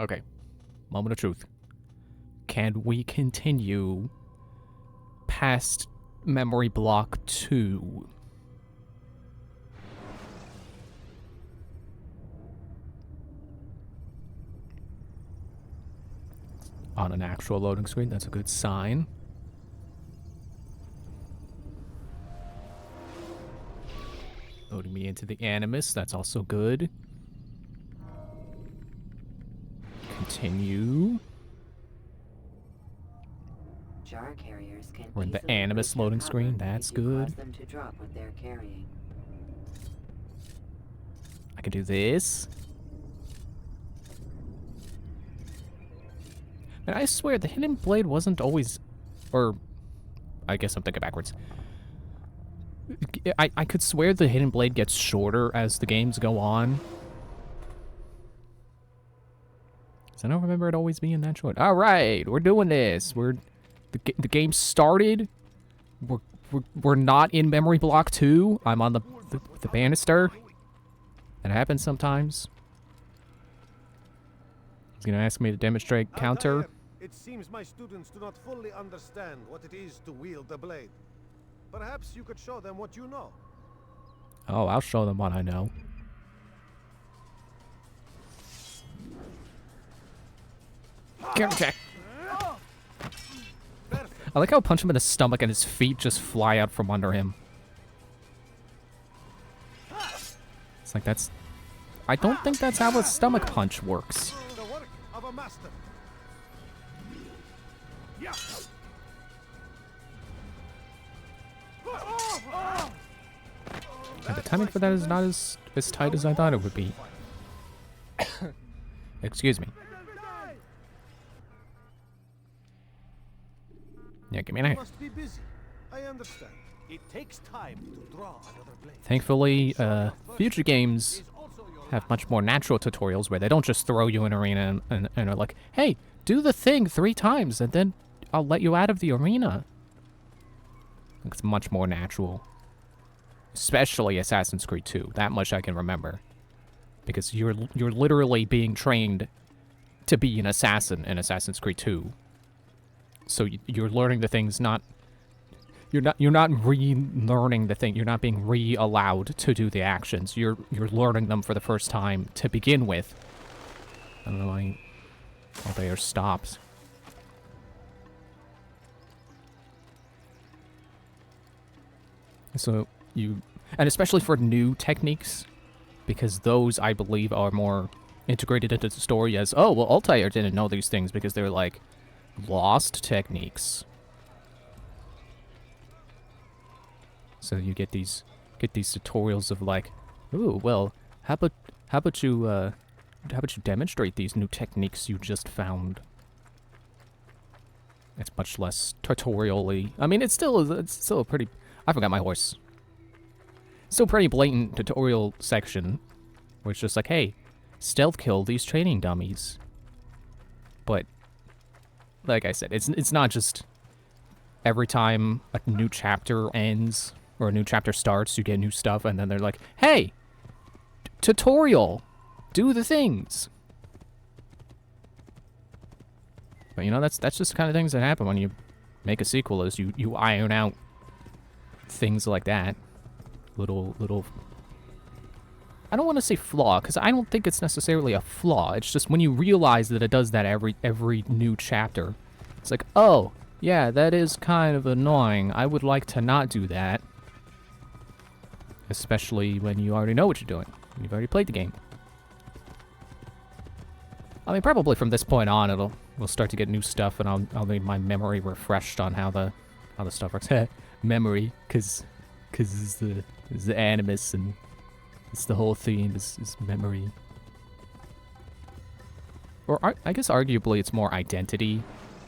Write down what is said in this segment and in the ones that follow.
Okay. Moment of truth. Can we continue past memory block 2? On an actual loading screen, that's a good sign. Loading me into the Animus, that's also good. Continue. Jar carriers can We're in the easily Animus break your loading cover screen, that's if you good. cause them to drop what they're carrying. I can do this. And I swear, the Hidden Blade wasn't always... Or... I guess I'm thinking backwards. I could swear the Hidden Blade gets shorter as the games go on. I don't remember it always being that short. All right, we're doing this. The game started. We're not in memory block 2. I'm on the banister. That happens sometimes. He's gonna ask me to demonstrate counter. Altair, it seems my students do not fully understand what it is to wield the blade. Perhaps you could show them what you know. Oh, I'll show them what I know. Counter. I like how I punch him in the stomach and his feet just fly out from under him. It's like that's... I don't think that's how a stomach punch works. The work of a master. And the timing for that is not as tight as I thought it would be. Excuse me. Yeah, give me an You eye. must be busy. I understand. It takes time to draw another blade. Thankfully, future games have much more natural tutorials where they don't just throw you in an arena and are like, hey, do the thing 3 times and then I'll let you out of the arena. It's much more natural. Especially Assassin's Creed 2. That much I can remember. Because you're literally being trained to be an assassin in Assassin's Creed 2. So you're learning the things not... You're not relearning the thing. You're not being re-allowed to do the actions. You're learning them for the first time to begin with. I don't know why Altair stops. So and especially for new techniques, because those I believe are more integrated into the story as, oh, well, Altair didn't know these things because they're like lost techniques. So you get these tutorials of like, ooh, well, how about you demonstrate these new techniques you just found? It's much less tutorial-y. I mean, it's still a pretty... I forgot my horse. Still pretty blatant tutorial section, where it's just like, hey, stealth kill these training dummies. But, like I said, it's not just every time a new chapter ends, or a new chapter starts, you get new stuff, and then they're like, hey, tutorial, do the things. But, you know, that's just the kind of things that happen when you make a sequel, is you iron out things like that. Little... I don't want to say flaw, because I don't think it's necessarily a flaw. It's just when you realize that it does that every new chapter, it's like, oh, yeah, that is kind of annoying. I would like to not do that. Especially when you already know what you're doing. You've already played the game. I mean, probably from this point on, we'll start to get new stuff, and I'll need my memory refreshed on how the stuff works. Memory, because it's the Animus, and it's the whole theme is memory. Or I guess arguably it's more identity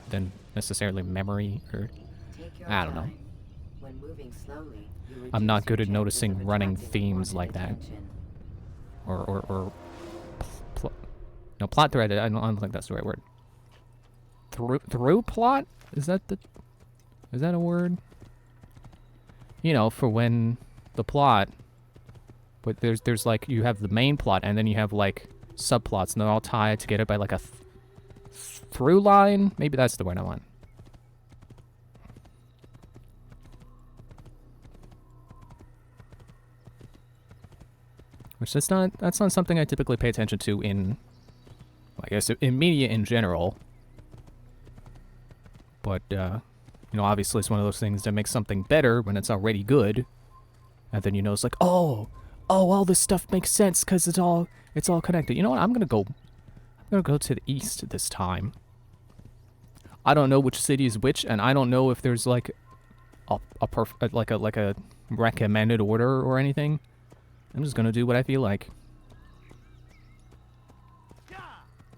than necessarily memory, or I don't know. When moving slowly, you I'm not reduce good your at chances noticing of running attracting themes unwanted like that. attention. No, plot thread. I don't think that's the right word. Through plot? Is that a word? You know, for when the plot, but there's like, you have the main plot and then you have like subplots, and they're all tied together by like through line. Maybe that's the word I want. Which that's not something I typically pay attention to in, I guess, in media in general. But you know, obviously it's one of those things that makes something better when it's already good, and then you know it's like, oh, all this stuff makes sense because it's all connected. You know what? I'm gonna go to the east this time. I don't know which city is which, and I don't know if there's like a recommended order or anything. I'm just gonna do what I feel like. I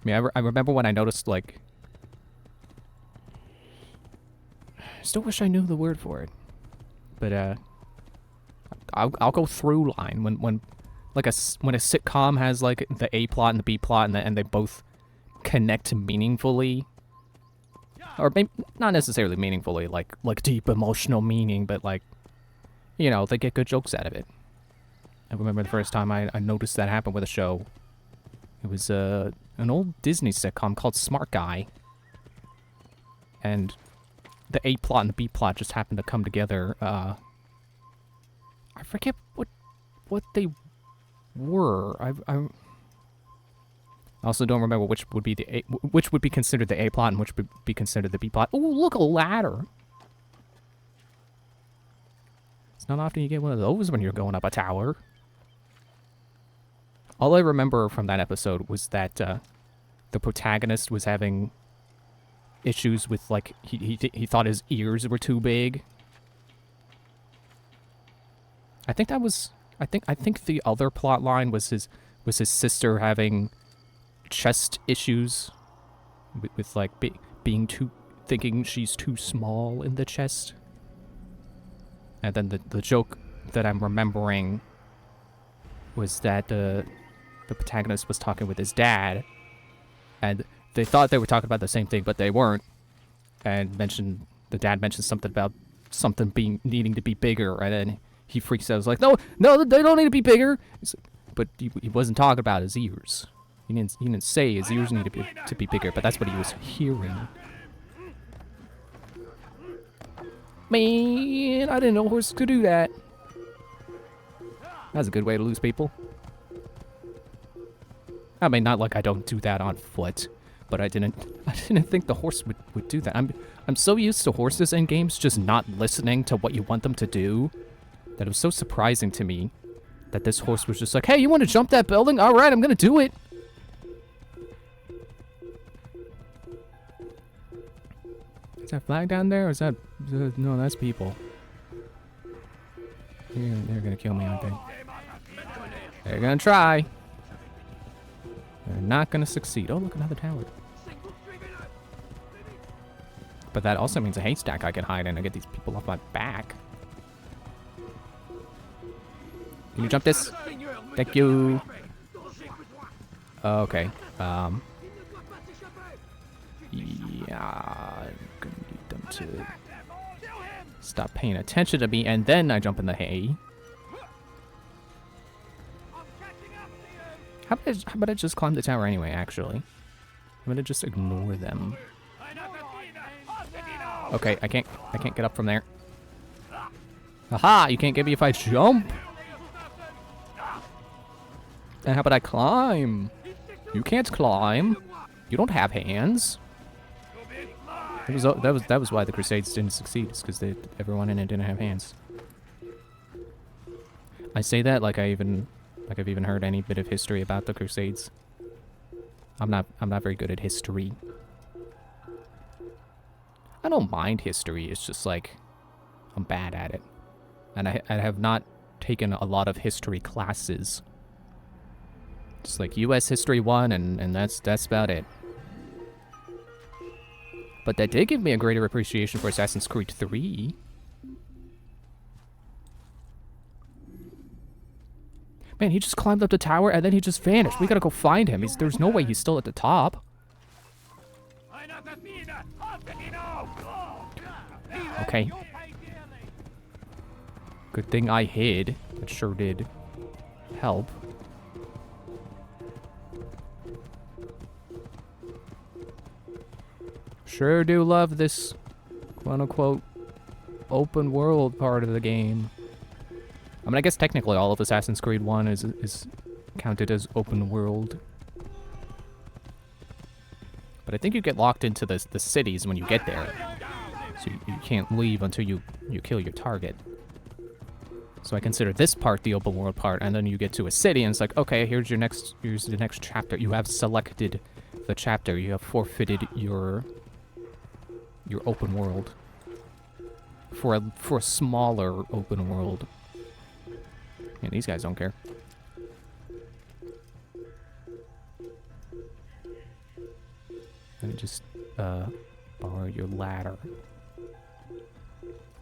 mean, I remember when I noticed, like, I still wish I knew the word for it, but I'll go through line when when a sitcom has like the A plot and the B plot and they both connect meaningfully, or maybe not necessarily meaningfully, like deep emotional meaning, but like, you know, they get good jokes out of it. I remember the first time I noticed that happen with a show. It was an old Disney sitcom called Smart Guy. And the A plot and the B plot just happened to come together. I forget what they were. I also don't remember which would be which would be considered the A plot and which would be considered the B plot. Oh, look, a ladder. It's not often you get one of those when you're going up a tower. All I remember from that episode was that the protagonist was having issues with, like, he thought his ears were too big. I think the other plot line was his sister having chest issues with like thinking she's too small in the chest. And then the joke that I'm remembering was that the protagonist was talking with his dad, and they thought they were talking about the same thing, but they weren't. And the dad mentioned something about something needing to be bigger, and then he freaks out. He's like, no, they don't need to be bigger. But he wasn't talking about his ears. He didn't say his ears need to be bigger, but that's what he was hearing. Man, I didn't know horses could do that. That's a good way to lose people. I mean, not like I don't do that on foot, but I didn't think the horse would do that. I'm so used to horses in games just not listening to what you want them to do that it was so surprising to me that this horse was just like, hey, you want to jump that building? All right, I'm gonna do it. Is that flag down there, or is that... no, that's people. They're gonna kill me, aren't they? They're gonna try. They're not gonna succeed. Oh, look, another tower. But that also means a haystack I can hide in and get these people off my back. Can you jump this? Thank you. Okay. Yeah, I'm gonna need them to stop paying attention to me, and then I jump in the hay. How about I just climb the tower anyway, actually? I'm gonna just ignore them. Okay, I can't get up from there. Aha! You can't get me if I jump! And how about I climb? You can't climb. You don't have hands. That was why the Crusades didn't succeed. It's because everyone in it didn't have hands. I say that like I've even heard any bit of history about the Crusades. I'm not very good at history. I don't mind history. It's just like I'm bad at it, and I have not taken a lot of history classes. Just like U.S. History 1, and that's about it. But that did give me a greater appreciation for Assassin's Creed 3. Man, he just climbed up the tower and then he just vanished. We gotta go find him. There's no way he's still at the top. Okay. Good thing I hid. That sure did help. Sure do love this quote-unquote open world part of the game. I mean, I guess technically all of Assassin's Creed 1 is counted as open world. But I think you get locked into the cities when you get there. So you can't leave until you kill your target. So I consider this part the open world part, and then you get to a city and it's like, okay, here's the next chapter. You have selected the chapter. You have forfeited your open world for a smaller open world. Yeah, these guys don't care. Let me just borrow your ladder.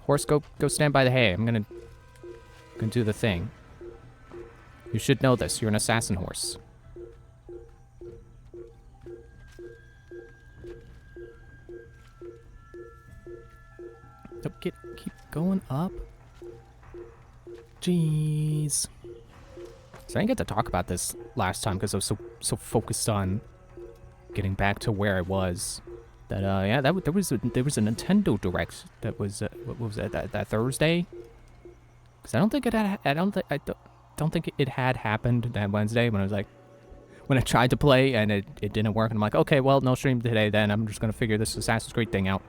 Horse, go stand by the hay. I'm gonna do the thing. You should know this. You're an assassin horse. Nope, keep going up. Jeez. So I didn't get to talk about this last time because I was so focused on getting back to where I was. That yeah, there was a Nintendo Direct that was what was it, that Thursday? Because I don't think it had happened that Wednesday when I tried to play and it didn't work, and I'm like, okay, well, no stream today then. I'm just gonna figure this Assassin's Creed thing out.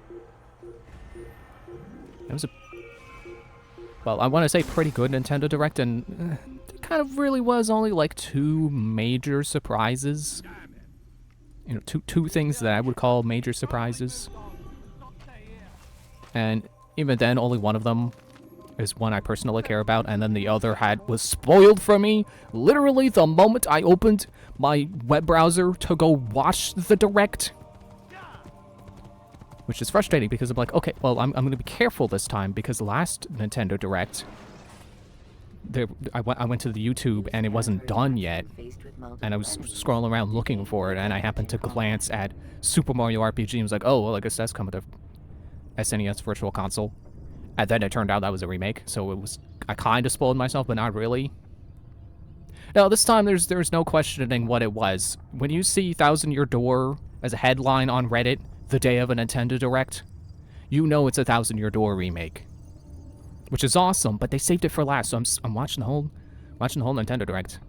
It was well, I want to say pretty good Nintendo Direct, and it kind of really was only like 2 major surprises. You know, two things that I would call major surprises. And even then, only one of them is one I personally care about, and then the other was spoiled for me literally the moment I opened my web browser to go watch the Direct. Which is frustrating because I'm like, okay, well, I'm going to be careful this time because last Nintendo Direct, I went to the YouTube and it wasn't done yet, and I was scrolling around looking for it, and I happened to glance at Super Mario RPG and was like, oh, well, I guess that's coming to SNES Virtual Console. And then it turned out that was a remake, so I kind of spoiled myself, but not really. No, this time there's no questioning what it was. When you see Thousand Year Door as a headline on Reddit the day of a Nintendo Direct, you know it's a Thousand Year Door remake. Which is awesome, but they saved it for last, so I'm watching the whole Nintendo Direct,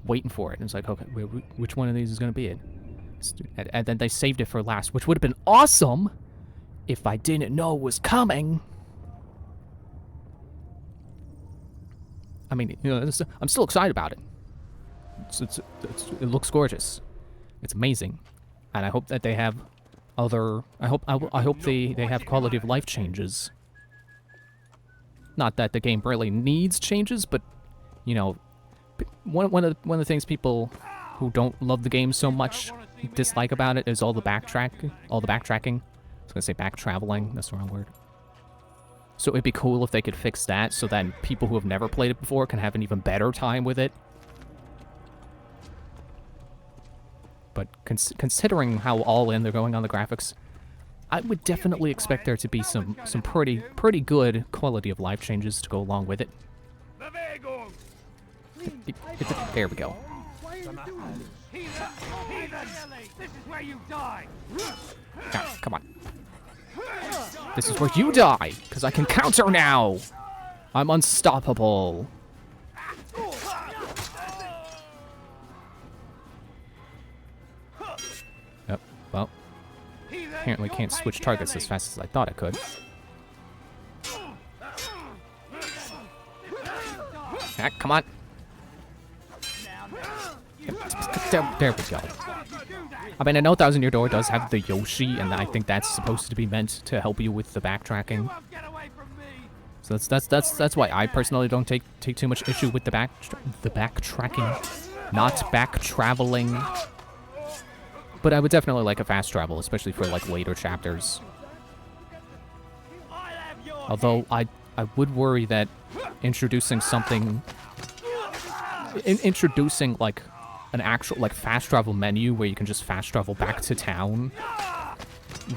waiting for it. And it's like, okay, which one of these is going to be it? And then they saved it for last, which would have been awesome if I didn't know it was coming. I mean, you know, I'm still excited about it. It looks gorgeous. It's amazing, and I hope that they have other. I hope they have quality of life changes. Not that the game really needs changes, but you know, one of the things people who don't love the game so much dislike about it is all the backtracking. I was gonna say back traveling. That's the wrong word. So it'd be cool if they could fix that, so that people who have never played it before can have an even better time with it. But considering how all in they're going on the graphics, I would definitely expect there to be some pretty good quality of life changes to go along with it. There we go. Ah, come on. This is where you die, because I can counter now. I'm unstoppable. Yep, well, apparently can't switch targets as fast as I thought I could. Ah, come on. There we go. I mean, I know Thousand Year Door does have the Yoshi, and I think that's supposed to be meant to help you with the backtracking. So that's why I personally don't take too much issue with the backtracking, not back traveling. But I would definitely like a fast travel, especially for like later chapters. Although I would worry that introducing like an actual like fast travel menu where you can just fast travel back to town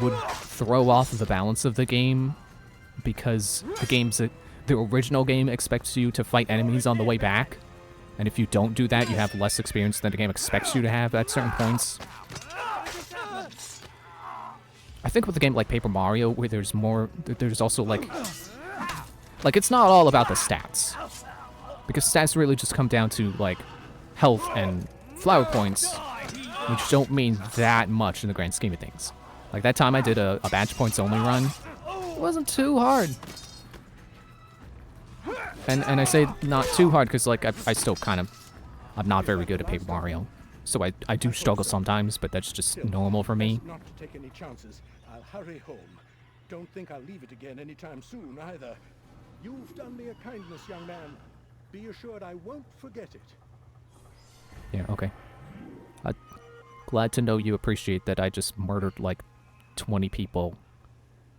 would throw off the balance of the game, because the original game expects you to fight enemies on the way back, and if you don't do that, you have less experience than the game expects you to have at certain points. I think with a game like Paper Mario, where there's more, there's also like it's not all about the stats, because stats really just come down to like health and flower points, which don't mean that much in the grand scheme of things. Like that time I did a badge points only run, it wasn't too hard. And I say not too hard because like I still kind of, I'm not very good at Paper Mario. So I do struggle sometimes, but that's just normal for me. Not to take any chances. I'll hurry home. Don't think I'll leave it again anytime soon either. You've done me a kindness, young man. Be assured I won't forget it. Yeah, okay. Glad to know you appreciate that I just murdered like 20 people,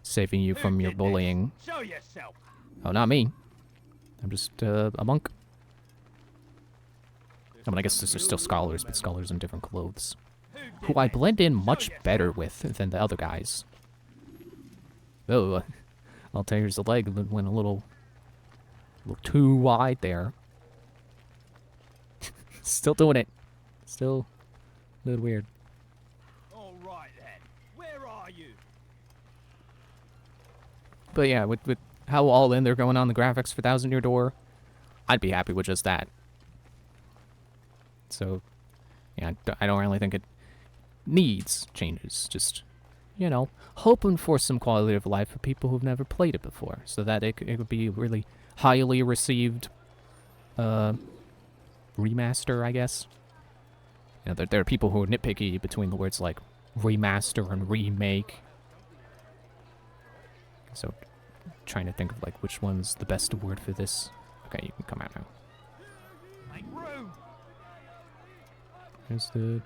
saving you from your bullying. Show yourself. Oh, not me. I'm just a monk. I mean, I guess they're still scholars, but scholars in different clothes. Who I blend in much better with than the other guys. Oh, Altair's leg went a little too wide there. Still doing it. Still a little weird. All right then. Where are you? But yeah, with how all in they're going on the graphics for Thousand Year Door, I'd be happy with just that. So, yeah, I don't really think it needs changes. Just, you know, hoping for some quality of life for people who've never played it before, so that it would be a really highly received remaster, I guess. You know, there are people who are nitpicky between the words like remaster and remake. So, trying to think of like which one's the best word for this. Okay, you can come out now. Here's the...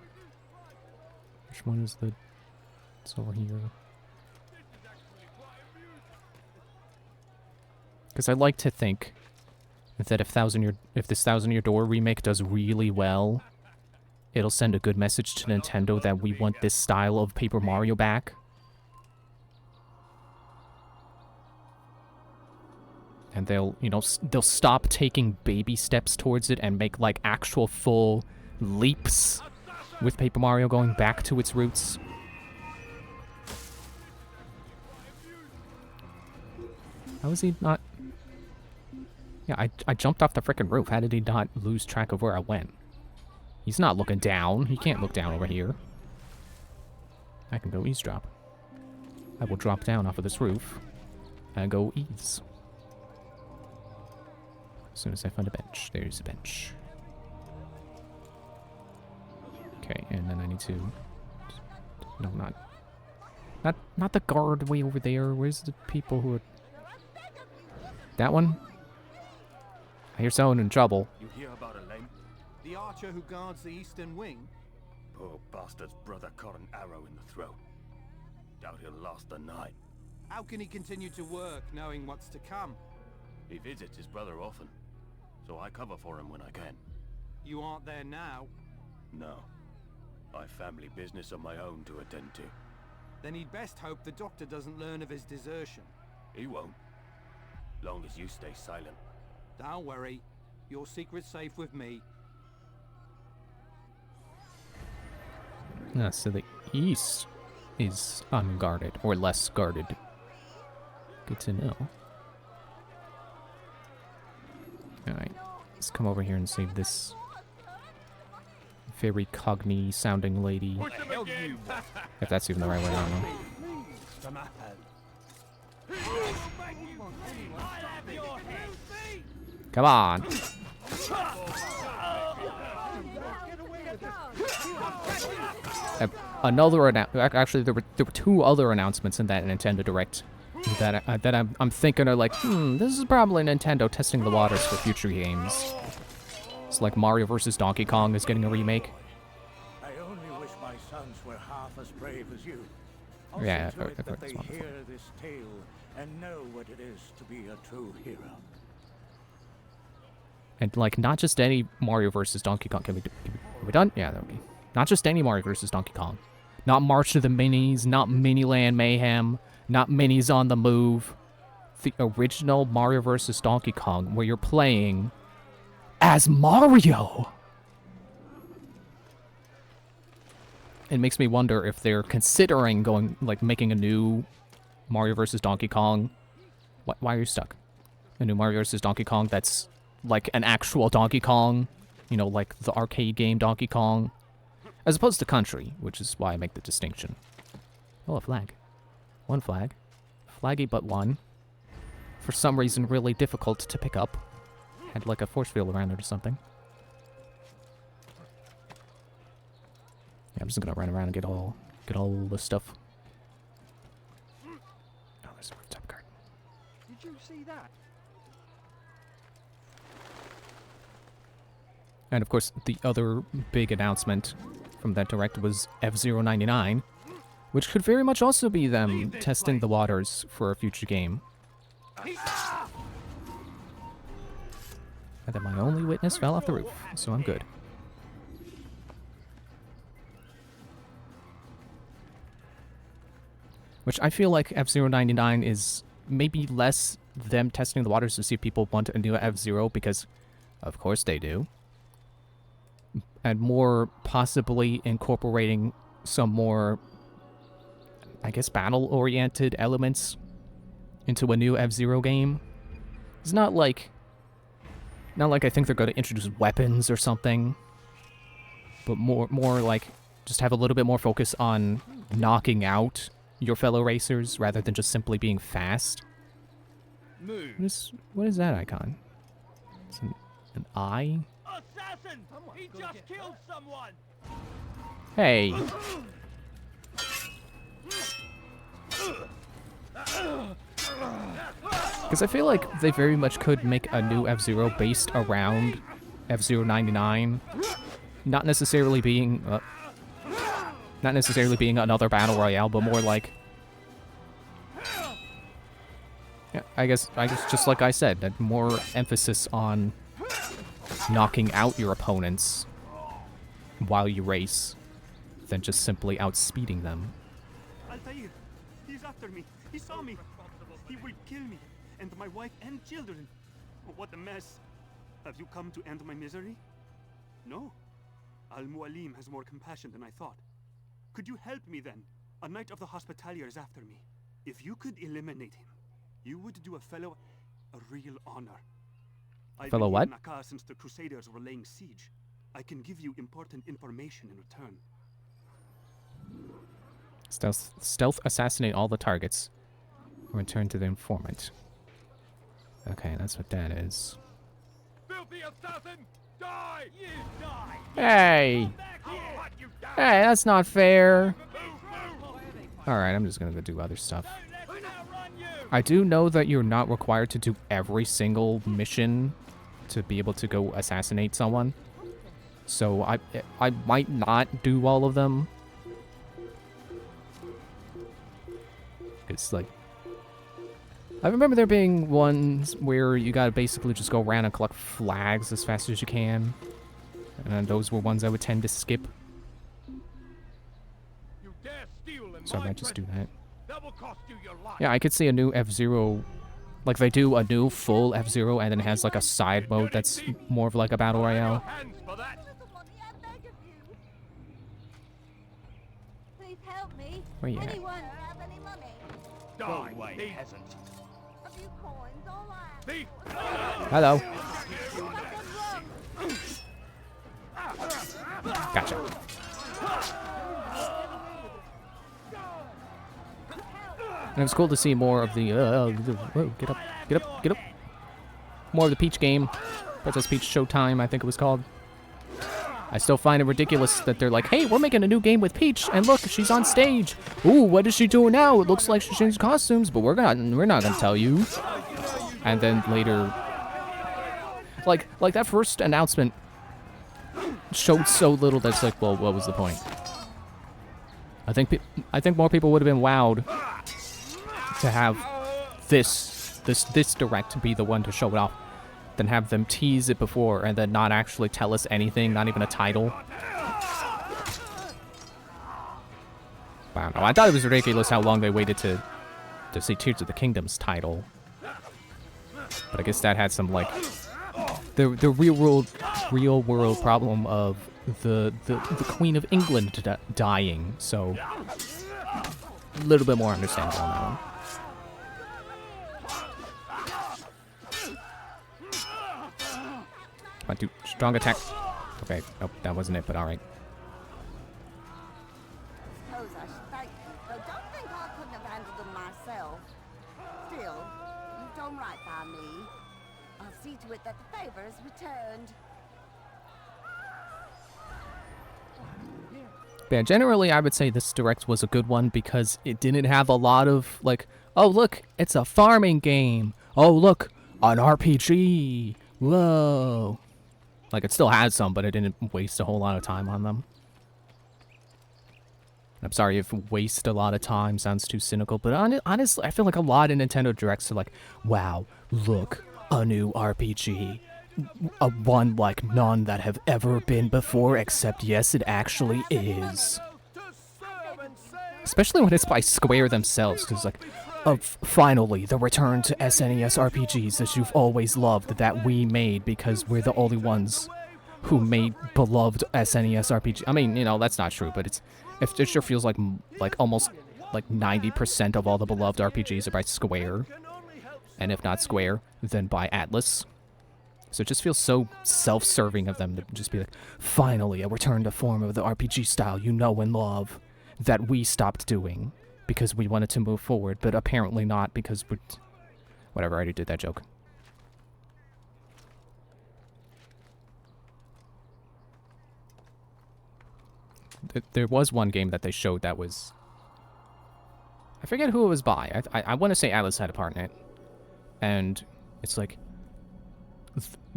Which one is the... It's over here. Because I like to think that if this Thousand Year Door remake does really well, it'll send a good message to Nintendo that we want this style of Paper Mario back. And they'll, you know, they'll stop taking baby steps towards it and make like actual full leaps with Paper Mario going back to its roots. How is he not... Yeah, I jumped off the frickin' roof. How did he not lose track of where I went? He's not looking down. He can't look down over here. I can go eavesdrop. I will drop down off of this roof and go eaves. As soon as I find a bench. There's a bench. Okay, and then I need to... No, not the guard way over there. Where's the people who are... That one? I hear someone in trouble. You hear about Elaine? The archer who guards the eastern wing? Poor bastard's brother caught an arrow in the throat. Doubt he'll last the night. How can he continue to work knowing what's to come? He visits his brother often, so I cover for him when I can. You aren't there now? No. I've family business of my own to attend to. Then he'd best hope the doctor doesn't learn of his desertion. He won't. Long as you stay silent. Don't worry. Your secret's safe with me. So the east is unguarded, or less guarded. Good to know. Alright, let's come over here and save this very cogny sounding lady. If that's even the right way, I don't know. Come on. Actually, there were two other announcements in that Nintendo Direct that I'm thinking are like, this is probably Nintendo testing the waters for future games. It's like Mario vs. Donkey Kong is getting a remake. I only wish my sons were half as brave as you. I'll Yeah, see to it I've that heard this they one before. hear this tale and know what it is to be a true hero. And like, not just any Mario vs. Donkey Kong. Are we done? Yeah, okay. Not just any Mario vs. Donkey Kong. Not March of the Minis, not Miniland Mayhem, not Minis on the Move. The original Mario vs. Donkey Kong, where you're playing as Mario. it makes me wonder if they're considering going, like, making a new Mario vs. Donkey Kong. Why are you stuck? A new Mario vs. Donkey Kong that's like an actual Donkey Kong, you know, like the arcade game Donkey Kong, as opposed to Country, which is why I make the distinction. Oh, a flag. One flag. Flaggy but one. For some reason, really difficult to pick up. Had like a force field around it or something. Yeah, I'm just gonna run around and get all the stuff. Oh, there's a rooftop garden. Did you see that? And of course, the other big announcement from that direct was F-Zero 99, which could very much also be them testing the waters for a future game. And then my only witness fell off the roof, so I'm good. Which I feel like F-Zero 99 is maybe less them testing the waters to see if people want a new F-Zero, because of course they do. And more possibly incorporating some more, I guess, battle-oriented elements into a new F-Zero game. It's not like I think they're going to introduce weapons or something, but more like just have a little bit more focus on knocking out your fellow racers rather than just simply being fast. What is that icon? It's an eye? Assassin! He just killed someone! Hey! Because I feel like they very much could make a new F-Zero based around F-Zero 99. Not necessarily being another battle royale, but more like, yeah, I guess just like I said, that more emphasis on knocking out your opponents while you race than just simply outspeeding them. Altair, he's after me. He saw me. He will kill me, and my wife and children. What a mess. Have you come to end my misery? No. Al-Mualim has more compassion than I thought. Could you help me then? A Knight of the Hospitalier is after me. If you could eliminate him, you would do a fellow a real honor. I've Fellow been what? in Nakar since the Crusaders were laying siege. I can give you important information in return. Stealth assassinate all the targets. Return to the informant. Okay, that's what that is. Filthy assassin! Die! You die! Hey! Hey, that's not fair. Alright, I'm just gonna go do other stuff. I do know that you're not required to do every single mission to be able to go assassinate someone. So I might not do all of them. It's like, I remember there being ones where you gotta basically just go around and collect flags as fast as you can. And those were ones I would tend to skip. You dare steal in So I my might just do that. That will cost you your life. Yeah, I could see a new F-Zero, like they do a new full F-Zero and then it has like a side mode that's more of like a battle royale. Hands for that. Please help me. Where you at? Anyone have any money? Die, thief. A few coins, all right. Thief. Hello. Gotcha. And it's cool to see more of the, whoa, get up. More of the Peach game. Princess Peach Showtime, I think it was called. I still find it ridiculous that they're like, hey, we're making a new game with Peach, and look, she's on stage. Ooh, what is she doing now? It looks like she changed costumes, but we're not gonna tell you. And then later, like that first announcement showed so little that's like, well, what was the point? I think more people would have been wowed to have this direct be the one to show it off than have them tease it before and then not actually tell us anything, not even a title. I don't know. I thought it was ridiculous how long they waited to see Tears of the Kingdom's title. But I guess that had some like the real world problem of the Queen of England dying, so a little bit more understandable on that one. Come on, dude, strong attack. Okay, nope, that wasn't it, but alright. Suppose I should thank you, though don't think I couldn't have handled them myself. Still, you've done right by me. I'll see to it that the favor is returned. Yeah, generally I would say this Direct was a good one because it didn't have a lot of, like, oh look, it's a farming game. Oh look, an RPG. Whoa. Like, it still had some, but it didn't waste a whole lot of time on them. I'm sorry if waste a lot of time sounds too cynical, but honestly, I feel like a lot of Nintendo Directs are like, wow, look, a new RPG. A one like none that have ever been before, except yes, it actually is. Especially when it's by Square themselves, because like, finally, the return to SNES RPGs that you've always loved, that we made because we're the only ones who made beloved SNES RPG. I mean, you know, that's not true, but it sure feels like almost like 90% of all the beloved RPGs are by Square. And if not Square, then by Atlas. So it just feels so self-serving of them to just be like, finally, a return to form of the RPG style you know and love that we stopped doing because we wanted to move forward, but apparently not because we... Whatever, I already did that joke. There was one game that they showed that was... I forget who it was by. I want to say Atlas had a part in it. And it's like...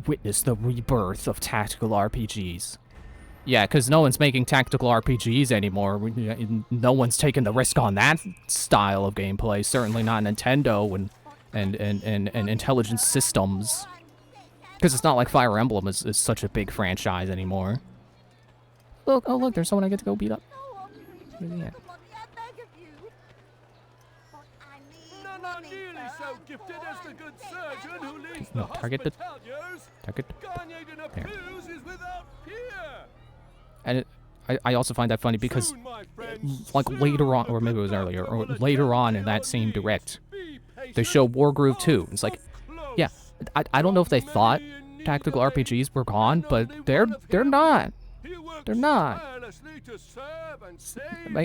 Witness the rebirth of tactical RPGs. Yeah, because no one's making tactical RPGs anymore. No one's taking the risk on that style of gameplay. Certainly not Nintendo and Intelligent Systems. Because it's not like Fire Emblem is such a big franchise anymore. Look, oh look, there's someone I get to go beat up. Where's he at? No, target the... Target... There. And I also find that funny because, like, later on, or maybe it was earlier, or later on in that same Direct, they show Wargroove 2. It's like, yeah, I don't know if they thought tactical RPGs were gone, but they're not. They're not.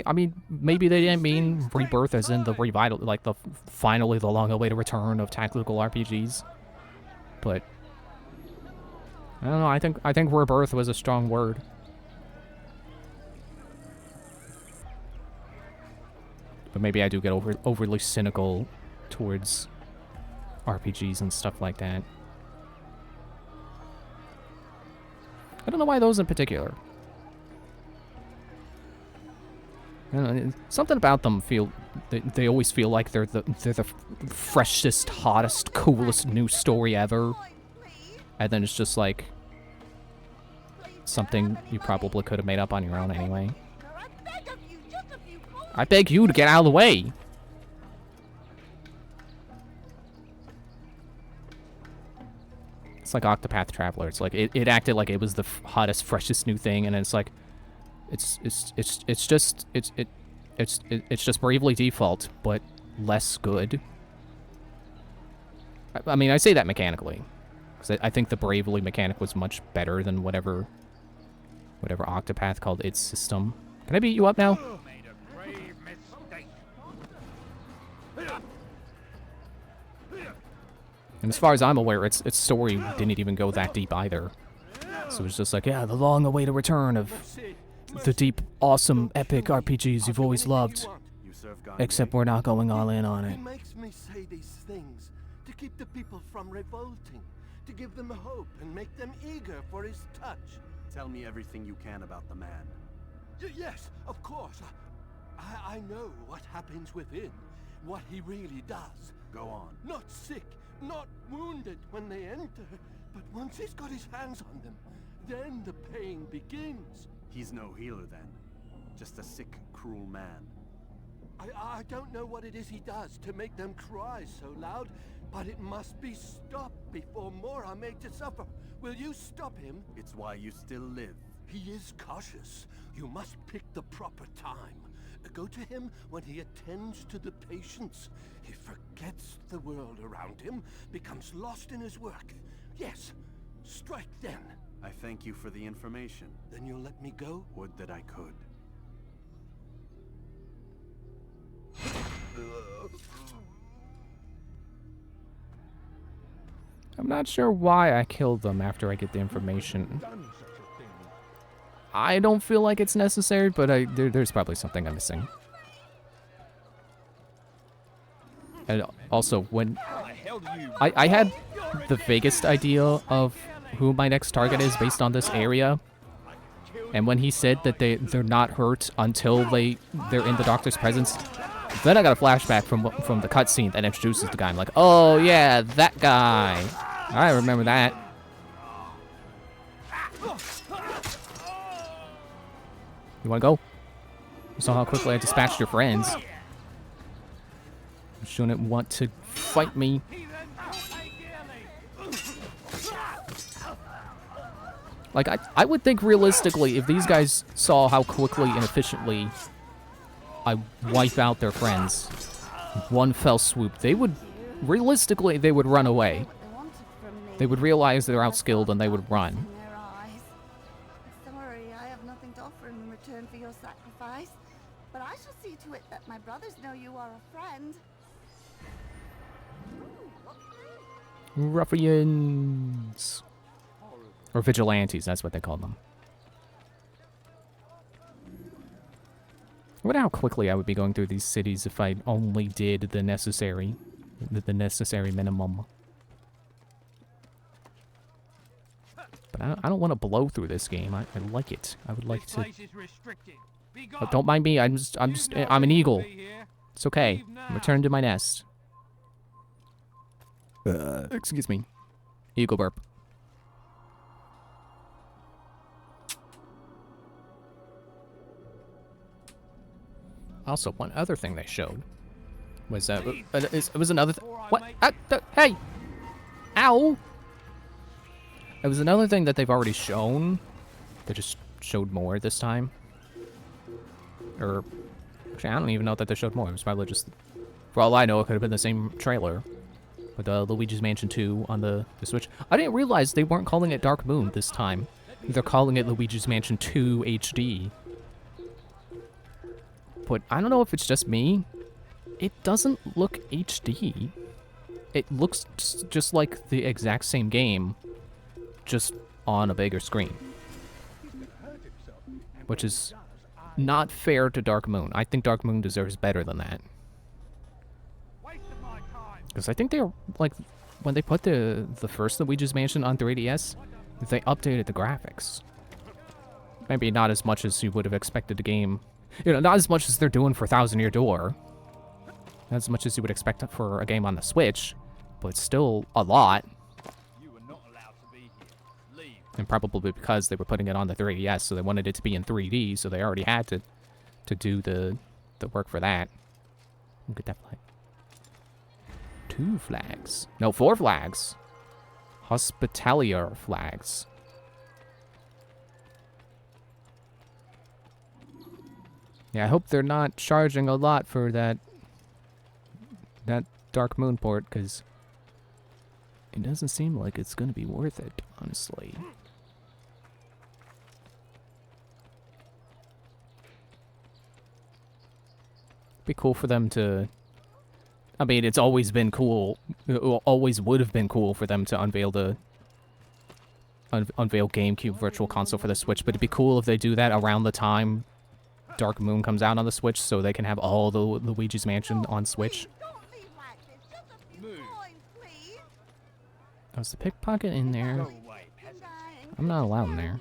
I mean, maybe they didn't mean rebirth as in the revital, like the finally the long-awaited return of tactical RPGs. But I don't know. I think rebirth was a strong word. But maybe I do get overly cynical towards RPGs and stuff like that. I don't know why those in particular. I don't know, something about them feel... They always feel like they're the freshest, hottest, coolest new story ever. And then it's just like... something you probably could have made up on your own anyway. I beg you to get out of the way! It's like Octopath Traveler. It's like it acted like it was the hottest, freshest new thing, and it's like it's just Bravely Default, but less good. I mean, I say that mechanically, because I think the Bravely mechanic was much better than whatever Octopath called its system. Can I beat you up now? And as far as I'm aware, its story didn't even go that deep either. So it was just like, yeah, the long-awaited return of the deep, awesome, epic RPGs you've always loved. Except we're not going all in on it. He makes me say these things to keep the people from revolting, to give them hope and make them eager for his touch. Tell me everything you can about the man. Yes, of course. I know what happens within, what he really does. Go on. Not sick, not wounded when they enter, but once he's got his hands on them, then the pain begins. He's no healer then. Just a sick, cruel man. I don't know what it is he does to make them cry so loud, but it must be stopped before more are made to suffer. Will you stop him? It's why you still live. He is cautious. You must pick the proper time. Go to him when he attends to the patients. He forgets the world around him, becomes lost in his work. Yes, strike then. I thank you for the information. Then you'll let me go? Would that I could. I'm not sure why I killed them after I get the information. I don't feel like it's necessary, but there's probably something I'm missing. And also, when I had the vaguest idea of who my next target is based on this area, and when he said that they're not hurt until they're in the doctor's presence, then I got a flashback from the cutscene that introduces the guy. I'm like, oh yeah, that guy. I remember that. You wanna go? You saw how quickly I dispatched your friends. You shouldn't want to fight me. Like, I would think realistically, if these guys saw how quickly and efficiently I wipe out their friends, one fell swoop, they would, realistically, they would run away. They would realize they're outskilled and they would run. Sorry, I have nothing to offer in return for your sacrifice, but I shall see to it that my brothers know you are a friend. Ruffians. Or vigilantes, that's what they call them. I wonder how quickly I would be going through these cities if I only did the necessary minimum. But I don't want to blow through this game. I like it. I would like to. Oh, don't mind me. I'm an eagle. It's okay. Return to my nest. Excuse me. Eagle burp. Also, one other thing they showed was it was another. What? Hey! Ow! It was another thing that they've already shown. They just showed more this time. Or actually, I don't even know that they showed more. It was probably just, for all I know, it could have been the same trailer with Luigi's Mansion 2 on the Switch. I didn't realize they weren't calling it Dark Moon this time. They're calling it Luigi's Mansion 2 HD. But I don't know if it's just me. It doesn't look HD. It looks just like the exact same game, just on a bigger screen. Which is not fair to Dark Moon. I think Dark Moon deserves better than that. Because I think they're, like, when they put the first Luigi's Mansion on 3DS, they updated the graphics. Maybe not as much as you would have expected the game. You know, not as much as they're doing for Thousand Year Door. Not as much as you would expect for a game on the Switch, but still a lot. And probably because they were putting it on the 3DS, so they wanted it to be in 3D, so they already had to do the work for that. Look at that flag. 2 flags. No, 4 flags. Hospitalier flags. Yeah, I hope they're not charging a lot for that Dark Moon port, because it doesn't seem like it's going to be worth it, honestly. Be cool for them to... I mean, it's always been cool. It always would have been cool for them to unveil unveil GameCube Virtual Console for the Switch, but it'd be cool if they do that around the time Dark Moon comes out on the Switch, so they can have all the Luigi's Mansion on Switch. Oh, is the pickpocket in there? I'm not allowed in there.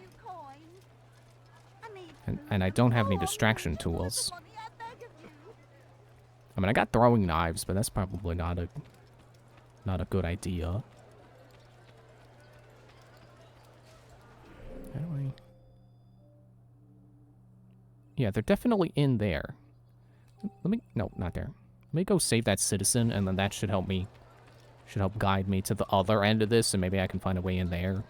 And I don't have any distraction tools. I mean, I got throwing knives, but that's probably not a good idea. How do I... Yeah, they're definitely in there. Let me... No, not there. Let me go save that citizen, and then that should help me... Should help guide me to the other end of this, and maybe I can find a way in there.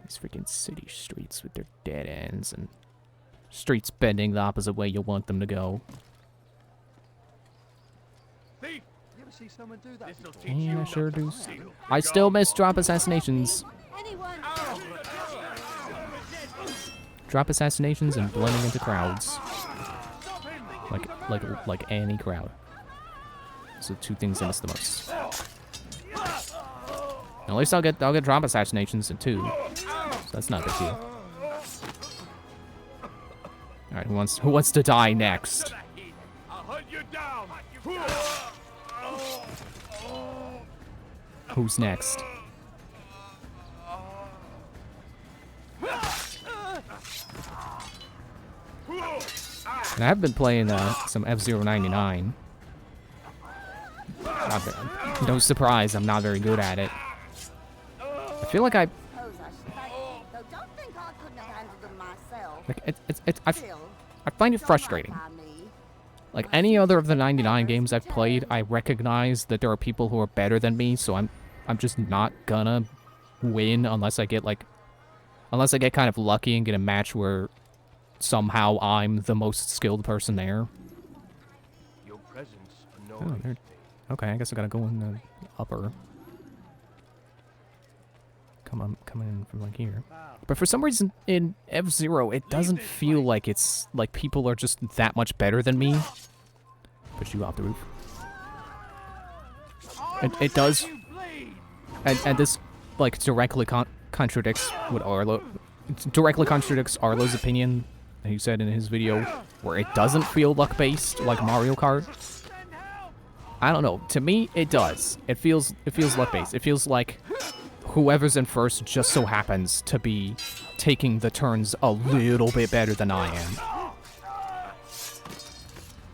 These freaking city streets with their dead ends and streets bending the opposite way you want them to go. Thief! You ever see someone do that This'll before? teach you Yeah, I not sure to do. steal. I still miss drop assassinations. Anyone? Drop assassinations and blending into crowds. Like any crowd. So two things I miss the most. At least I'll get drop assassinations in 2. So that's not a big deal. Alright, who wants to die next? I'll hunt you down. Who's next? And I've been playing some F-Zero 99. No surprise, I'm not very good at it. I feel like I Suppose I should thank you, though don't think I couldn't have handled them myself. like I find it Don't frustrating. write by me. Like any other of the 99 games I've played, I recognize that there are people who are better than me, so I'm just not gonna win unless I get kind of lucky and get a match where somehow I'm the most skilled person there. Your presence Oh, annoys there- me. okay, I guess I gotta go in the upper. Come in from like here. But for some reason in F-Zero, it doesn't feel like it's like people are just that much better than me. Push you off the roof. It does, and this like directly contradicts what Arlo. It directly contradicts Arlo's opinion that he said in his video, where it doesn't feel luck-based like Mario Kart. I don't know. To me, it does. It feels luck-based. It feels like whoever's in first just so happens to be taking the turns a little bit better than I am.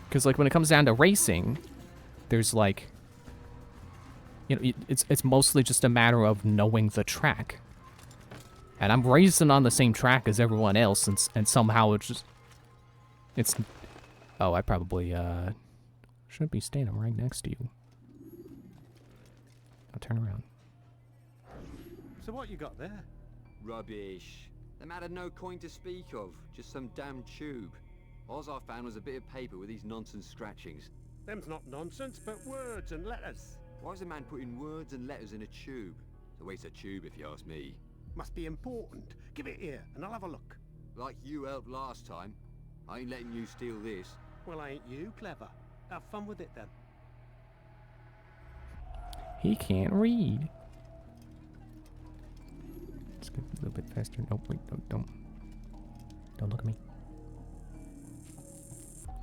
Because like when it comes down to racing, there's like, you know, it's mostly just a matter of knowing the track. And I'm racing on the same track as everyone else, and somehow it's. Oh, I probably shouldn't be standing right next to you. I'll turn around. So what you got there? Rubbish. The man had no coin to speak of, just some damn tube. All I found was a bit of paper with these nonsense scratchings. Them's not nonsense, but words and letters. Why is a man putting words and letters in a tube? It's a waste of tube if you ask me. Must be important. Give it here, and I'll have a look. Like you helped last time. I ain't letting you steal this. Well, ain't you clever? Have fun with it then. He can't read. Let's go a little bit faster. Nope, wait, don't look at me.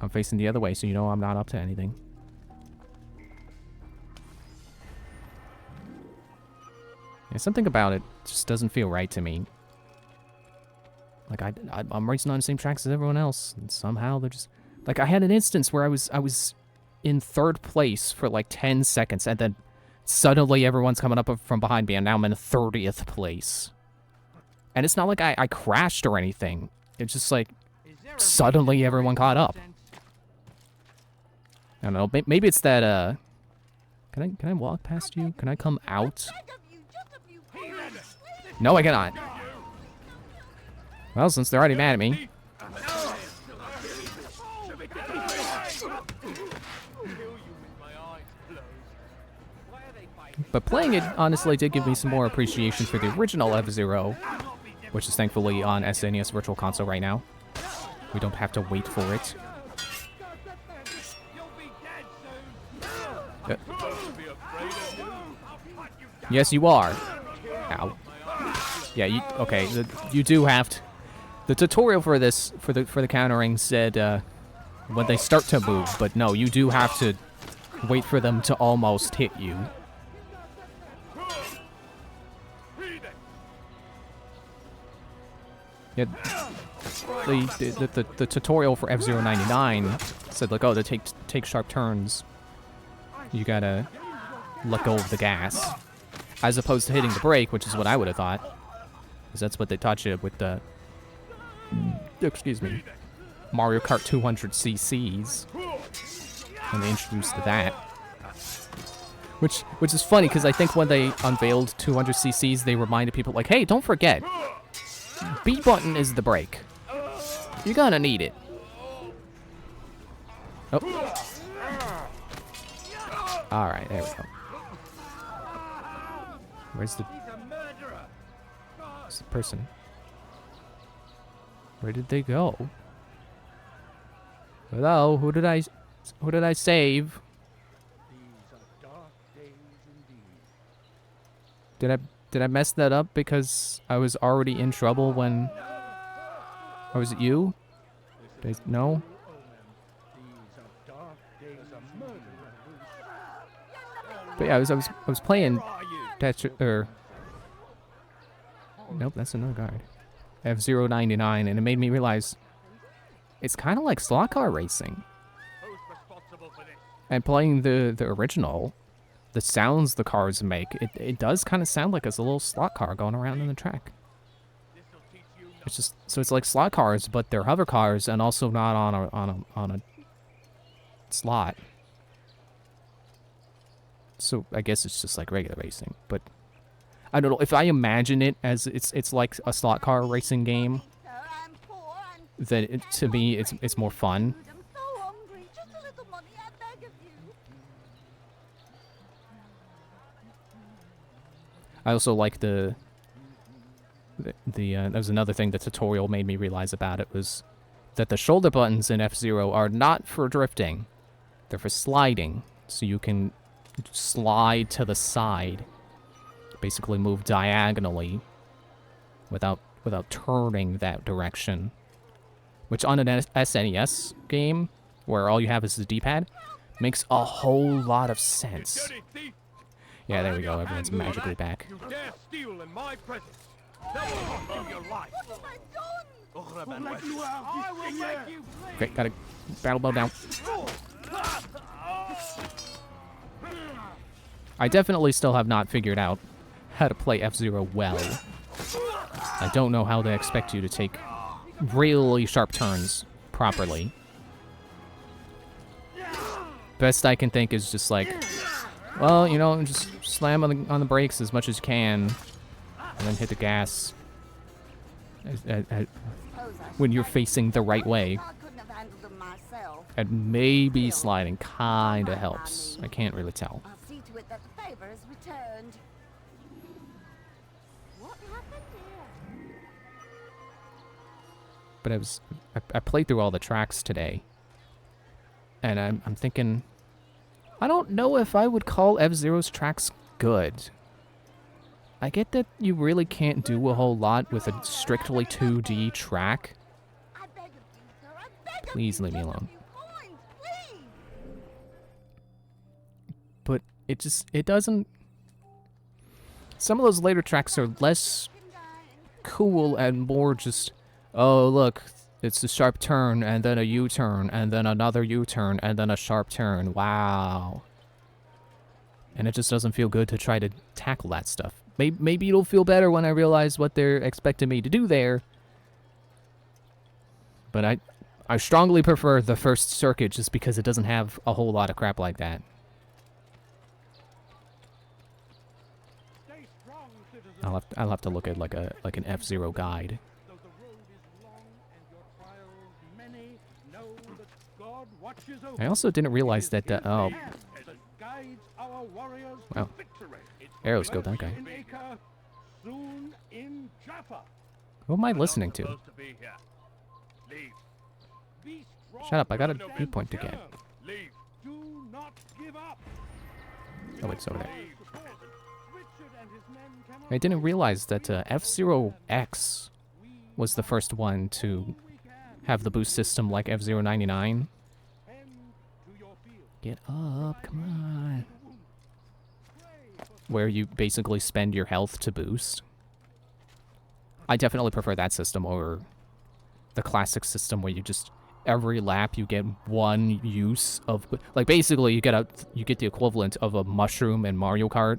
I'm facing the other way, so you know I'm not up to anything. Yeah, something about it just doesn't feel right to me. Like I'm racing on the same tracks as everyone else, and somehow they're just like I had an instance where I was in 3rd place for like 10 seconds, and then suddenly everyone's coming up from behind me, and now I'm in 30th place. And it's not like I crashed or anything. It's just like suddenly everyone caught up. I don't know. Maybe it's that. Can I walk past you? Can I come out? No, I cannot. Well, since they're already mad at me. But playing it honestly did give me some more appreciation for the original F-Zero, which is thankfully on SNES Virtual Console right now. We don't have to wait for it. Yes, you are. Ow. Yeah, you do have to. The tutorial for this, for the countering said when they start to move, but no, you do have to wait for them to almost hit you. Yeah, the tutorial for F-Zero 99 said like, oh, to take sharp turns, you gotta let go of the gas, as opposed to hitting the brake, which is what I would have thought, because that's what they taught you with the, excuse me, Mario Kart 200cc's, when they introduced that. Which is funny, because I think when they unveiled 200cc's, they reminded people like, hey, don't forget, B button is the brake. You're gonna need it. Oh. Alright, there we go. Where's the person? Where did they go? Hello, who did I save? Did I mess that up because I was already in trouble when... Oh, was it you? No? But yeah, I was playing nope, that's another guard. F-099, and it made me realize it's kind of like slot car racing. And playing the original, the sounds the cars make, it does kind of sound like it's a little slot car going around in the track. It's just so it's like slot cars, but they're hover cars and also not on a slot. So I guess it's just like regular racing, but I don't know if I imagine it as it's like a slot car racing game. Then to me it's more fun. I also like that was another thing the tutorial made me realize about it was that the shoulder buttons in F-Zero are not for drifting. They're for sliding, so you can slide to the side, basically move diagonally without turning that direction. Which on an SNES game, where all you have is the D-pad, makes a whole lot of sense. Yeah, there we go. Everyone's magically back. You dare steal in my presence. That will cost you your life. I will make you play. Great, got a battle bow down. I definitely still have not figured out how to play F-Zero well. I don't know how they expect you to take really sharp turns properly. Best I can think is just like, well, you know, just slam on the brakes as much as you can, and then hit the gas when you're facing the right way. And maybe sliding kinda helps. I can't really tell. I'll see to it that the favor is returned. What happened here? But I played through all the tracks today, and I'm thinking, I don't know if I would call F-Zero's tracks good. I get that you really can't do a whole lot with a strictly 2D track. Please leave me alone. But it doesn't... Some of those later tracks are less cool and more just, oh look, it's a sharp turn and then a U-turn and then another U-turn and then a sharp turn. Wow. And it just doesn't feel good to try to tackle that stuff. Maybe it'll feel better when I realize what they're expecting me to do there. But I strongly prefer the first circuit just because it doesn't have a whole lot of crap like that. I'll have to look at like an F-Zero guide. I also didn't realize that oh wow, arrows go that guy. Who am I listening to? Shut up, I got a viewpoint to get. Oh, it's over there. I didn't realize that F-Zero X was the first one to have the boost system like F-099. Get up, come on. Where you basically spend your health to boost. I definitely prefer that system over the classic system where you just, every lap you get one use of, like basically you get the equivalent of a mushroom in Mario Kart.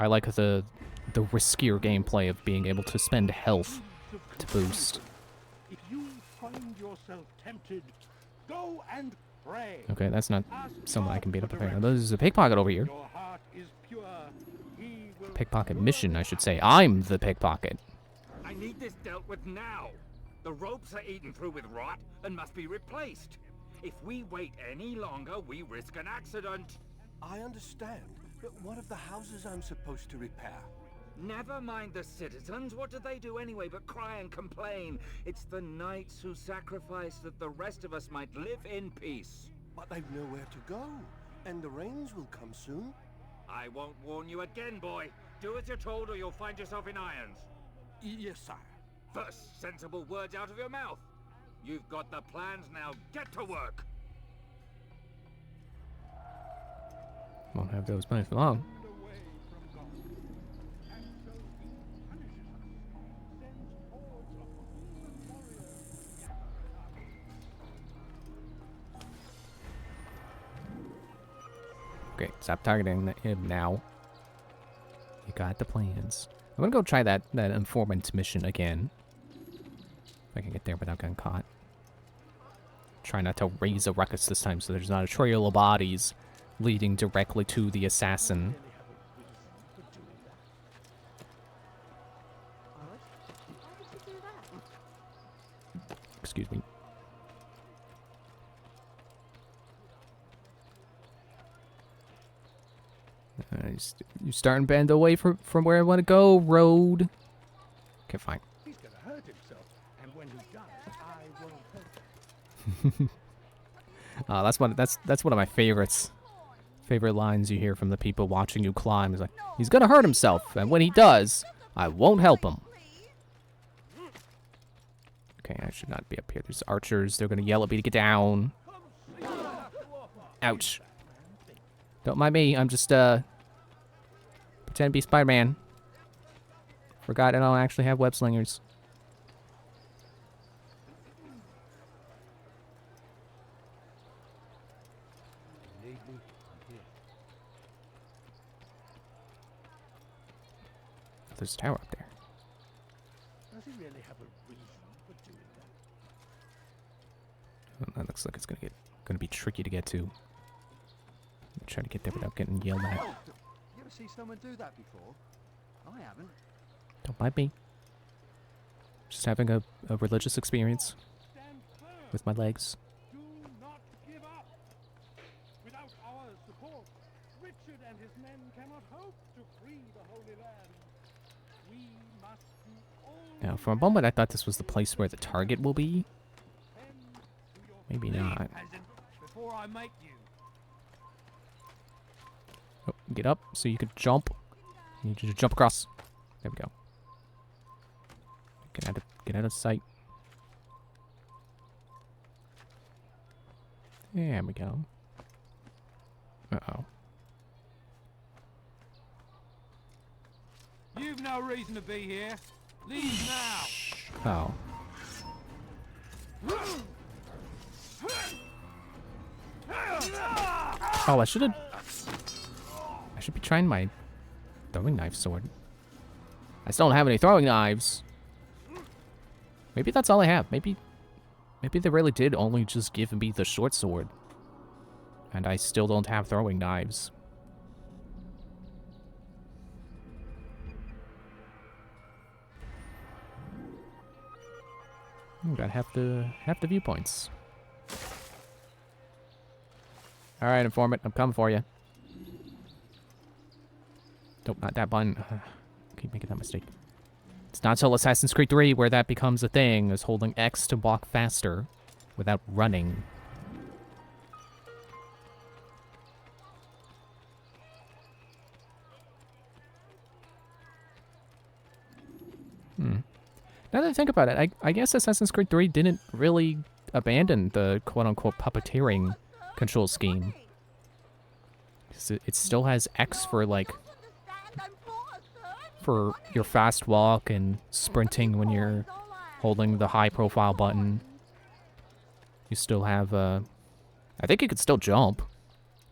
I like the riskier gameplay of being able to spend health to boost. If you find yourself tempted, go and pray. Okay, that's not someone I can beat up with right now. There's a pickpocket over here. Your heart is pure. He Pickpocket mission, I should say. I'm the pickpocket. I need this dealt with now. The ropes are eaten through with rot and must be replaced. If we wait any longer, we risk an accident. I understand, but what of the houses I'm supposed to repair? Never mind the citizens. What do they do anyway but cry and complain? It's the knights who sacrifice that the rest of us might live in peace. But they've nowhere to go, and the rains will come soon. I won't warn you again, boy. Do as you're told or you'll find yourself in irons. Yes, sire. First, sensible words out of your mouth. You've got the plans now. Get to work. Won't have those plans for long. Okay, stop targeting him now. You got the plans. I'm gonna go try that informant mission again. If I can get there without getting caught. Try not to raise a ruckus this time so there's not a trail of bodies leading directly to the assassin. Excuse me. You starting to bend away from where I want to go, road. Okay, fine. He's gonna hurt himself, and when he does, I won't hurt him. That's one of my favorites. Favorite lines you hear from the people watching you climb is like, he's gonna hurt himself, and when he does, I won't help him. Okay, I should not be up here. There's archers. They're gonna yell at me to get down. Ouch. Don't mind me. I'm just pretend to be Spider-Man. Forgot I don't actually have web slingers. There's a tower up there. Does he really have a reason for doing that? That looks like it's gonna be tricky to get to. I'm trying to get there without getting yelled at. You ever see someone do that before? I haven't. Don't mind me. Just having a religious experience with my legs. Do not give up. Without our support, Richard and his men cannot hope to free the Holy Land. We must do all. Now, for a moment, I thought this was the place where the target will be. Maybe not. Before I make you. Oh, get up so you can jump. You need you to jump across. There we go. Get out of sight. There we go. Uh-oh. You've no reason to be here. Leave now. Oh. Oh, I should be trying my throwing knife sword. I still don't have any throwing knives. Maybe that's all I have. Maybe they really did only just give me the short sword. And I still don't have throwing knives. Gotta have the viewpoints. Alright, informant, I'm coming for you. Nope, not that button. Keep making that mistake. It's not until Assassin's Creed 3 where that becomes a thing, is holding X to walk faster without running. Now that I think about it, I guess Assassin's Creed 3 didn't really abandon the quote-unquote puppeteering control scheme. It still has X for, like, for your fast walk and sprinting when you're holding the high-profile button. You still have, I think you could still jump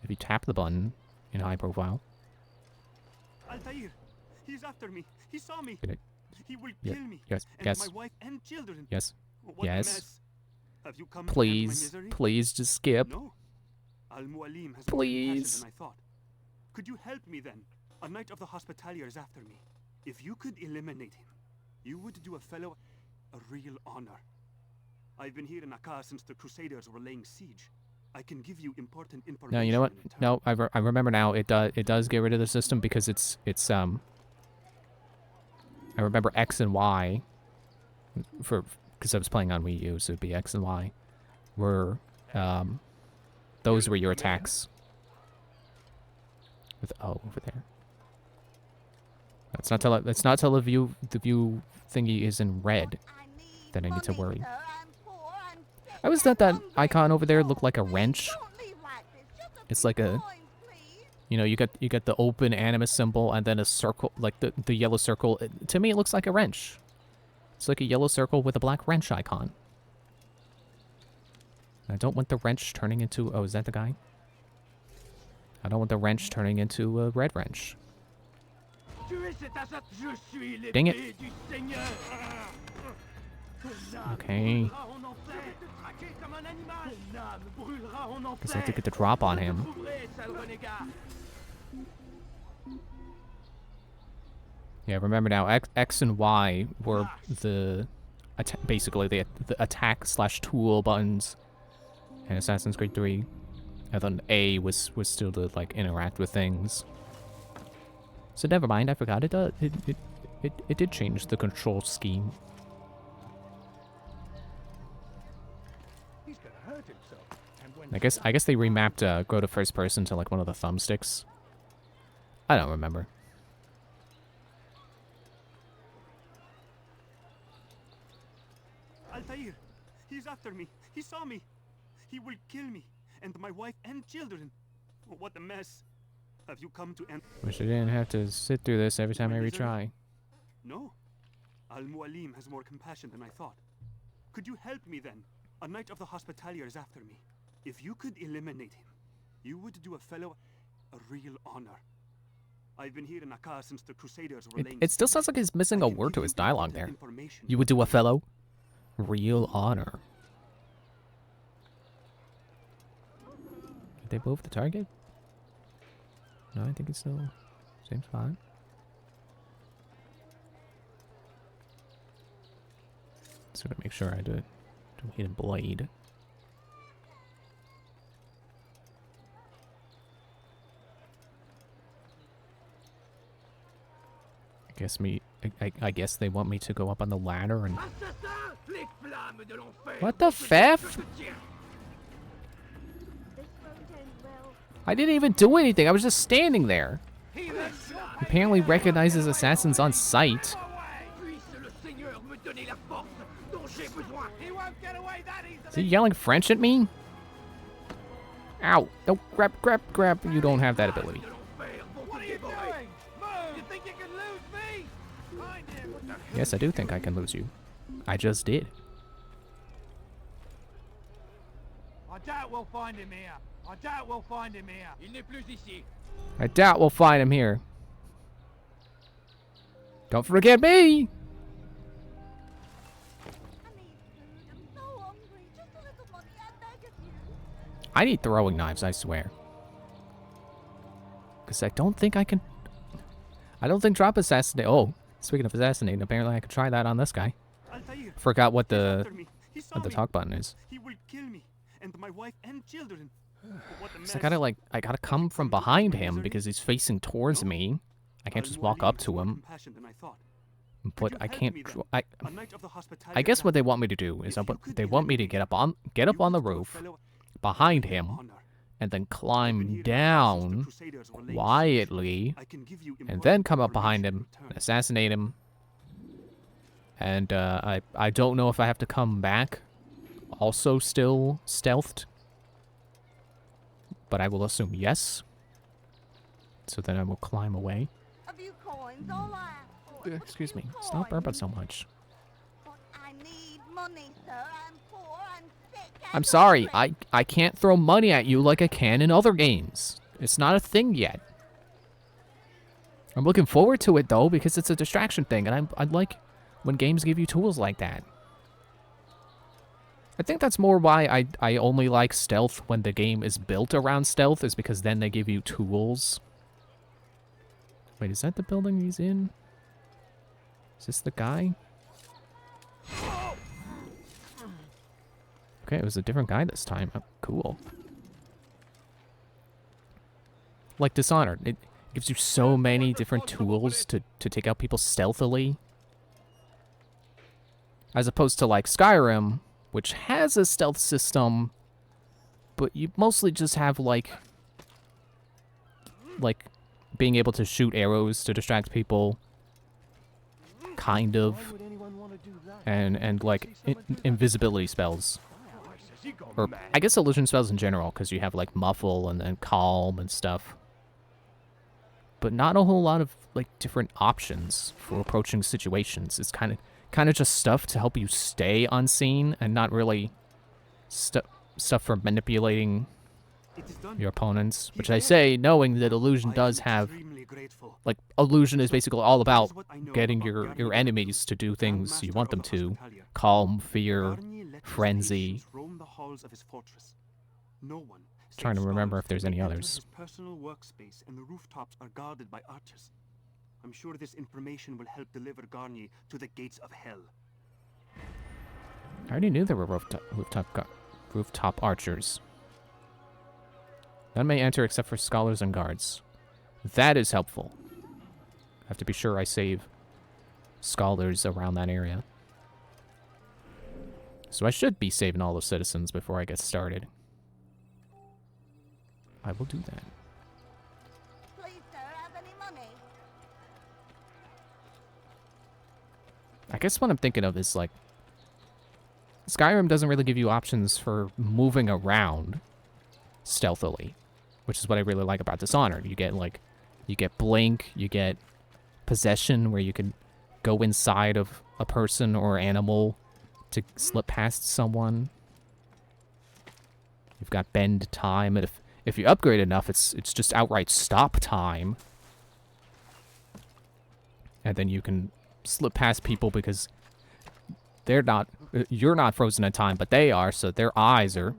if you tap the button in high-profile. Altair, he's after me. He saw me. He will Yeah. kill me. Yes. And Yes. my wife and children. Yes. What a Yes. mess. Have you come Please. to end my misery? Please just skip. No. Al-Mualim has Please. more compassion than I thought. Could you help me then? A knight of the Hospitalier is after me. If you could eliminate him, you would do a fellow a real honor. I've been here in Akkar since the Crusaders were laying siege. I can give you important information. No, you know what? No, I remember now. It does get rid of the system because it's I remember X and Y because I was playing on Wii U, so it'd be X and Y were those were your attacks. With O over there. It's not till the view thingy is in red that I need to worry. I always thought that icon over there looked like a wrench. It's like a, you know, you got the open animus symbol and then a circle, like the yellow circle. To me, it looks like a wrench. It's like a yellow circle with a black wrench icon. I don't want the wrench turning into... Oh, is that the guy? I don't want the wrench turning into a red wrench. Dang it. Okay. Guess I have to get the drop on him. Yeah, remember now, X and Y were the... basically the attack/tool buttons in Assassin's Creed 3. And then A was still to, like, interact with things. So never mind, I forgot. It did change the control scheme. He's gonna hurt himself. And when I guess they remapped go to first person to like one of the thumbsticks. I don't remember. Altair, he's after me. He saw me. He will kill me, and my wife and children. What a mess. Have you come to end? Wish I didn't have to sit through this every time I retry. No. Al-Mualim has more compassion than I thought. Could you help me then? A knight of the Hospitalier is after me. If you could eliminate him, you would do a fellow a real honor. I've been here in Akkar since the Crusaders were laying... It still sounds like he's missing a word to his dialogue there. You would do a fellow real honor. Did they move the target? No, I think it still seems fine. Just gonna make sure I don't hit a blade. I guess they want me to go up on the ladder and... What the F? I didn't even do anything. I was just standing there. Apparently recognizes assassins on sight. Is he yelling French at me? Ow. No, grab. You don't have that ability. Yes, I do think I can lose you. I just did. I doubt we'll find him here. I doubt we'll find him here. I doubt we'll find him here. Don't forget me! I need throwing knives, I swear. Because I don't think I can... I don't think drop assassinate... Oh, speaking of assassinating, apparently I can try that on this guy. Altair, Forgot what the the talk button is. He will kill me, and my wife and children. What a mess. So I gotta come from behind him because he's facing towards me. I can't just walk up to him. But I can't... I guess what they want me to do is they want me to get up on the roof behind him and then climb down quietly and then come up behind him, assassinate him. And I don't know if I have to come back also still stealthed. But I will assume yes. So then I will climb away. A few coins, all I ask for. Excuse me. Stop burping so much. I need money, sir. I'm poor, I'm sick. I'm sorry. I can't throw money at you like I can in other games. It's not a thing yet. I'm looking forward to it though because it's a distraction thing, and I like when games give you tools like that. I think that's more why I only like stealth when the game is built around stealth, is because then they give you tools. Wait, is that the building he's in? Is this the guy? Okay, it was a different guy this time. Oh, cool. Like Dishonored, it gives you so many different tools to take out people stealthily. As opposed to like Skyrim, which has a stealth system, but you mostly just have like being able to shoot arrows to distract people, kind of, and like invisibility spells, or I guess illusion spells in general, because you have like muffle and then calm and stuff, but not a whole lot of like different options for approaching situations. It's kind of just stuff to help you stay unseen, and not really stuff for manipulating your opponents, which I say knowing that illusion does have, like, illusion is basically all about getting your enemies to do things you want them to. Calm, fear, frenzy. Trying to remember if there's any others. Personal workspace and the rooftops are guarded by archers. I'm sure this information will help deliver Garnier to the gates of hell. I already knew there were rooftop archers. None may enter except for scholars and guards. That is helpful. I have to be sure I save scholars around that area. So I should be saving all the citizens before I get started. I will do that. Please, sir, have any money? I guess what I'm thinking of is, like, Skyrim doesn't really give you options for moving around stealthily, which is what I really like about Dishonored. You get Blink, you get Possession, where you can go inside of a person or animal to slip past someone. You've got Bend Time, and if you upgrade enough, it's just outright Stop Time. And then you can slip past people because you're not frozen in time, but they are, so their eyes are,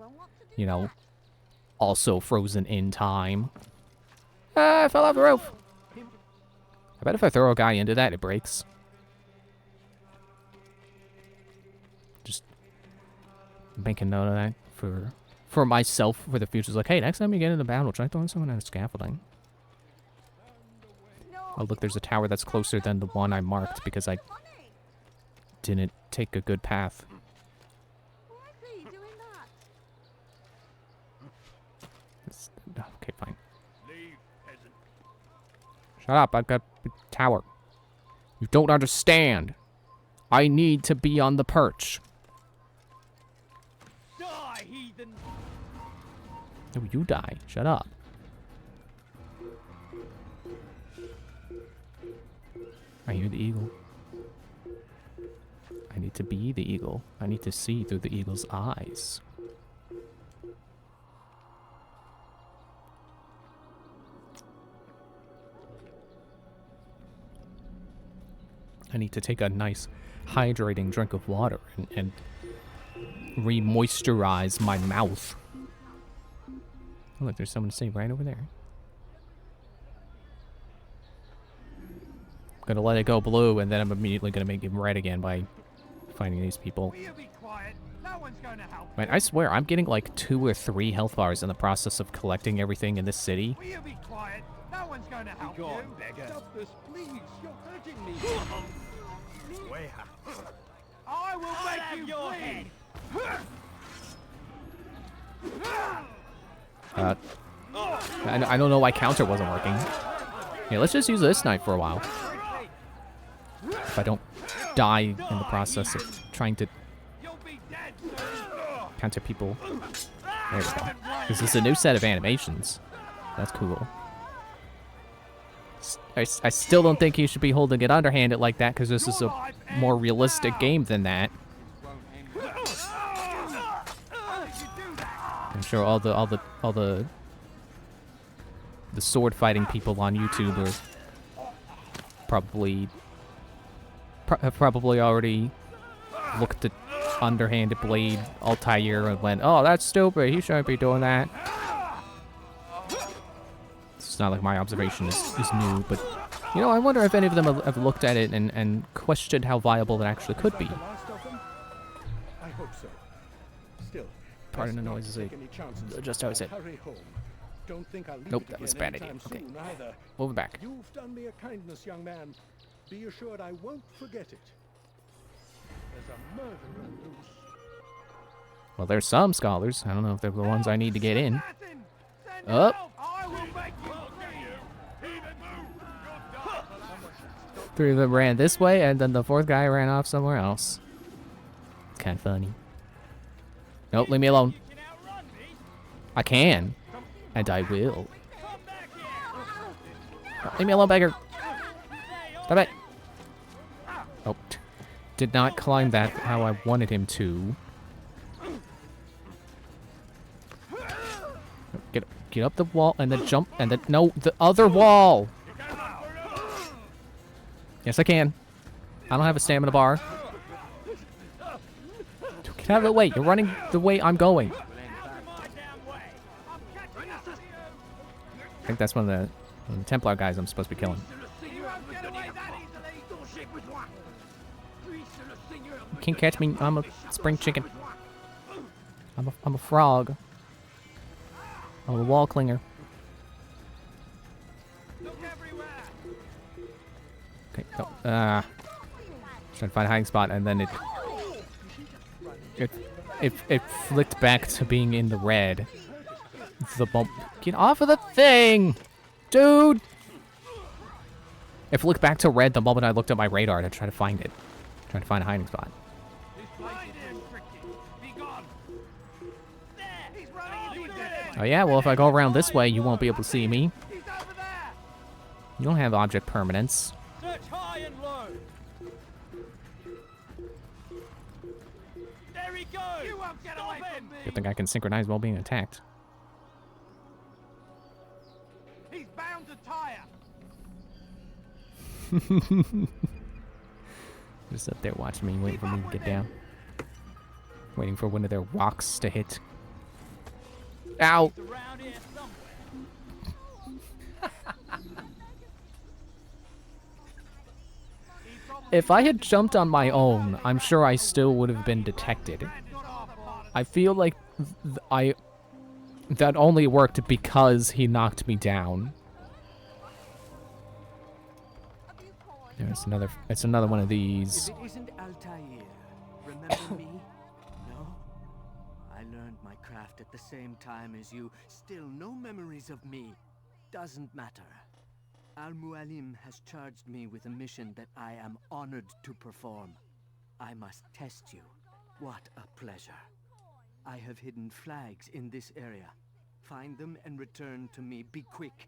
you know, also frozen in time. Ah, I fell off the roof. I bet if I throw a guy into that, it breaks. Just make a note of that for myself for the future. It's like, hey, next time you get into battle, try throwing someone at a scaffolding. Oh, look, there's a tower that's closer than the one I marked because I didn't take a good path. Okay, fine. Shut up, I've got a tower. You don't understand. I need to be on the perch. Die, heathen! No, you die. Shut up. I hear the eagle. I need to be the eagle. I need to see through the eagle's eyes. I need to take a nice hydrating drink of water and re-moisturize my mouth. Oh, look, there's someone to save right over there. I'm gonna let it go blue, and then I'm immediately gonna make it red again by finding these people. Will you be quiet? No one's going to help. Man, I swear, I'm getting like 2 or 3 health bars in the process of collecting everything in this city. Will you be quiet? No one's going to help you. Beggar. Stop this, please. You're hurting me. I will make you your bleed. I don't know why counter wasn't working. Yeah, let's just use this knife for a while. If I don't die in the process of trying to counter people. There we go. This is a new set of animations. That's cool. I still don't think he should be holding it underhanded like that, because this is a more realistic game than that. I'm sure all the sword fighting people on YouTube are have probably already looked at underhanded blade Altair and went, oh, that's stupid, he shouldn't be doing that. It's not like my observation is new, but You know, I wonder if any of them have looked at it and questioned how viable it actually could be. The last of them? I hope so. Still, Pardon the best not noise, to take any chances. just how I said. Hurry home. Don't think I'll leave Nope, it that was a again bad idea. anytime Okay. soon either. Move it back. You've done me a kindness, young man. Be assured I won't forget it. There's a murderer loose. Well, there's some scholars. I don't know if they're the ones I need to get in. Up. Three of them ran this way, and then the fourth guy ran off somewhere else. It's kind of funny. Nope, leave me alone. I can, and I will. Oh, leave me alone, beggar. Stop it. Oh, did not climb that how I wanted him to. Get up the wall and then jump and then no, the other wall. Yes, I can. I don't have a stamina bar. Get out of the way. You're running the way I'm going. I think that's one of the Templar guys I'm supposed to be killing. You can't catch me. I'm a spring chicken. I'm a frog. I'm a wall clinger. Okay. Oh, trying to find a hiding spot, and then it flicked back to being in the red. The bump. Get off of the thing, dude. It flicked back to red the moment I looked at my radar to try to find it. Trying to find a hiding spot. Oh yeah, well if I go around this way, you won't be able to see me. You don't have object permanence. Search high and low. There he goes. You won't get away from me. Good thing I can synchronize while being attacked. He's bound to tire. Just up there watching me, waiting for me to get down. Waiting for one of their rocks to hit. Ow! If I had jumped on my own, I'm sure I still would have been detected. I feel like that only worked because he knocked me down. There's another. It's another one of these. If it isn't Altair, remember me? No? I learned my craft at the same time as you. Still no memories of me. Doesn't matter. Al-Mualim has charged me with a mission that I am honored to perform. I must test you. What a pleasure. I have hidden flags in this area. Find them and return to me. Be quick.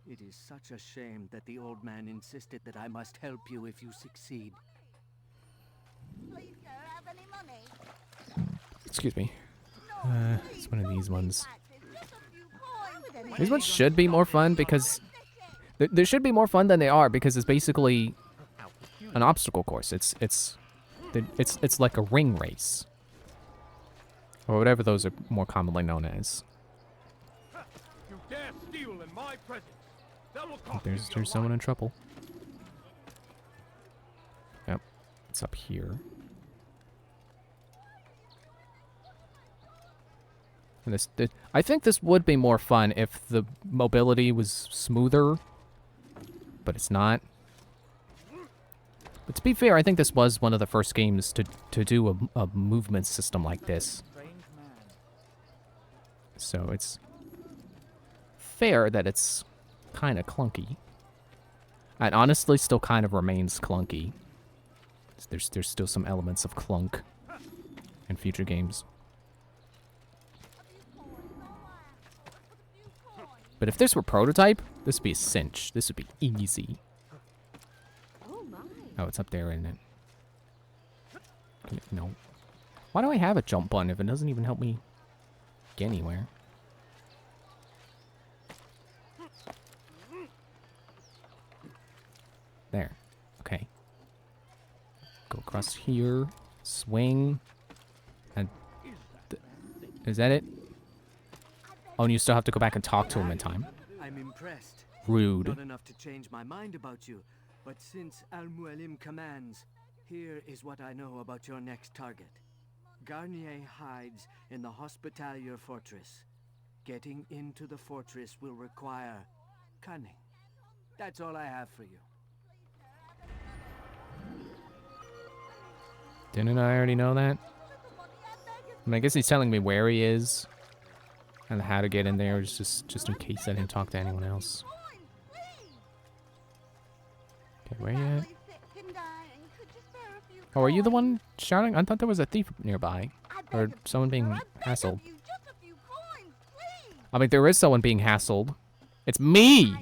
It is such a shame that the old man insisted that I must help you if you succeed. Please, sir, have any money? Excuse me. It's one of these ones. These ones should be more fun because they should be more fun than they are because it's basically an obstacle course. It's like a ring race or whatever those are more commonly known as. You dare steal in my presence. There's someone in trouble. Yep, it's up here. And I think this would be more fun if the mobility was smoother, but it's not. But to be fair, I think this was one of the first games to do a movement system like this. So it's fair that it's kind of clunky. And honestly still kind of remains clunky. There's still some elements of clunk in future games. But if this were prototype, this would be a cinch. This would be easy. Oh, it's up there, isn't it? No. Why do I have a jump button if it doesn't even help me get anywhere? There. Okay. Go across here. Swing. And... is that it? Oh, and you still have to go back and talk to him in time. I'm impressed. Rude. Not enough to change my mind about you, but since Al-Mualim commands, here is what I know about your next target. Garnier hides in the Hospitalier Fortress. Getting into the fortress will require cunning. That's all I have for you. Didn't I already know that? I mean, I guess he's telling me where he is and how to get in there, just in case I didn't talk to anyone else. Okay, where you at? Oh, are you the one shouting? I thought there was a thief nearby. Or someone being hassled. I mean, there is someone being hassled. It's me!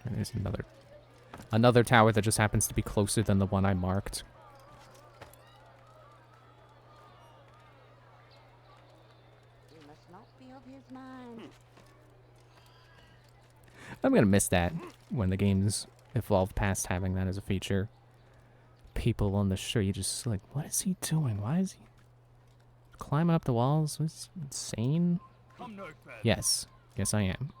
And there's another tower that just happens to be closer than the one I marked. You must not be of his mind. I'm gonna miss that when the games evolve past having that as a feature. People on the street just like, what is he doing? Why is he climbing up the walls? Was he insane? Yes. Yes, I am.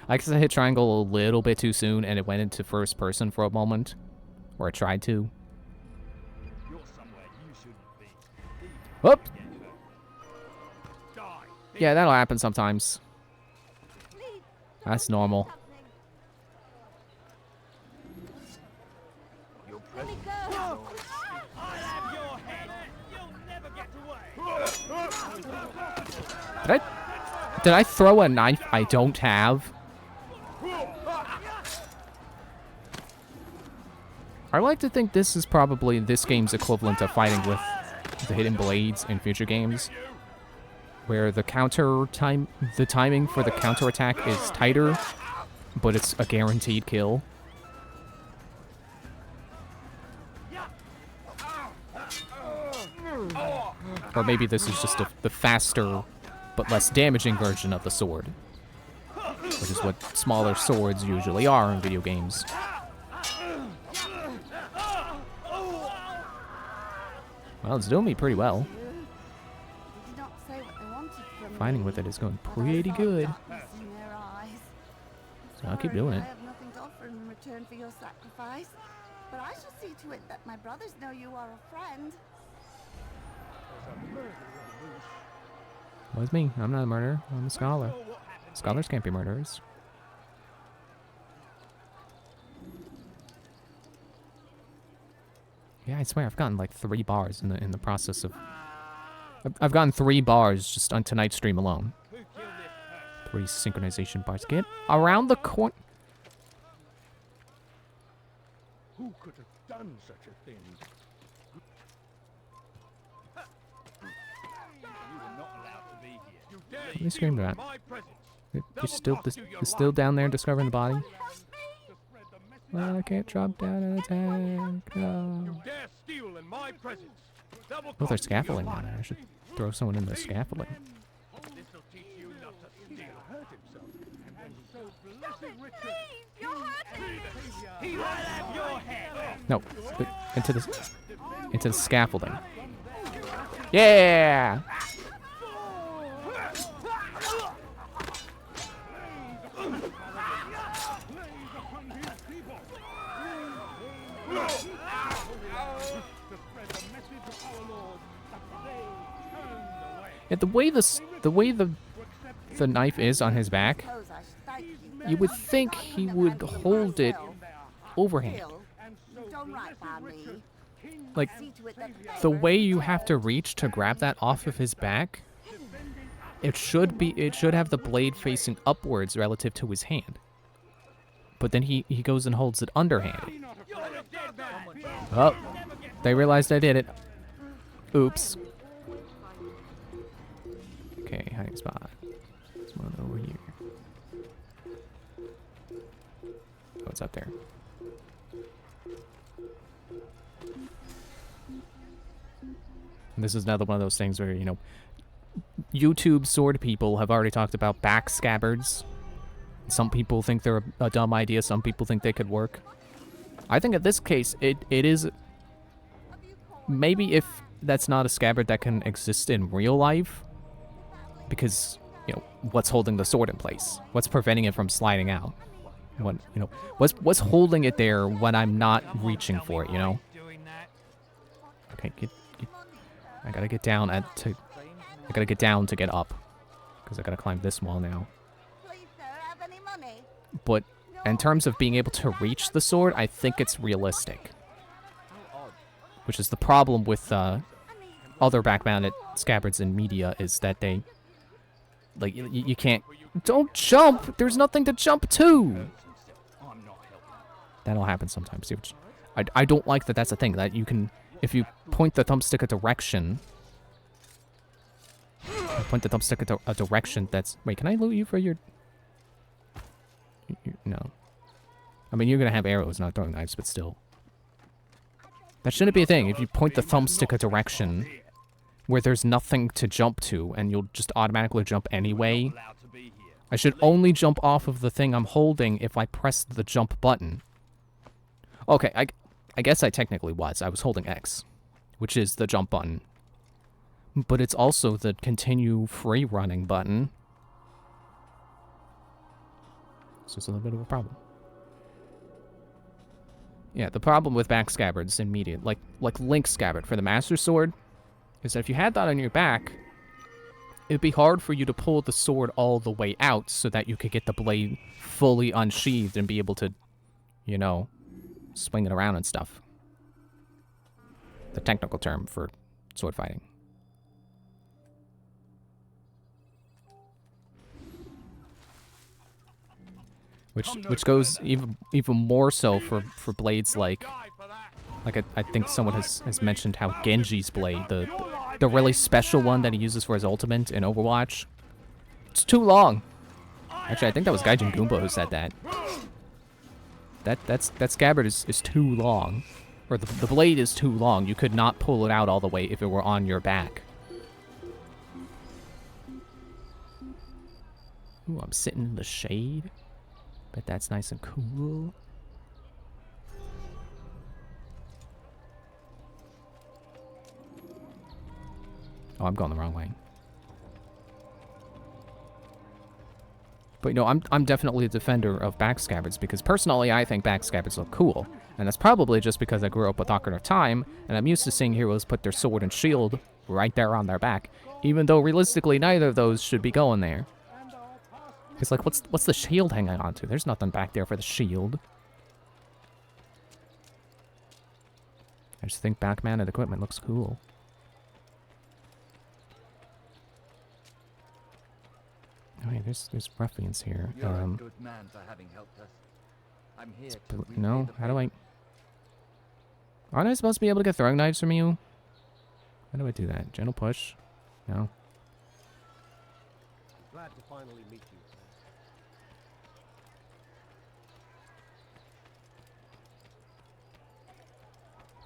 I guess I hit triangle a little bit too soon and it went into first person for a moment. Or I tried to. Whoop! Yeah, that'll happen sometimes. That's normal. Did I throw a knife I don't have? I like to think this is probably this game's equivalent of fighting with the hidden blades in future games, where the timing for the counterattack is tighter, but it's a guaranteed kill. Or maybe this is just the faster but less damaging version of the sword, which is what smaller swords usually are in video games. Well, it's doing me pretty well. Fighting with it is going pretty good. So I'll keep doing it. I have nothing to offer in return for your sacrifice, but I shall see to it that my brothers know you are a friend. Well, it's me. I'm not a murderer. I'm a scholar. Scholars can't be murderers. Yeah, I swear I've gotten like 3 bars in the process of. I've gotten 3 bars just on tonight's stream alone. 3 synchronization bars. Get around the corner. Who could have done such a thing? You were not allowed to be here. You dare What are you screaming at? my presence. You're still down there discovering the body? Well, I can't drop down and attack. No. You dare steal in my presence. Oh, there's scaffolding down there. I should throw someone in the scaffolding. This'll teach you not to steal. Hurt himself. And then so blessed Richard. Please, you're hurting me. He will have your head. No, into the scaffolding. Yeah! Yeah, the way the knife is on his back, you would think he would hold it overhand. Like, the way you have to reach to grab that off of his back, it should have the blade facing upwards relative to his hand. But then he goes and holds it underhanded. Oh, they realized I did it. Oops. Okay, hiding spot. There's one over here. Oh, it's up there. And this is another one of those things where, you know, YouTube sword people have already talked about back scabbards. Some people think they're a dumb idea. Some people think they could work. I think in this case, it is... Maybe if that's not a scabbard that can exist in real life, because, you know, what's holding the sword in place? What's preventing it from sliding out? What, you know, what's holding it there when I'm not reaching for it, you know? Okay, I gotta get down I gotta get down to get up, because I gotta climb this wall now. But in terms of being able to reach the sword, I think it's realistic. Which is the problem with other back-mounted scabbards in media, is that they... Like, you can't... Don't jump! There's nothing to jump to! That'll happen sometimes. I don't like that that's a thing, that you can... If you point the thumbstick a direction... Point the thumbstick a direction that's... Wait, can I loot you for your... No. I mean, you're gonna have arrows, not throwing knives, but still. That shouldn't be a thing. If you point the thumbstick a direction where there's nothing to jump to, and you'll just automatically jump anyway, I should only jump off of the thing I'm holding if I press the jump button. Okay, I guess I technically was. I was holding X, which is the jump button. But it's also the continue free running button. So it's a little bit of a problem. Yeah, the problem with back scabbards in media, like Link's scabbard for the Master Sword, is that if you had that on your back, it'd be hard for you to pull the sword all the way out so that you could get the blade fully unsheathed and be able to, you know, swing it around and stuff. The technical term for sword fighting. Which goes even more so for blades like I think someone has mentioned how Genji's blade, the really special one that he uses for his ultimate in Overwatch, it's too long. Actually, I think that was Gaijin Goomba who said that. That scabbard is too long, or the blade is too long. You could not pull it out all the way if it were on your back. Ooh, I'm sitting in the shade. Bet that's nice and cool. Oh, I'm going the wrong way. But you know, I'm definitely a defender of back scabbards because personally I think back scabbards look cool. And that's probably just because I grew up with Ocarina of Time and I'm used to seeing heroes put their sword and shield right there on their back. Even though realistically neither of those should be going there. It's like, what's the shield hanging on to? There's nothing back there for the shield. I just think back-mounted equipment looks cool. Oh yeah, there's ruffians here. You're a good man for having helped us. I'm here to no, how do I... Aren't I supposed to be able to get throwing knives from you? How do I do that? Gentle push? No. Glad to finally meet you.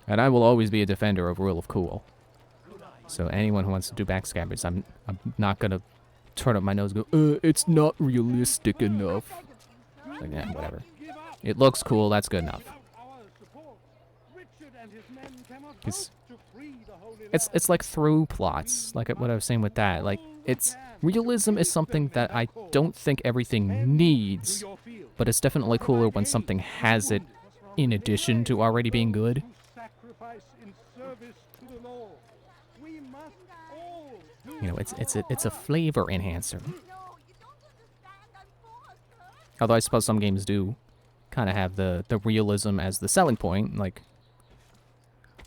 And I will always be a defender of Rule of Cool. So anyone who wants to do back scabbards, I'm not gonna turn up my nose and go, it's not realistic enough. Like, yeah, whatever. It looks cool, that's good enough. It's like through plots, like what I was saying with that. Like, realism is something that I don't think everything needs, but it's definitely cooler when something has it in addition to already being good. You know, it's a flavor enhancer. Although I suppose some games do kind of have the realism as the selling point. Like,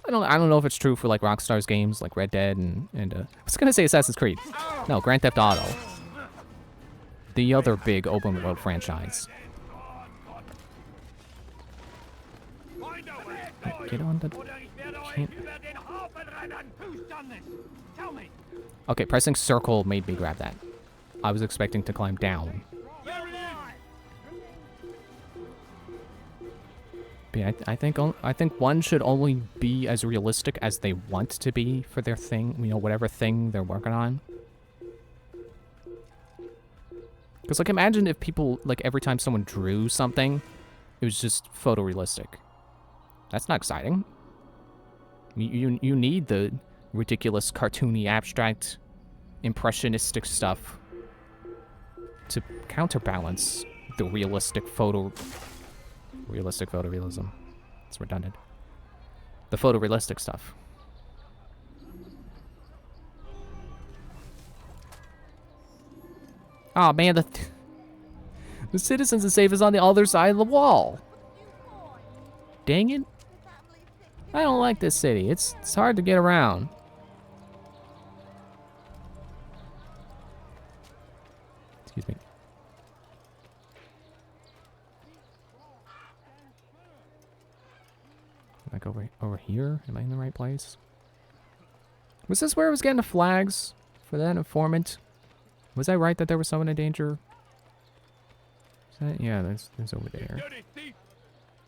I don't know if it's true for like Rockstar's games like Red Dead and I was gonna say Assassin's Creed. No, Grand Theft Auto. The other big open world franchise. Get on the... Can't... Okay, pressing circle made me grab that. I was expecting to climb down. But yeah, I think one should only be as realistic as they want to be for their thing, you know, whatever thing they're working on. Because, like, imagine if people, like, every time someone drew something, it was just photorealistic. That's not exciting. You need the ridiculous, cartoony, abstract, impressionistic stuff to counterbalance the realistic photorealism. It's redundant. The photorealistic stuff. Oh man, the citizens and safe is on the other side of the wall. Dang it. I don't like this city. It's hard to get around. Excuse me. Like over here? Am I in the right place? Was this where I was getting the flags for that informant? Was I right that there was someone in danger? Is that, yeah, there's over there. Dirty thief!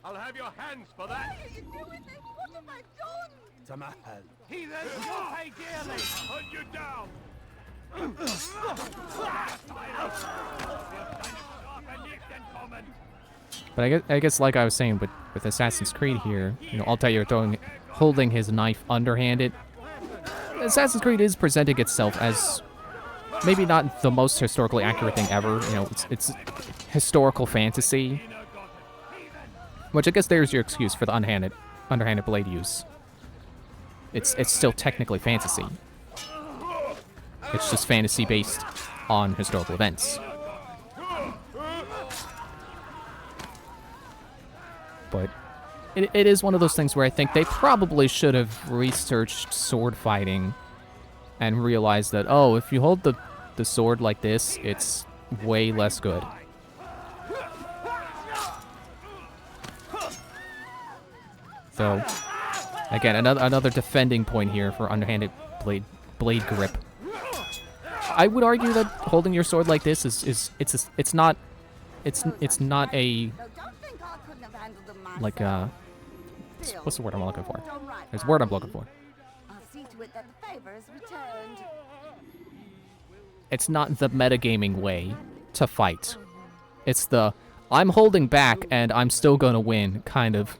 I'll have your hands for that! What have I done? Tamahal. Heathen, you'll pay dearly! Hunt you down! But I guess like I was saying, with Assassin's Creed here, you know, Altair holding his knife underhanded. Assassin's Creed is presenting itself as maybe not the most historically accurate thing ever. You know, it's historical fantasy, which I guess there's your excuse for the underhanded blade use. It's still technically fantasy. It's just fantasy based on historical events. But it is one of those things where I think they probably should have researched sword fighting and realized that, oh, if you hold the sword like this, it's way less good. So, again, another defending point here for underhanded blade grip. I would argue that holding your sword like this it's not a like what's the word I'm looking for? There's a word I'm looking for. I'll see to it that the favor is returned. It's not the metagaming way to fight. It's the I'm holding back and I'm still gonna win kind of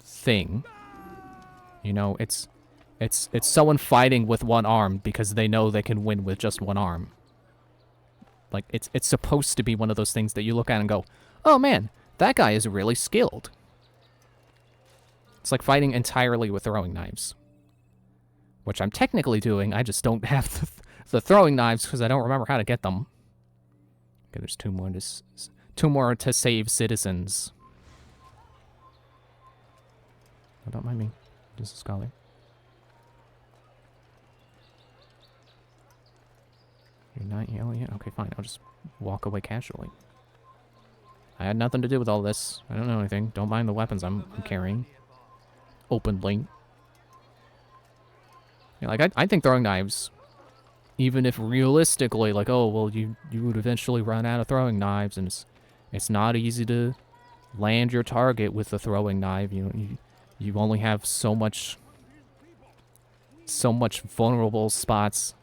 thing. You know, it's someone fighting with one arm because they know they can win with just one arm. Like it's supposed to be one of those things that you look at and go, "Oh man, that guy is really skilled." It's like fighting entirely with throwing knives. Which I'm technically doing, I just don't have the throwing knives because I don't remember how to get them. Okay, there's two more to save citizens. Oh, don't mind me. Just a scholar. You're not yelling yet? Okay, fine. I'll just walk away casually. I had nothing to do with all this. I don't know anything. Don't mind the weapons I'm carrying. Openly. You know, like, I think throwing knives, even if realistically, like, oh, well, you would eventually run out of throwing knives, and it's not easy to land your target with a throwing knife. You only have so much vulnerable spots,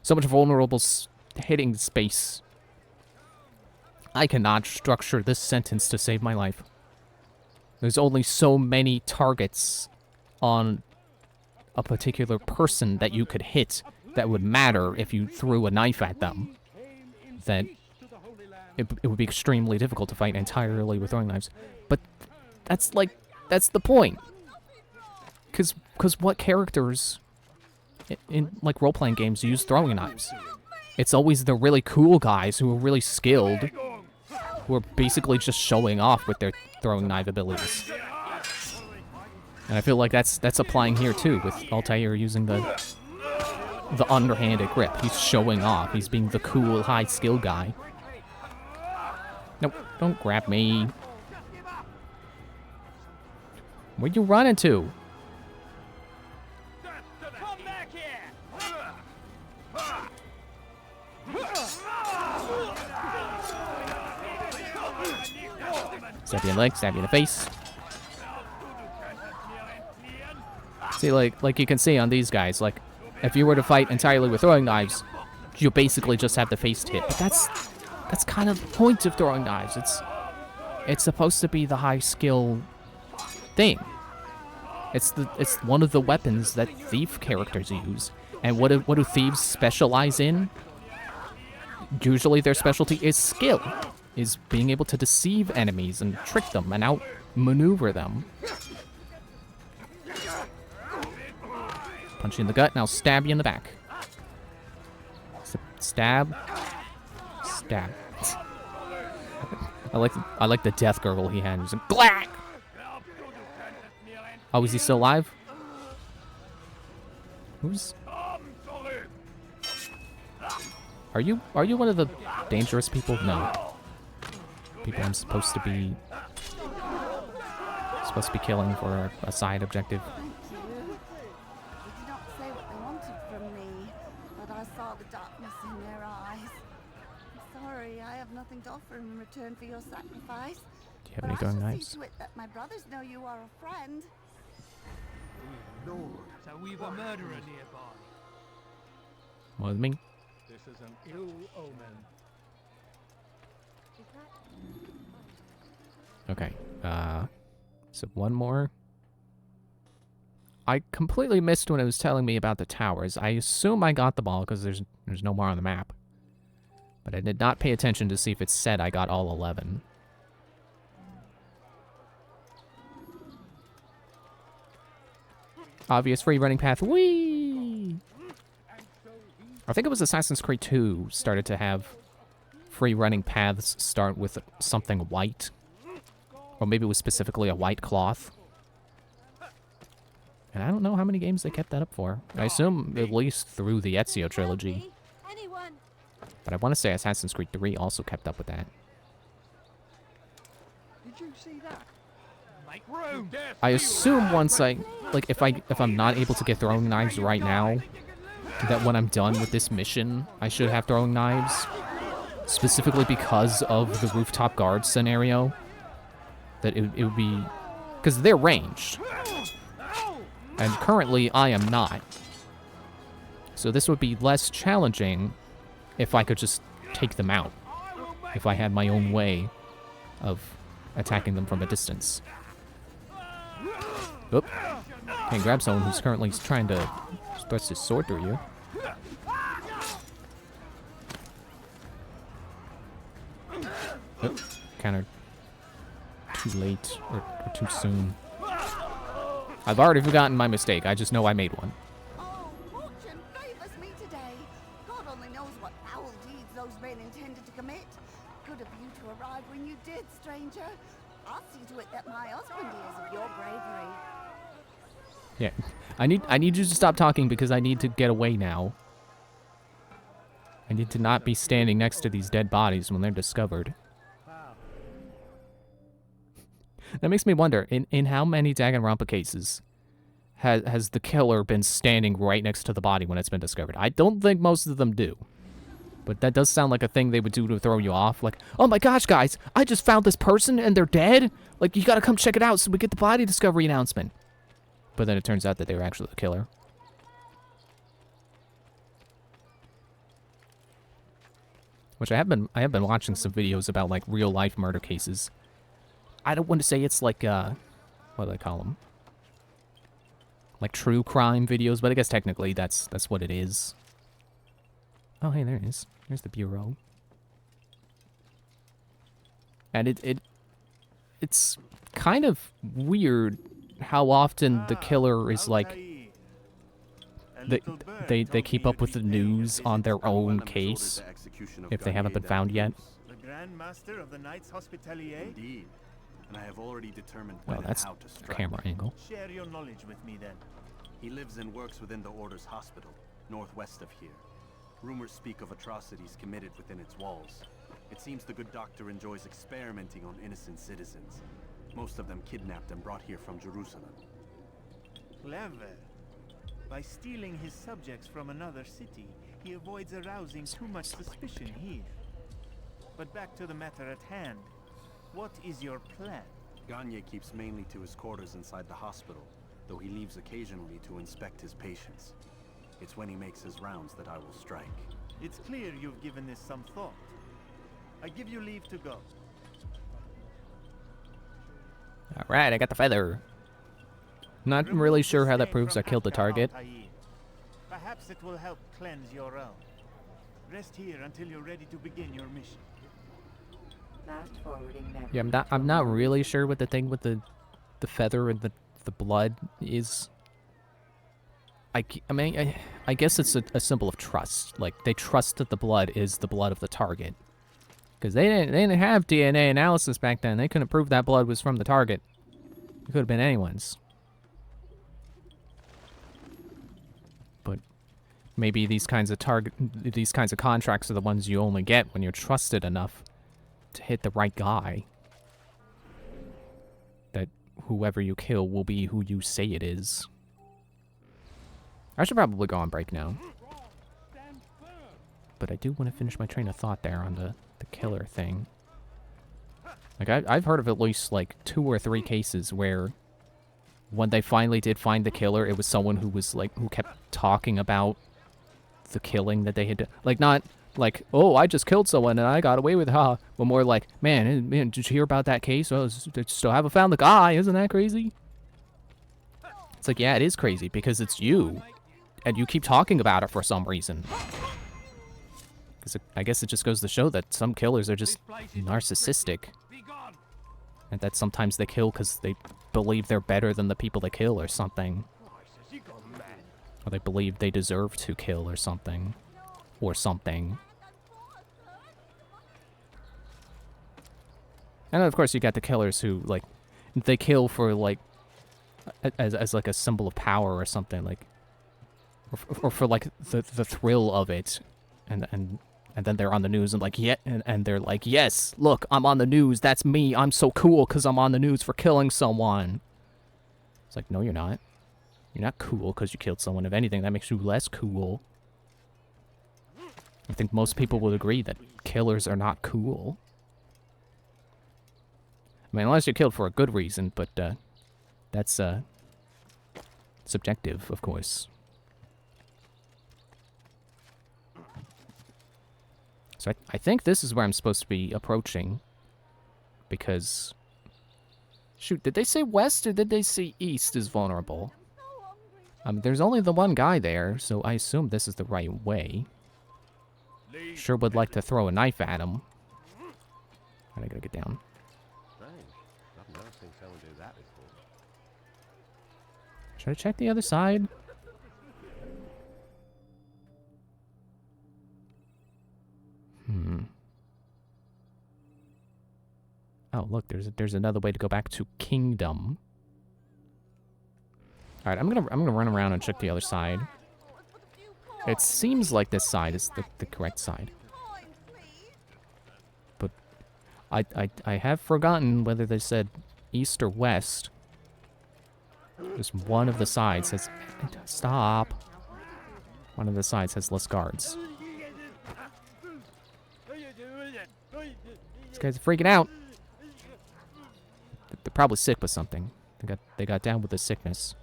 so much vulnerable hitting space. I cannot structure this sentence to save my life. There's only so many targets on a particular person that you could hit that would matter if you threw a knife at them. That it would be extremely difficult to fight entirely with throwing knives. But that's the point. Because what characters in like role-playing games use throwing knives? It's always the really cool guys who are really skilled, who are basically just showing off with their throwing knife abilities. And I feel like that's applying here too, with Altair using the underhanded grip. He's showing off. He's being the cool, high skill guy. Nope, don't grab me. Where you running to? Stab you in the leg, stab you in the face. See, like you can see on these guys, like, if you were to fight entirely with throwing knives, you basically just have the face hit. But that's kind of the point of throwing knives. it's supposed to be the high skill thing. It's one of the weapons that thief characters use. And what do thieves specialize in? Usually their specialty is skill, is being able to deceive enemies and trick them and outmaneuver them. Punch you in the gut, now stab you in the back. Stab. Stab. I like the death gurgle he had. He was like, Glack! Oh, is he still alive? Who's... Are you one of the dangerous people? No. People I'm supposed to be killing for a side objective. Thank you. They did not say what they wanted from me, but I saw the darkness in their eyes. I'm sorry, I have nothing to offer in return for your sacrifice. Do you have any throwing knives? See to it that my brothers know you are a friend. Lord, so we've a murderer nearby. What with me? This is an ill omen. Okay, so one more. I completely missed when it was telling me about the towers. I assume I got them all because there's no more on the map. But I did not pay attention to see if it said I got all 11. Obvious free running path. Whee! I think it was Assassin's Creed 2 started to have free running paths start with something white. Or maybe it was specifically a white cloth. And I don't know how many games they kept that up for. I assume at least through the Ezio trilogy. But I want to say Assassin's Creed 3 also kept up with that. Did you see that? Make room. I assume once if I'm not able to get throwing knives right now, that when I'm done with this mission, I should have throwing knives. Specifically because of the rooftop guard scenario. That it would be... Because they're ranged. And currently, I am not. So this would be less challenging if I could just take them out. If I had my own way of attacking them from a distance. Oop. Can't grab someone who's currently trying to thrust his sword through you. Oop. Countered. Too late or too soon. I've already forgotten my mistake. I just know I made one. Oh, fortune favors me today. God only knows what foul deeds those men intended to commit. Good of you to arrive when you did, stranger. I'll see to it that my husband hears of your bravery. Yeah, I need you to stop talking because I need to get away now. I need to not be standing next to these dead bodies when they're discovered. That makes me wonder, in how many Danganronpa cases has the killer been standing right next to the body when it's been discovered? I don't think most of them do. But that does sound like a thing they would do to throw you off. Like, oh my gosh, guys, I just found this person and they're dead. Like, you gotta come check it out so we get the body discovery announcement. But then it turns out that they were actually the killer. Which I have been watching some videos about, like, real life murder cases. I don't want to say it's like, what do they call them? Like true crime videos, but I guess technically that's what it is. Oh, hey, there it is. There's the bureau. And it's kind of weird how often the killer is like they keep up with the news on their own case if they haven't been found yet. The Grand Master of the Knights Hospitalier? Indeed. And I have already determined when and that's how to strike. Camera angle. Share your knowledge with me then. He lives and works within the Order's hospital, northwest of here. Rumors speak of atrocities committed within its walls. It seems the good doctor enjoys experimenting on innocent citizens. Most of them kidnapped and brought here from Jerusalem. Clever. By stealing his subjects from another city, he avoids arousing too much suspicion here. But back to the matter at hand. What is your plan? Gagne keeps mainly to his quarters inside the hospital, though he leaves occasionally to inspect his patients. It's when he makes his rounds that I will strike. It's clear you've given this some thought. I give you leave to go. Alright, I got the feather. Not really sure how that proves I killed the target. Perhaps it will help cleanse your realm. Rest here until you're ready to begin your mission. Fast forwarding memory. Yeah, I'm not really sure what the thing with the feather and the blood is. I mean, I guess it's a symbol of trust. Like, they trust that the blood is the blood of the target. Because they didn't have DNA analysis back then. They couldn't prove that blood was from the target. It could have been anyone's. But maybe these kinds of contracts are the ones you only get when you're trusted enough to hit the right guy. That whoever you kill will be who you say it is. I should probably go on break now. But I do want to finish my train of thought there on the killer thing. Like, I've heard of at least, like, 2 or 3 cases where when they finally did find the killer, it was someone who was, like, who kept talking about the killing that they had done. Like, not like, oh, I just killed someone and I got away with it, huh? But more like, man, did you hear about that case? Oh, they still haven't found the guy. Isn't that crazy? It's like, yeah, it is crazy because it's you. And you keep talking about it for some reason. Because I guess it just goes to show that some killers are just narcissistic. And that sometimes they kill because they believe they're better than the people they kill or something. Or they believe they deserve to kill or something. Or something. And of course you got the killers who, like, they kill for, like, as like a symbol of power or something, like, or for like the thrill of it, and then they're on the news and like, yeah, and they're like, yes, look, I'm on the news, that's me, I'm so cool because I'm on the news for killing someone. It's like, no, you're not. You're not cool because you killed someone. If anything, that makes you less cool. I think most people would agree that killers are not cool. I mean, unless you're killed for a good reason, but that's subjective, of course. So I think this is where I'm supposed to be approaching. Because... shoot, did they say west or did they say east is vulnerable? There's only the one guy there, so I assume this is the right way. Sure would like to throw a knife at him. Alright, I gotta get down. I've never seen someone do that before. Should I check the other side? Oh, look, there's another way to go back to Kingdom. All right, I'm gonna run around and check the other side. It seems like this side is the correct side, but I have forgotten whether they said east or west. Just one of the sides has stop. One of the sides has less guards. These guys are freaking out. They're probably sick with something. They got down with the sickness.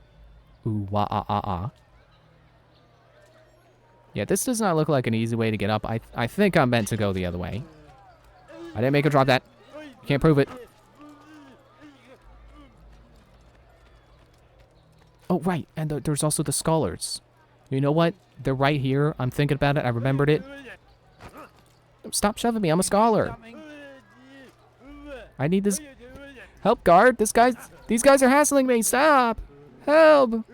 Ooh, wah, ah, ah, ah. Yeah, this does not look like an easy way to get up. I think I'm meant to go the other way. I didn't make her drop that. You can't prove it. Oh, right. And there's also the scholars. You know what? They're right here. I'm thinking about it. I remembered it. Stop shoving me. I'm a scholar. I need this... help, guard. These guys are hassling me. Stop. Help.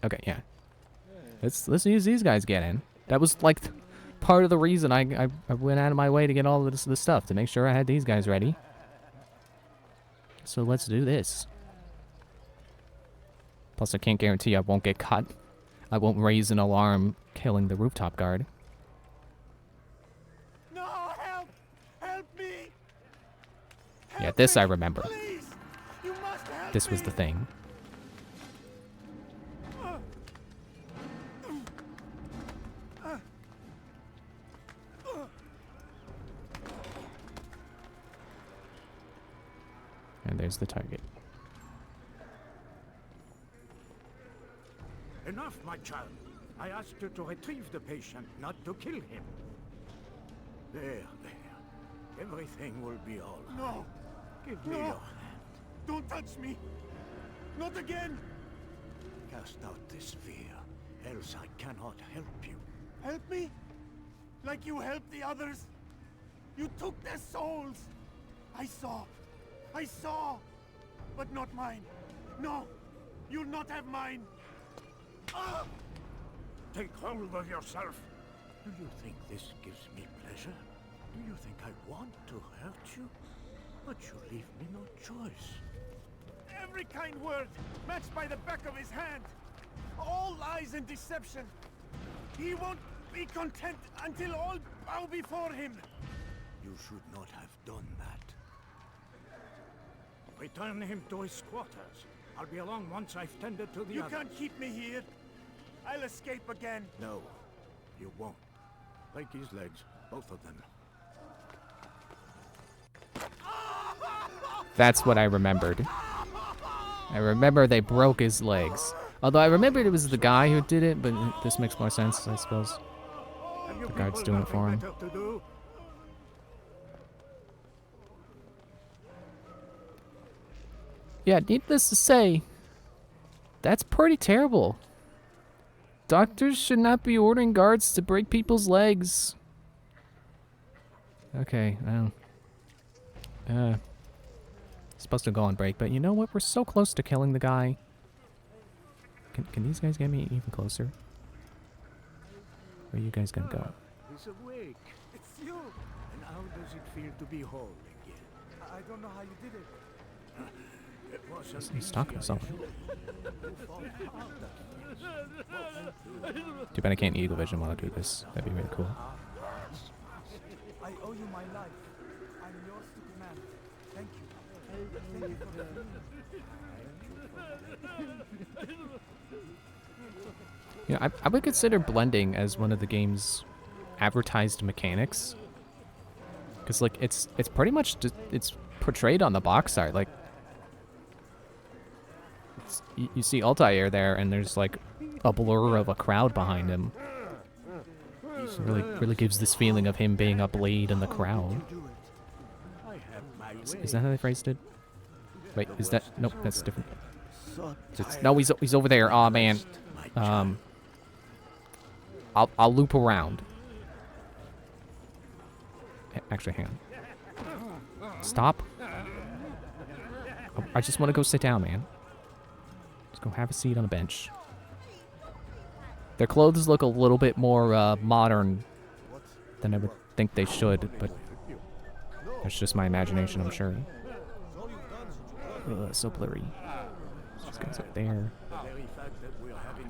Okay, yeah. Let's use these guys get in. That was like part of the reason I went out of my way to get all of this stuff, to make sure I had these guys ready. So let's do this. Plus I can't guarantee I won't get caught. I won't raise an alarm killing the rooftop guard. No, help! Help me! Yeah, this I remember. Please! You must help This was the thing. And there's the target. Enough, my child. I asked you to retrieve the patient, not to kill him. There. Everything will be all right. No! Give me No. your hand. Don't touch me! Not again! Cast out this fear, else I cannot help you. Help me? Like you helped the others? You took their souls! I saw, but not mine. No, you'll not have mine. Ah! Take hold of yourself. Do you think this gives me pleasure? Do you think I want to hurt you? But you leave me no choice. Every kind word matched by the back of his hand. All lies and deception. He won't be content until all bow before him. You should not have done that. Return him to his quarters. I'll be along once I've tended to the You others. can't keep me here. I'll escape again. No, you won't. Break his legs, both of them. That's what I remembered. I remember they broke his legs. Although I remembered it was the guy who did it, but this makes more sense, I suppose. The guard's doing it for him. Yeah, needless to say, that's pretty terrible. Doctors should not be ordering guards to break people's legs. Okay, supposed to go on break, but you know what? We're so close to killing the guy. Can these guys get me even closer? Where are you guys gonna go? He's awake. It's you. And how does it feel to be whole again? I don't know how you did it. It wasn't He's talking to someone. Too bad I can't Eagle Vision while I do this. That'd be really cool. I owe you my life. I'm yours to command. Thank you. Thank you for the You know, I would consider blending as one of the game's advertised mechanics. Because, like, it's pretty much just, it's portrayed on the box art. Like, you see Altair there, and there's, like, a blur of a crowd behind him. It really gives this feeling of him being a blade in the crowd. Is that how they phrased it? Wait, is that... Nope, that's different. No, he's over there. Aw, man. I'll loop around. Actually, hang on. Stop. I just want to go sit down, man. Just go have a seat on a bench. Their clothes look a little bit more modern than I would think they should, but that's just my imagination, I'm sure. Ugh, so blurry. These guys up there.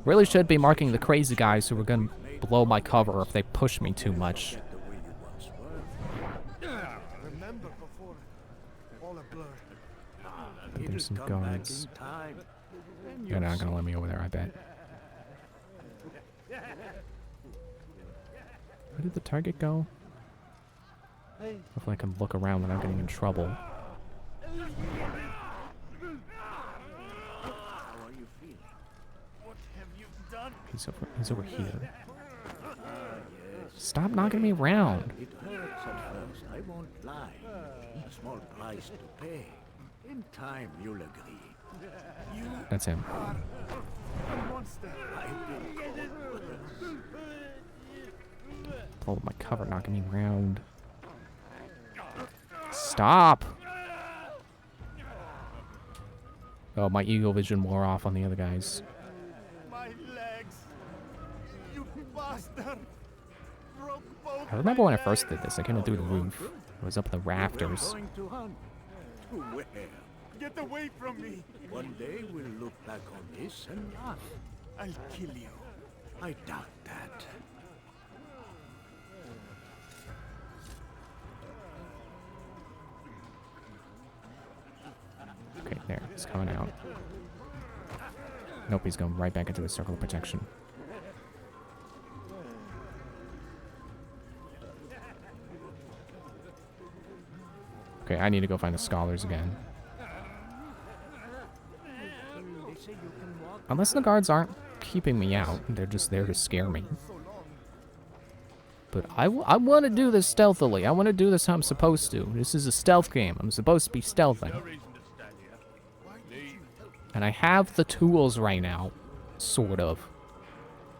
Really should be marking the crazy guys who are gonna blow my cover if they push me too much. Remember before all a blur. There's some guards. They're not gonna let me over there, I bet. Where did the target go? Hopefully I can look around without getting in trouble. How are you feeling? What have you done? He's over here. Stop knocking me around. It hurts at first, I won't lie. A small price to pay. In time, you'll agree. That's him. A monster. Pull my cover, knocking me around. Stop! Oh, my Eagle Vision wore off on the other guys. My legs. You bastard. Broke both I remember when I first did this, I came in through the roof. I was up in the rafters. Going to hunt. To where? Get away from me. One day we'll look back on this and laugh. I'll kill you. I doubt that. Okay, there. He's coming out. Nope, he's going right back into the circle of protection. Okay, I need to go find the scholars again. Unless the guards aren't keeping me out, they're just there to scare me. But I want to do this stealthily. I want to do this how I'm supposed to. This is a stealth game. I'm supposed to be stealthing. And I have the tools right now, sort of.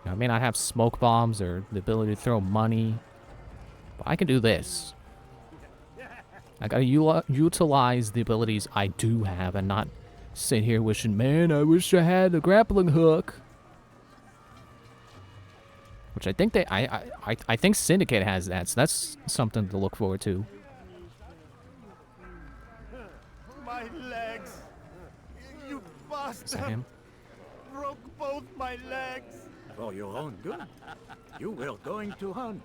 I may not have smoke bombs or the ability to throw money, but I can do this. I gotta utilize the abilities I do have and not sit here wishing, man, I wish I had a grappling hook. Which I think I think Syndicate has that, so that's something to look forward to. My legs! You Is that him? broke both my legs! For your own good. You were going to hunt.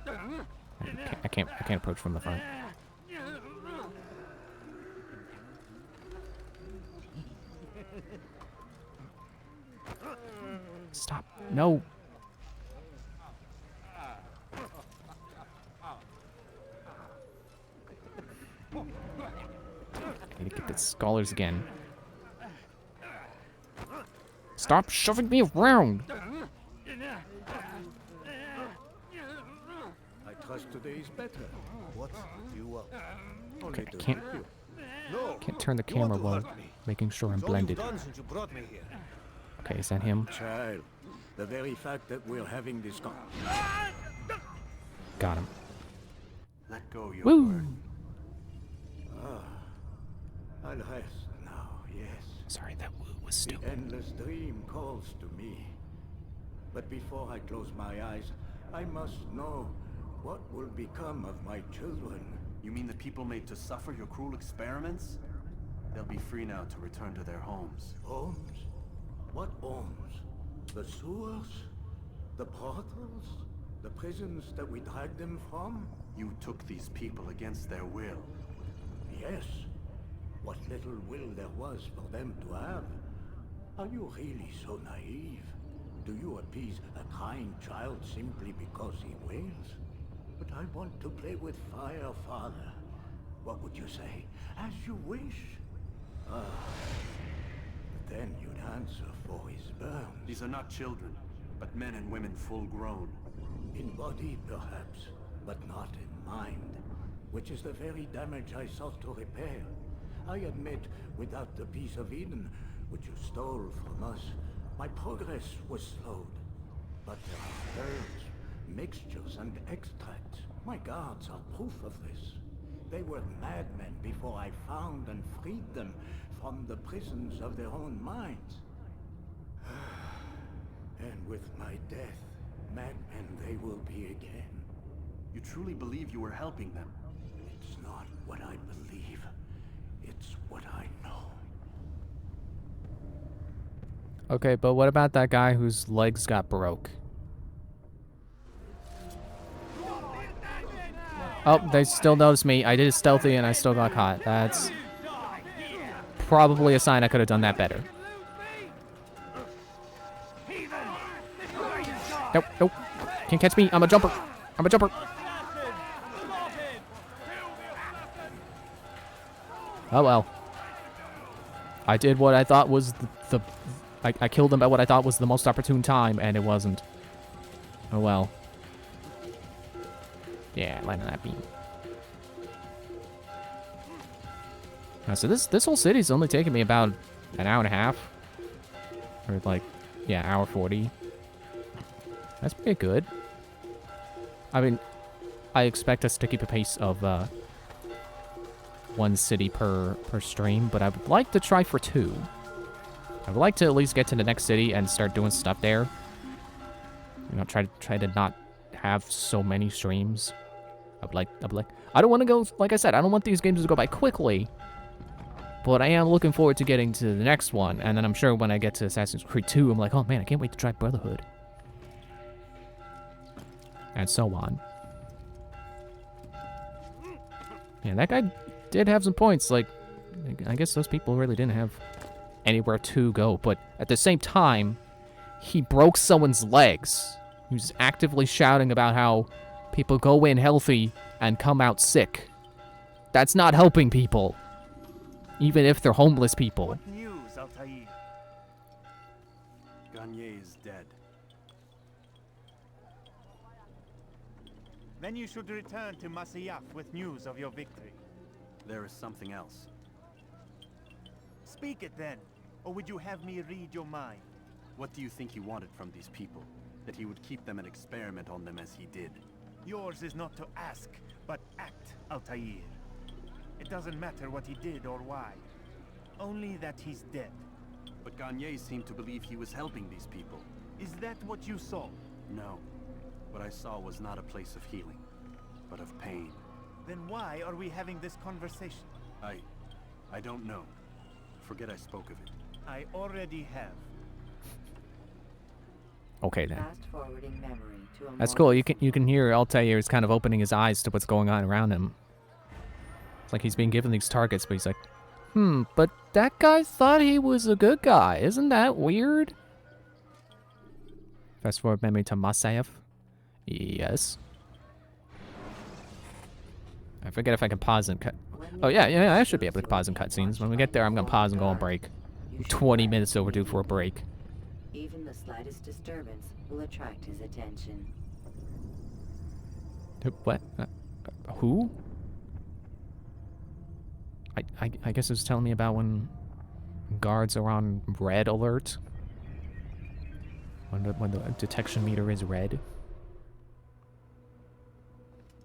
I can't approach from the front. Stop. No. I need to get the scholars again. Stop shoving me around! I trust today is better. What do you want? Okay, Only I to can't. help you. No. Can't turn the You want camera to while hurt me. making sure I'm It's all blended. you've done since you brought me here. Okay, is that him? Child, the very fact that we're having this Got him. Let go your Woo! burden. I'll rest now, yes. Sorry, that woo was stupid. The endless dream calls to me. But before I close my eyes, I must know what will become of my children. You mean the people made to suffer your cruel experiments? They'll be free now to return to their homes. Homes? What homes? The sewers? The portals? The prisons that we dragged them from? You took these people against their will. Yes. What little will there was for them to have. Are you really so naive? Do you appease a crying child simply because he wails? But I want to play with fire, Father. What would you say? As you wish. Ah. But then you'd answer for his burns. These are not children, but men and women full grown. In body, perhaps, but not in mind. Which is the very damage I sought to repair. I admit, without the piece of Eden, which you stole from us, my progress was slowed. But there are herbs, mixtures, and extracts. My guards are proof of this. They were madmen before I found and freed them from the prisons of their own minds. And with my death, madmen they will be again. You truly believe you were helping them? It's not what I believe. It's what I know. Okay, but what about that guy whose legs got broke? Oh, they still noticed me. I did it stealthy and I still got caught. That's probably a sign I could have done that better. Nope, nope. Can't catch me. I'm a jumper. I'm a jumper. Oh well. I did what I thought was I killed him at what I thought was the most opportune time, and it wasn't. Oh well. Yeah, land on that beam. So this whole city's only taken me about an hour and a half. Or like, yeah, hour 40. That's pretty good. I mean, I expect us to keep a pace of one city per stream, but I would like to try for 2. I would like to at least get to the next city and start doing stuff there. You know, try to not have so many streams. I don't want to go, like I said, I don't want these games to go by quickly. But I am looking forward to getting to the next one, and then I'm sure when I get to Assassin's Creed 2, I'm like, oh man, I can't wait to try Brotherhood. And so on. Yeah, that guy did have some points. Like, I guess those people really didn't have anywhere to go. But at the same time, he broke someone's legs. He was actively shouting about how people go in healthy and come out sick. That's not helping people. Even if they're homeless people. What news, Altair? Garnier is dead. Then you should return to Masyaf with news of your victory. There is something else. Speak it then, or would you have me read your mind? What do you think he wanted from these people? That he would keep them and experiment on them as he did? Yours is not to ask, but act, Altair. It doesn't matter what he did or why. Only that he's dead. But Garnier seemed to believe he was helping these people. Is that what you saw? No. What I saw was not a place of healing, but of pain. Then why are we having this conversation? I don't know. Forget I spoke of it. I already have. Okay then. Fast forwarding memory to a That's more cool. You can hear Altair is kind of opening his eyes to what's going on around him. It's like he's being given these targets, but he's like, but that guy thought he was a good guy. Isn't that weird? Fast forward memory to Masyaf. Yes. I forget if I can pause and cut. Oh yeah, I should be able to pause and cut scenes. When we get there, I'm gonna pause and go on break. I'm 20 minutes overdue for a break. Even the slightest disturbance will attract his attention. What? Who? I guess it was telling me about when guards are on red alert. When the detection meter is red.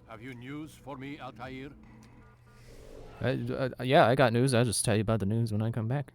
Have you news for me, Altair? Yeah, I got news. I'll just tell you about the news when I come back.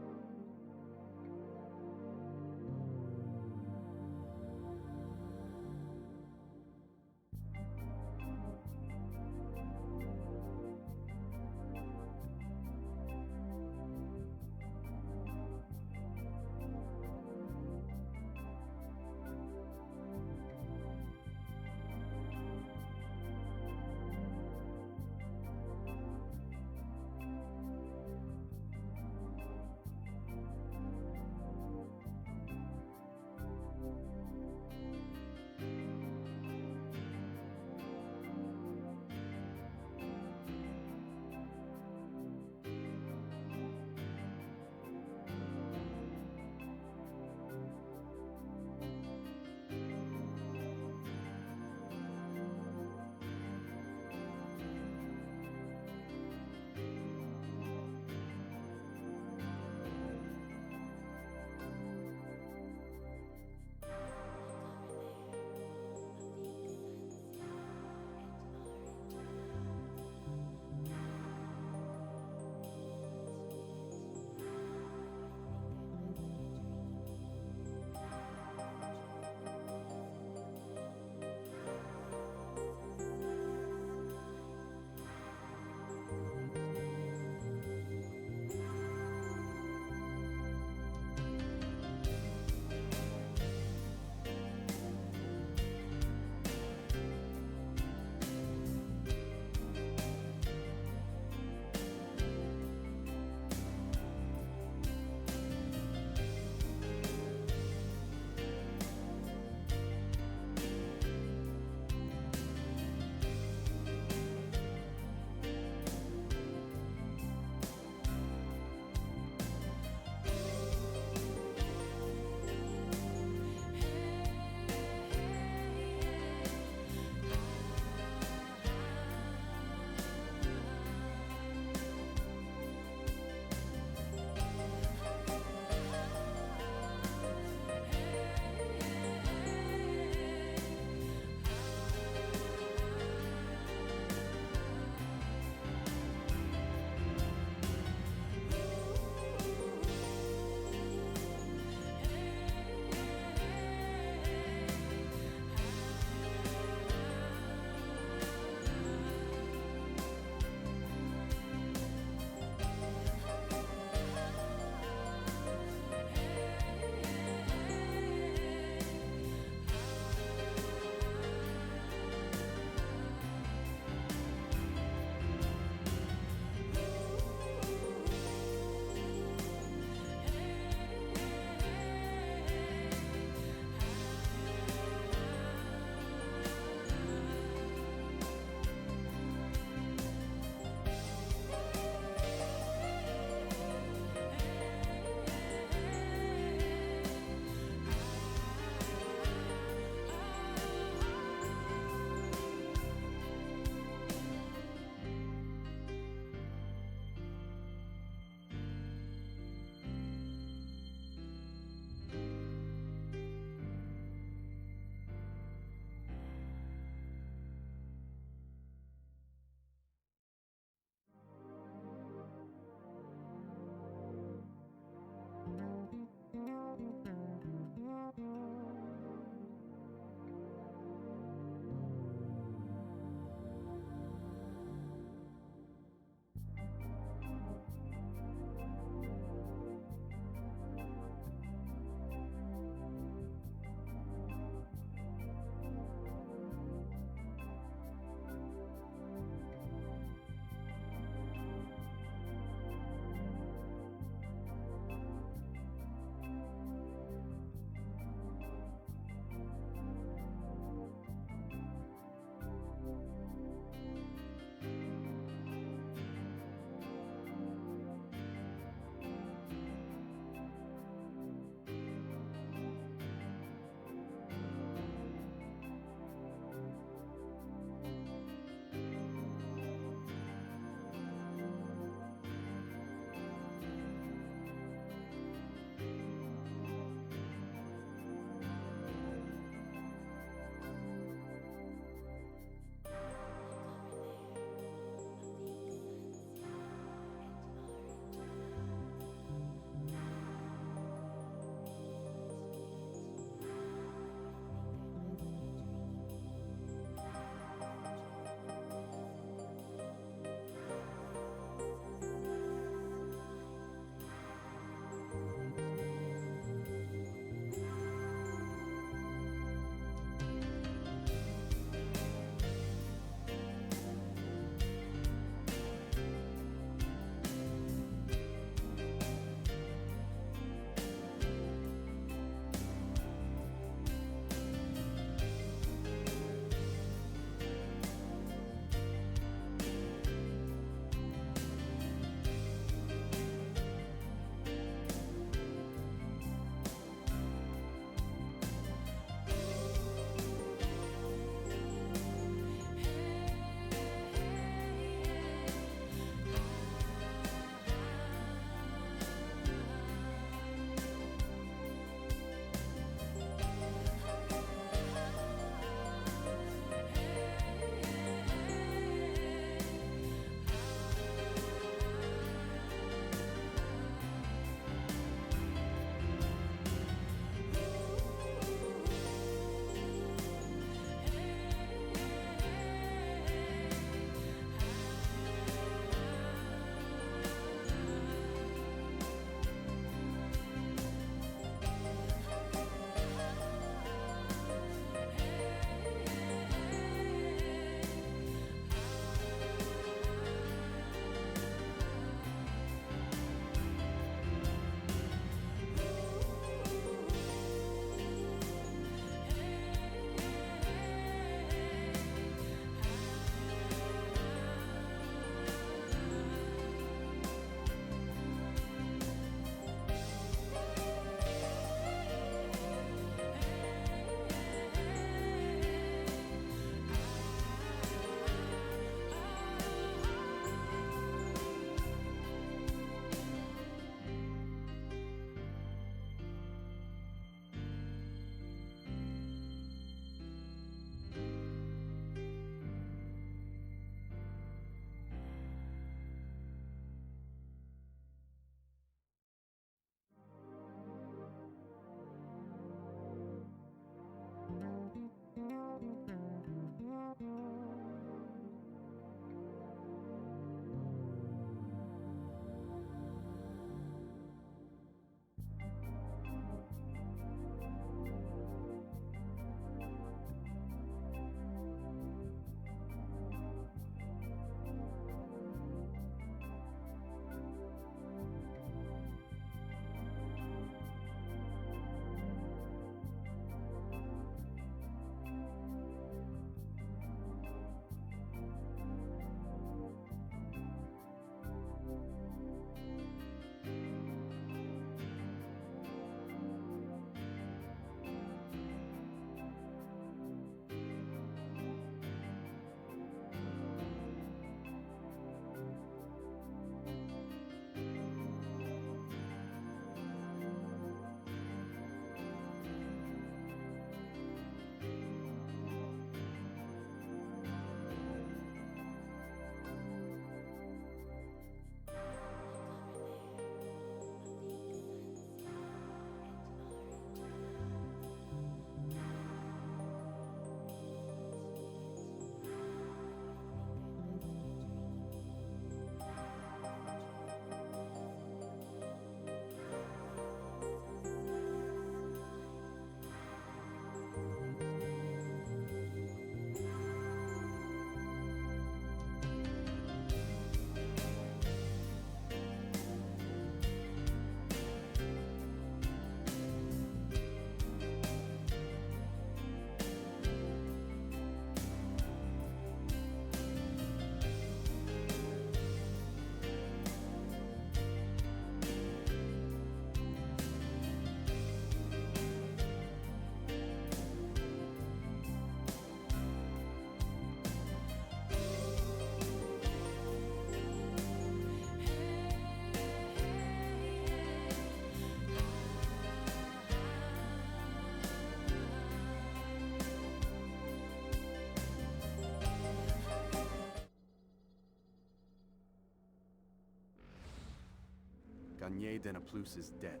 Garnier de Naplouse is dead.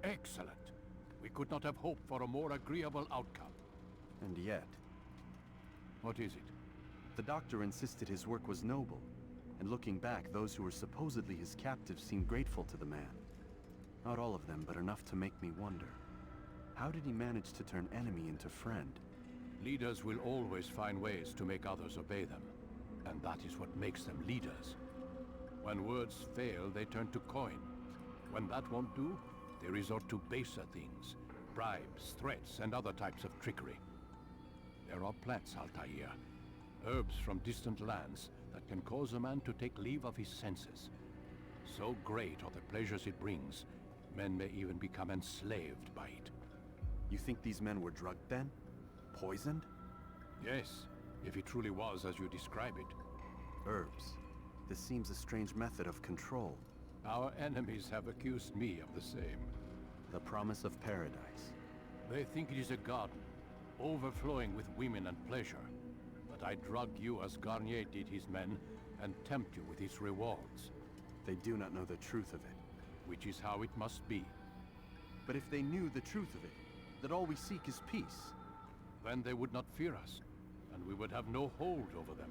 Excellent. We could not have hoped for a more agreeable outcome. And yet... What is it? The doctor insisted his work was noble. And looking back, those who were supposedly his captives seemed grateful to the man. Not all of them, but enough to make me wonder. How did he manage to turn enemy into friend? Leaders will always find ways to make others obey them. And that is what makes them leaders. When words fail, they turn to coin. When that won't do, they resort to baser things. Bribes, threats, and other types of trickery. There are plants, Altair. Herbs from distant lands that can cause a man to take leave of his senses. So great are the pleasures it brings, men may even become enslaved by it. You think these men were drugged then? Poisoned? Yes, if it truly was as you describe it. Herbs. This seems a strange method of control. Our enemies have accused me of the same. The promise of paradise. They think it is a garden, overflowing with women and pleasure. But I drug you as Garnier did his men, and tempt you with its rewards. They do not know the truth of it. Which is how it must be. But if they knew the truth of it, that all we seek is peace, then they would not fear us, and we would have no hold over them.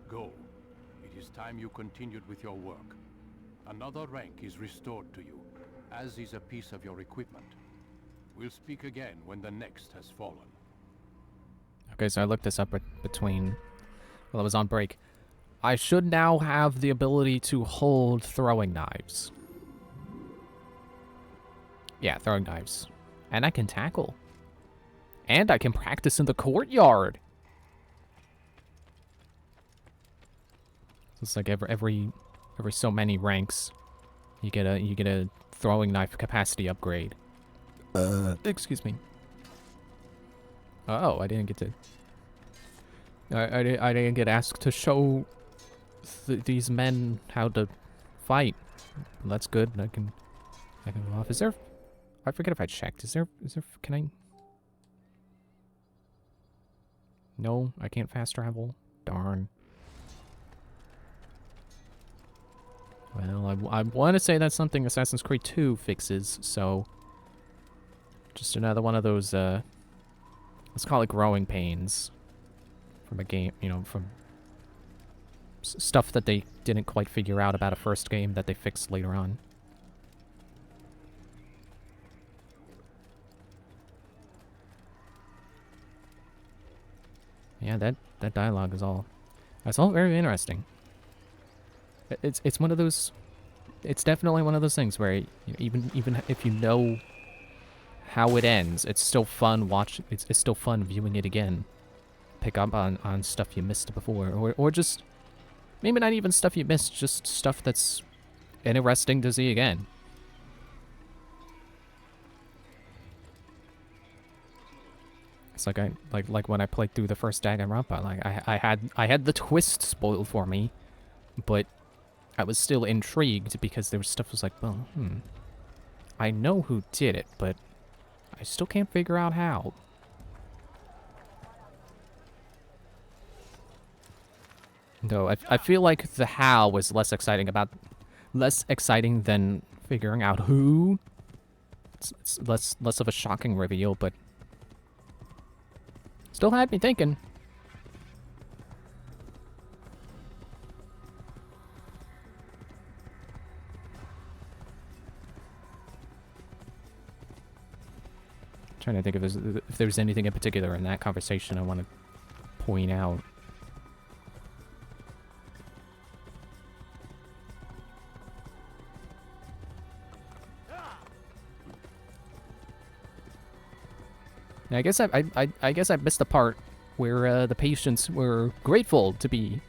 Go. It is time you continued with your work. Another rank is restored to you, as is a piece of your equipment. We'll speak again when the next has fallen. Okay, so I looked this up between... Well, I was on break. I should now have the ability to hold throwing knives. Yeah, throwing knives. And I can tackle. And I can practice in the courtyard. It's like every so many ranks, you get a throwing knife capacity upgrade. Excuse me. Oh, I didn't get to. I didn't get asked to show these men how to fight. Well, that's good. I can go off. Is there? I forget if I checked. Is there? Can I? No, I can't fast travel. Darn. Well, I want to say that's something Assassin's Creed 2 fixes, so... Just another one of those, let's call it growing pains. From a game, you know, from... stuff that they didn't quite figure out about a first game that they fixed later on. Yeah, that dialogue is all... That's all very interesting. It's one of those... It's definitely one of those things where, you know, even if you know how it ends, it's still fun it's still fun viewing it again. Pick up on stuff you missed before, or just... Maybe not even stuff you missed, just stuff that's interesting to see again. It's like like when I played through the first Danganronpa, like I had the twist spoiled for me, but I was still intrigued because there was stuff was like, well, I know who did it, but I still can't figure out how. Though I feel like the how was less exciting than figuring out who. It's less of a shocking reveal, but still had me thinking. Trying to think if there's anything in particular in that conversation I want to point out. I guess I guess I missed the part where the patients were grateful to be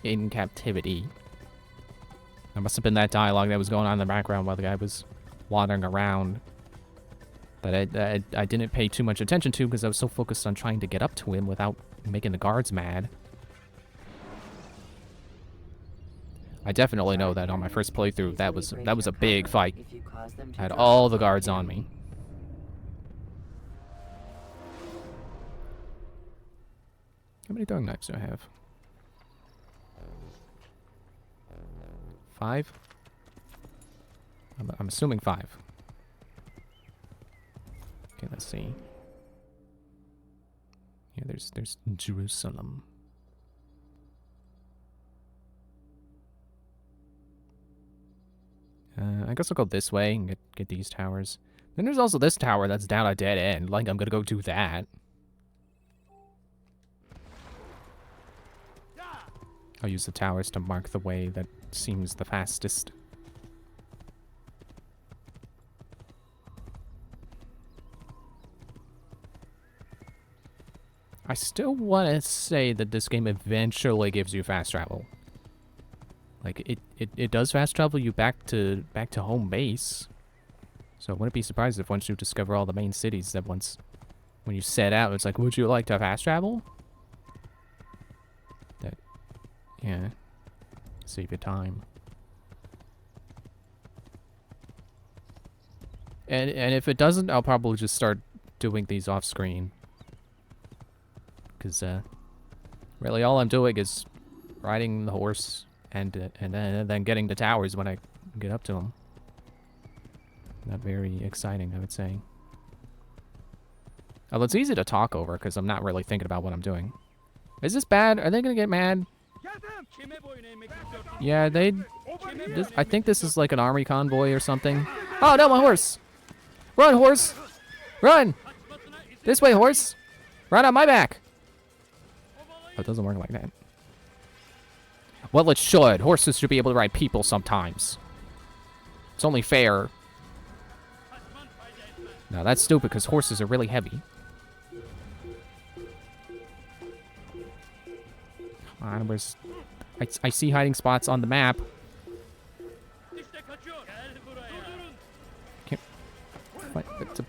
in captivity. There must have been that dialogue that was going on in the background while the guy was wandering around. That I didn't pay too much attention to because I was so focused on trying to get up to him without making the guards mad. I definitely know that on my first playthrough, that was a big fight. I had all the guards on me. How many throwing knives do I have? 5? I'm assuming 5. Okay, let's see. Yeah, there's Jerusalem. I guess I'll go this way and get these towers. Then there's also this tower that's down a dead end. Like, I'm gonna go do that. I'll use the towers to mark the way that seems the fastest. I still want to say that this game eventually gives you fast travel. Like, it does fast travel you back to home base. So I wouldn't be surprised if once you discover all the main cities that when you set out, it's like, would you like to fast travel? That, yeah, save your time. And if it doesn't, I'll probably just start doing these off screen. Because really all I'm doing is riding the horse and then getting the towers when I get up to them. Not very exciting, I would say. Although it's easy to talk over because I'm not really thinking about what I'm doing. Is this bad? Are they gonna get mad? Yeah, I think this is like an army convoy or something. Oh no, my horse! Run, horse! Run! This way, horse! Run on my back! Oh, it doesn't work like that. Well, it should. Horses should be able to ride people sometimes. It's only fair. No, that's stupid because horses are really heavy. Come on, where's... I see hiding spots on the map.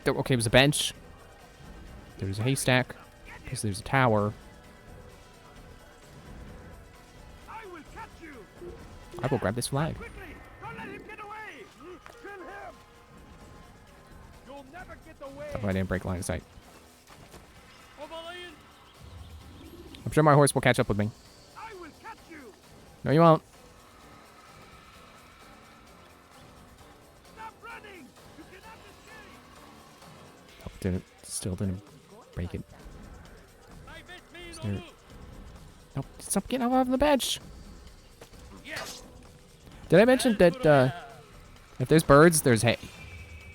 Okay, there's a bench. There's a haystack. Because there's a tower. I will grab this flag. Oh, I didn't break line of sight. I'm sure my horse will catch up with me. No, you won't. Oh, still didn't break it. Nope, stop getting off the bench. Did I mention that if there's birds, there's hay?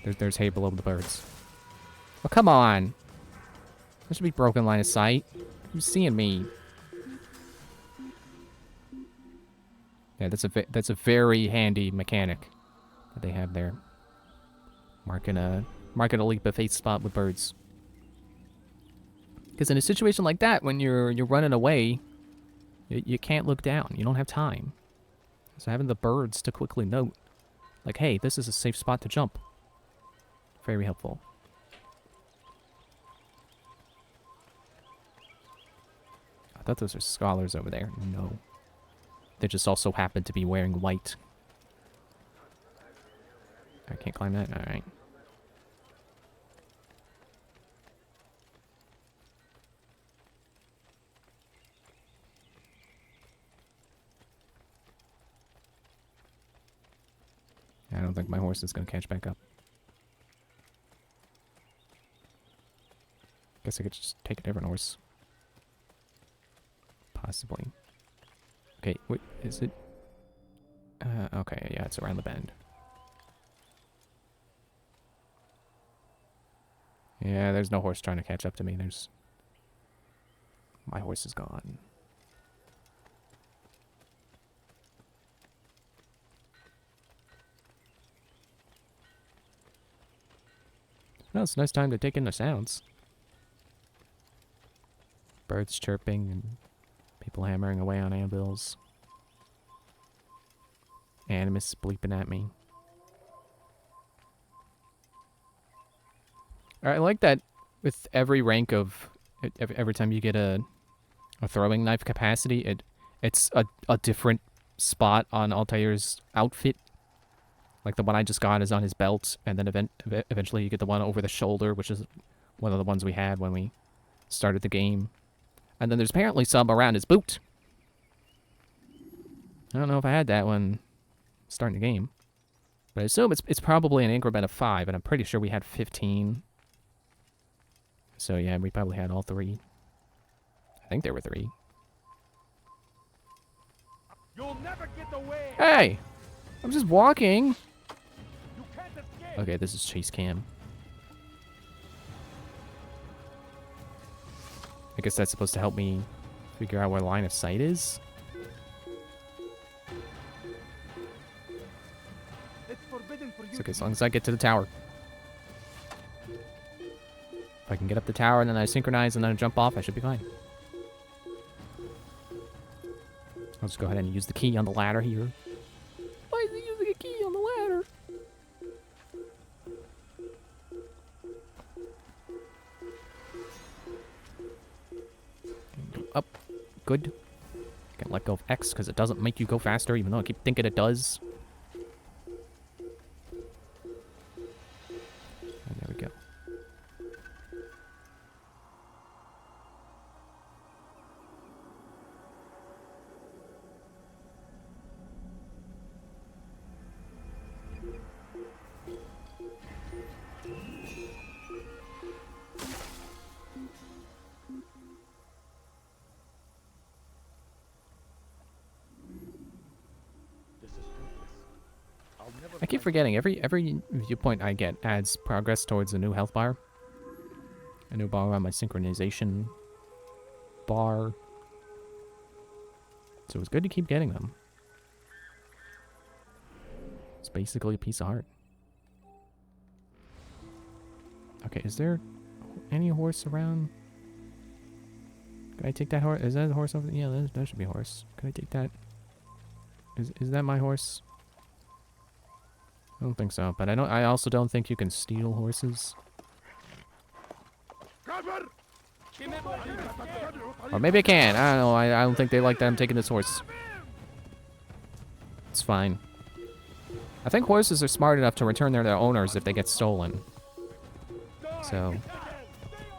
There's hay below the birds. Oh, come on. There should be broken line of sight. Who's seeing me? Yeah, that's a very handy mechanic that they have there. Marking a leap of faith spot with birds. Because in a situation like that, when you're running away, you can't look down. You don't have time. So having the birds to quickly note, like, hey, this is a safe spot to jump. Very helpful. I thought those were scholars over there. No. They just also happen to be wearing white. I can't climb that? Alright. I don't think my horse is going to catch back up. Guess I could just take a different horse. Possibly. Okay, wait, is it? Okay, yeah, it's around the bend. Yeah, there's no horse trying to catch up to me. My horse is gone. Well, it's a nice time to take in the sounds. Birds chirping and people hammering away on anvils. Animus bleeping at me. I like that with every rank of... Every time you get a throwing knife capacity, it's a different spot on Altair's outfit. Like the one I just got is on his belt, and then eventually you get the one over the shoulder, which is one of the ones we had when we started the game. And then there's apparently some around his boot. I don't know if I had that when starting the game. But I assume it's probably an increment of 5, and I'm pretty sure we had 15. So yeah, we probably had all 3. I think there were 3. You'll never get away. Hey! I'm just walking! Okay, this is chase cam. I guess that's supposed to help me figure out where line of sight is. It's okay, as long as I get to the tower. If I can get up the tower and then I synchronize and then I jump off, I should be fine. I'll just go ahead and use the key on the ladder here. Why is he using a key on the ladder? Go up. Good. Can let go of X because it doesn't make you go faster, even though I keep thinking it does. And there we go. I keep forgetting, every viewpoint I get adds progress towards a new health bar. A new bar on my synchronization bar. So it's good to keep getting them. It's basically a piece of art. Okay, is there any horse around? Can I take that horse? Is that a horse over there? Yeah, that should be a horse. Can I take that? Is that my horse? I don't think so, but I also don't think you can steal horses. Or maybe I can. I don't know. I don't think they like that I'm taking this horse. It's fine. I think horses are smart enough to return their owners if they get stolen. So,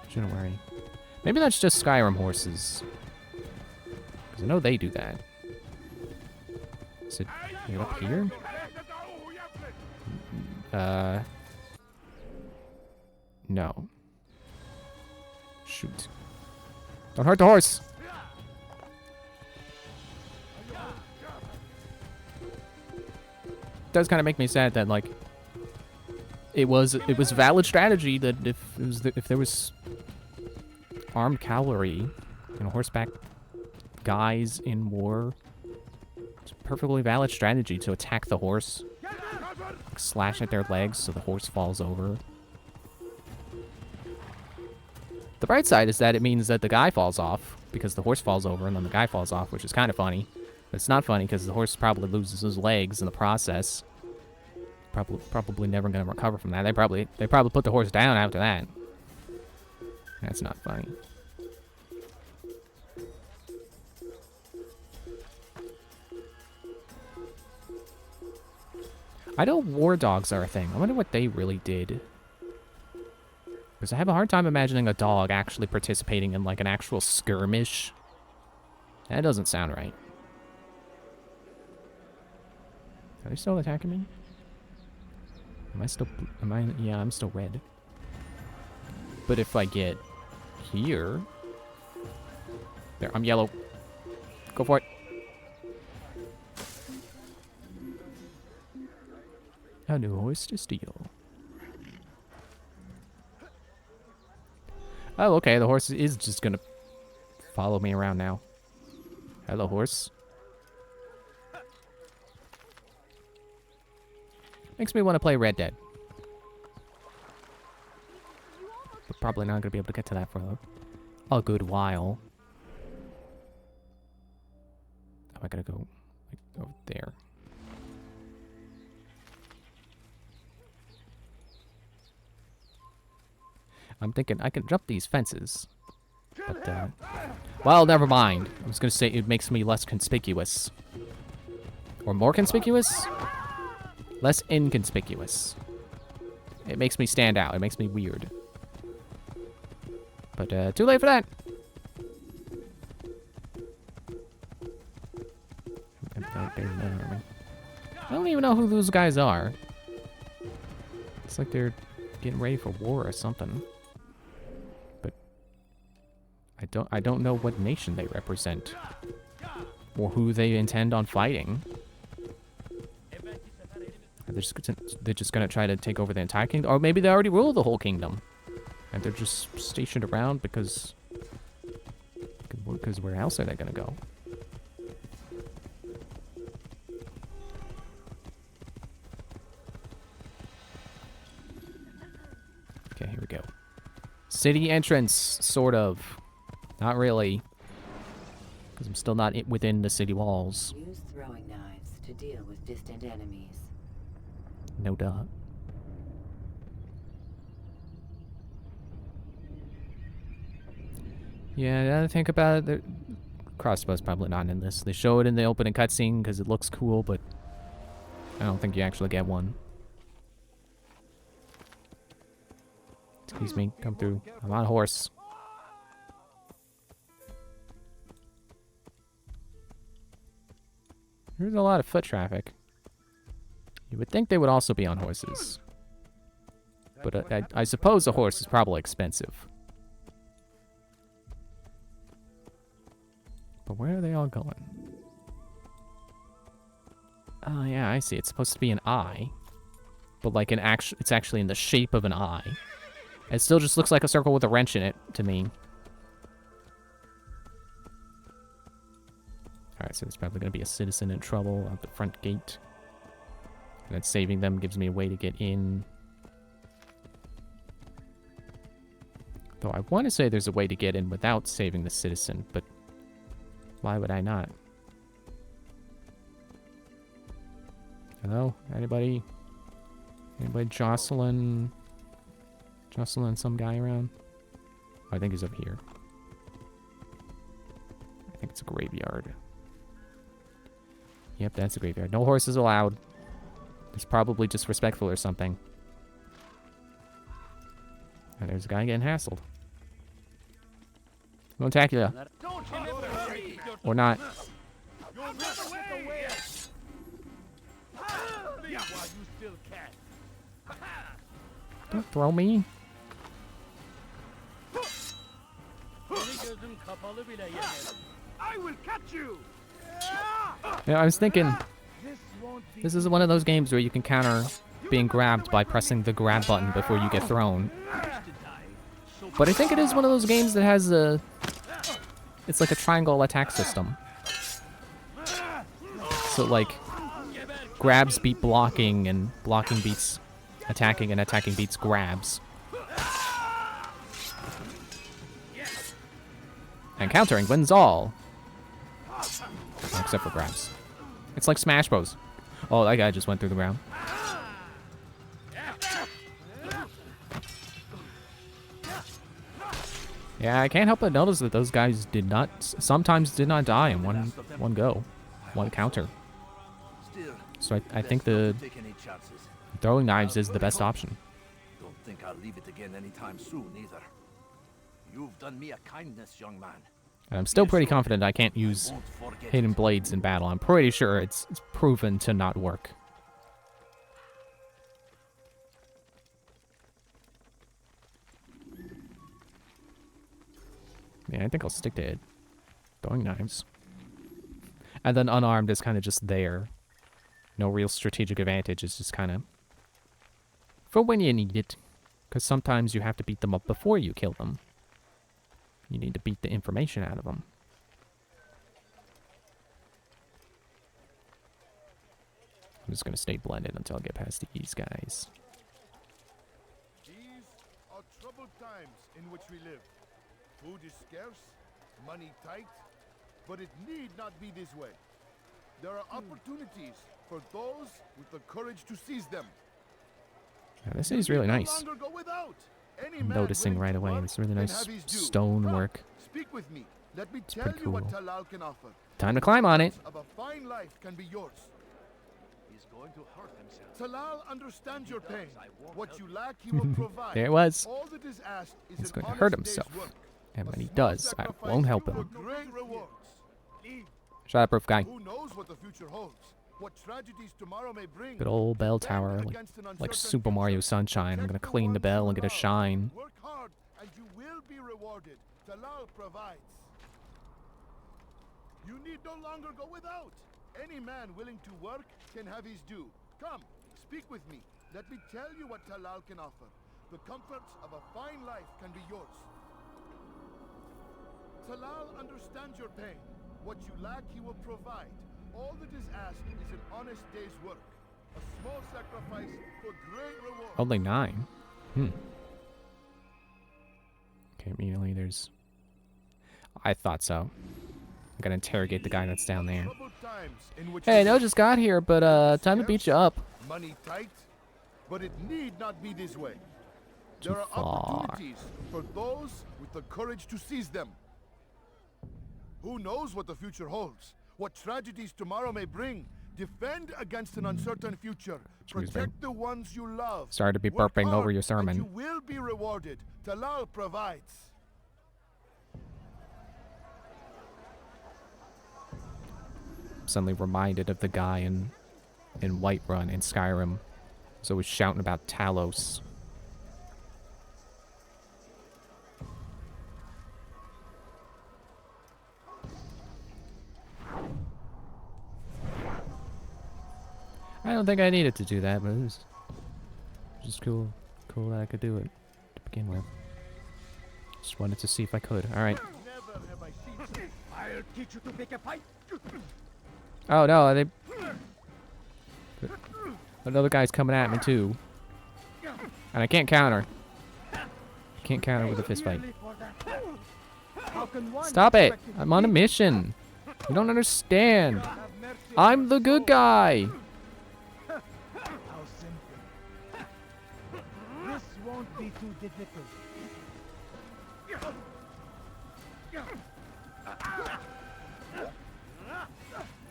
shouldn't worry. Maybe that's just Skyrim horses. Because I know they do that. Is it up here? No. Shoot. Don't hurt the horse! It does kind of make me sad that, like, it was valid strategy that if there was armed cavalry and horseback guys in war, it's a perfectly valid strategy to attack the horse. Slash at their legs so the horse falls over. The bright side is that it means that the guy falls off because the horse falls over and then the guy falls off, which is kind of funny. But it's not funny because the horse probably loses his legs in the process. Probably never going to recover from that. They probably put the horse down after that. That's not funny. I know war dogs are a thing. I wonder what they really did. Because I have a hard time imagining a dog actually participating in, like, an actual skirmish. That doesn't sound right. Are they still attacking me? Yeah, I'm still red. But if I get here... There, I'm yellow. Go for it. A new horse to steal. Oh, okay, the horse is just gonna follow me around now. Hello, horse. Makes me want to play Red Dead. But probably not gonna be able to get to that for a good while. Oh, I gotta go like, over there. I'm thinking I can jump these fences, but, well, never mind. I was gonna say it makes me less conspicuous. Or more conspicuous? Less inconspicuous. It makes me stand out. It makes me weird. But, too late for that! I don't even know who those guys are. Looks like they're getting ready for war or something. But I don't know what nation they represent or who they intend on fighting. They're just gonna try to take over the entire kingdom, or maybe they already rule the whole kingdom, and they're just stationed around because where else are they gonna go? Okay, here we go. City entrance, sort of. Not really, because I'm still not within the city walls. Use throwing knives to deal with distant enemies. No doubt. Yeah, now that I think about it, the crossbow's probably not in this. They show it in the opening cutscene because it looks cool, but I don't think you actually get one. Excuse me, come through. I'm on a horse. There's a lot of foot traffic. You would think they would also be on horses. But I suppose a horse is probably expensive. But where are they all going? Oh yeah, I see. It's supposed to be an eye. But like it's actually in the shape of an eye. It still just looks like a circle with a wrench in it to me. Alright, so there's probably going to be a citizen in trouble at the front gate. And then saving them gives me a way to get in. Though I want to say there's a way to get in without saving the citizen, but why would I not? Hello? Anybody? Anybody jostling some guy around? Oh, I think he's over here. I think it's a graveyard. Yep, that's a graveyard. No horses allowed. It's probably disrespectful or something. And there's a guy getting hassled. Go attack you. Or not. Don't throw me. I will catch you. Yeah, I was thinking, this is one of those games where you can counter being grabbed by pressing the grab button before you get thrown. But I think it is one of those games that has it's like a triangle attack system. So like, grabs beat blocking, and blocking beats attacking, and attacking beats grabs. And countering wins all. Except for grabs. It's like Smash Bros. Oh, that guy just went through the ground. Yeah, I can't help but notice that those guys sometimes did not die in one go. One counter. So I think the throwing knives is the best option. Don't think I'll leave it again anytime soon either. You've done me a kindness, young man. And I'm still pretty confident I can't use hidden blades in battle. I'm pretty sure it's proven to not work. Yeah, I think I'll stick to it. Throwing knives. And then unarmed is kind of just there. No real strategic advantage. It's just kind of for when you need it. Because sometimes you have to beat them up before you kill them. You need to beat the information out of them. I'm just going to stay blended until I get past these guys. These are troubled times in which we live. Food is scarce, money tight, but it need not be this way. There are opportunities for those with the courage to seize them. Yeah, this is really nice. I'm noticing right away. It's really nice stone work. Speak with me. Let me It's tell pretty you cool. what Talal can offer. Time to climb on it. Of a fine life can be yours. He's going to hurt himself. Talal understands your pain. What you lack, he will provide. There it was. All that is asked is He's an going to hurt honest day's himself. work. And when he does, I won't help For him. great rewards. Shut up, roof guy. Who knows what the future holds? What tragedies tomorrow may bring. Good old bell tower, like Super Mario Sunshine. I'm gonna clean the bell and get a shine. Work hard and you will be rewarded. Talal provides. You need no longer go without. Any man willing to work can have his due. Come, speak with me. Let me tell you what Talal can offer. The comforts of a fine life can be yours. Talal understands your pain. What you lack, he will provide. All that is asked is an honest day's work. A small sacrifice for great reward. Only 9. Okay, immediately there's... I thought so. I gotta interrogate the guy that's down there. Hey, I know I just got here, but time to beat you up. Money tight, but it need not be this way. Too There are far. opportunities for those with the courage to seize them. Who knows what the future holds? What tragedies tomorrow may bring? Defend against an uncertain future. Excuse me. Protect the ones you love. Sorry to be Work burping over hard, your sermon. and you will be rewarded. Talal provides. Suddenly reminded of the guy in Whiterun in Skyrim. So he's shouting about Talos. I don't think I needed to do that, but it was just cool that I could do it to begin with. Just wanted to see if I could. All right. I'll teach you to pick a fight. Oh no, they... Another guy's coming at me too. And I can't counter. Can't counter with a fist fight. Stop it! I'm on a mission. You don't understand. I'm the good guy. How simple. This won't be too difficult.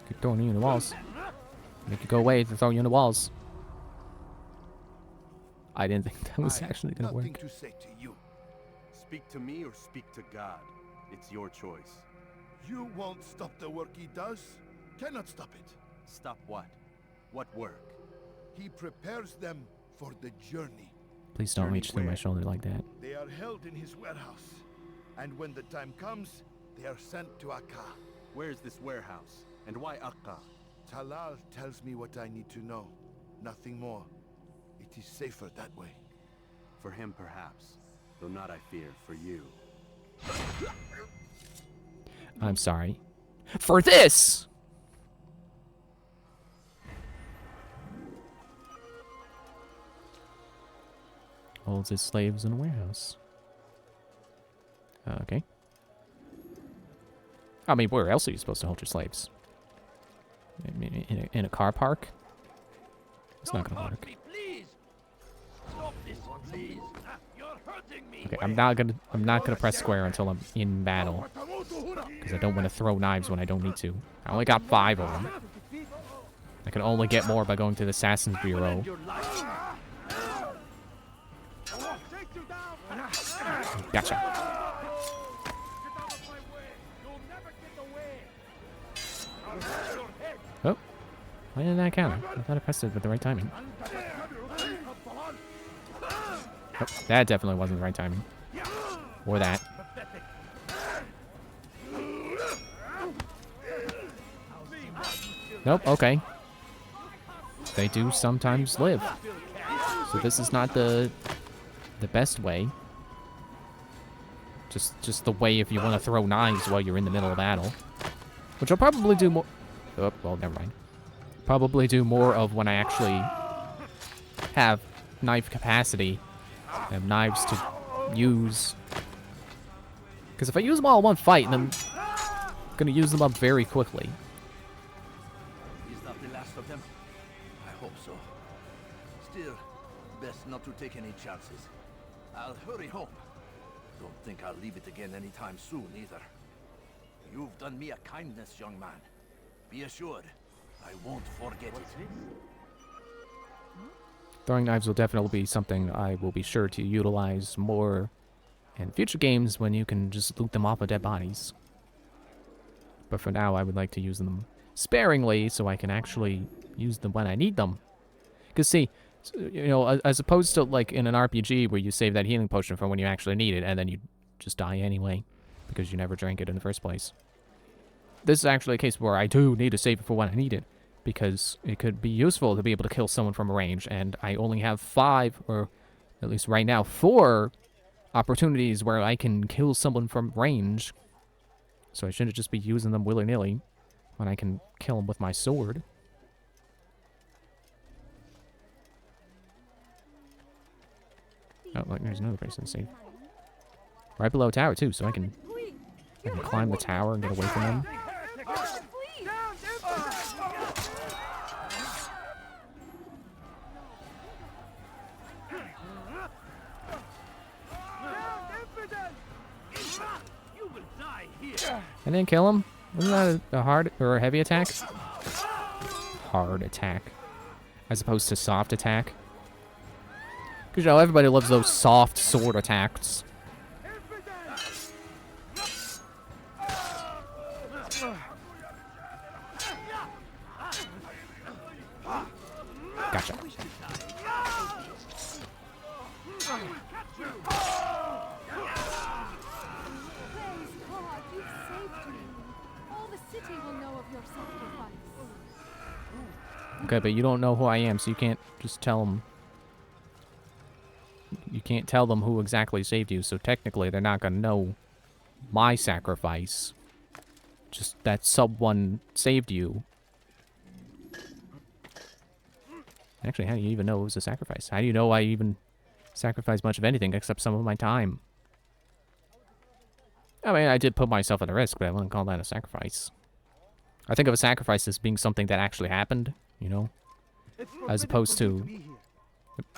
Keep throwing you in the walls. Make you go away to throw you in the walls. I didn't think that was actually gonna Nothing work. to say to you. Speak to me or speak to God. It's your choice. You won't stop the work he does. Cannot stop it. Stop what? What work? He prepares them for the journey. Please don't reach through my shoulder like that. They are held in his warehouse. And when the time comes, they are sent to Akka. Where is this warehouse? And why Akka? Talal tells me what I need to know. Nothing more. It is safer that way. For him, perhaps. Though not, I fear, for you. I'm sorry. For this! Holds his slaves in a warehouse. Okay. I mean, where else are you supposed to hold your slaves? I mean, in a car park? It's not gonna work. Please. Stop this, please. You're hurting me. Okay, I'm not gonna press square until I'm in battle. Because I don't want to throw knives when I don't need to. I only got 5 of them. I can only get more by going to the Assassin's Bureau. Gotcha. Oh. Why didn't that counter? I thought I pressed it with the right timing. Oh, that definitely wasn't the right timing. Or that. Nope, okay. They do sometimes live. So this is not the best way. Just the way if you want to throw knives while you're in the middle of battle. Which I'll probably do more... Oh, well, never mind. Probably do more of when I actually have knife capacity. Have knives to use. Because if I use them all in one fight, then I'm going to use them up very quickly. Is that the last of them? I hope so. Still, best not to take any chances. I'll hurry home. Don't think I'll leave it again anytime soon, either. You've done me a kindness, young man. Be assured, I won't forget it. Throwing knives will definitely be something I will be sure to utilize more in future games when you can just loot them off of dead bodies. But for now, I would like to use them sparingly so I can actually use them when I need them. Because see, you know, as opposed to like in an RPG where you save that healing potion for when you actually need it, and then you just die anyway because you never drank it in the first place. This is actually a case where I do need to save it for when I need it, because it could be useful to be able to kill someone from a range, and I only have 5, or at least right now 4 opportunities where I can kill someone from range. So I shouldn't just be using them willy-nilly when I can kill them with my sword. Oh, look, there's another person safe. Right below a tower, too, so I can climb the tower and get away from them. I didn't kill him. Wasn't that a hard or a heavy attack? Hard attack. As opposed to soft attack. Because, you know, everybody loves those soft sword attacks. Gotcha. Okay, but you don't know who I am, so you can't just tell them. You can't tell them who exactly saved you, so technically they're not going to know my sacrifice. Just that someone saved you. Actually, how do you even know it was a sacrifice? How do you know I even sacrificed much of anything except some of my time? I mean, I did put myself at a risk, but I wouldn't call that a sacrifice. I think of a sacrifice as being something that actually happened, you know? As opposed to...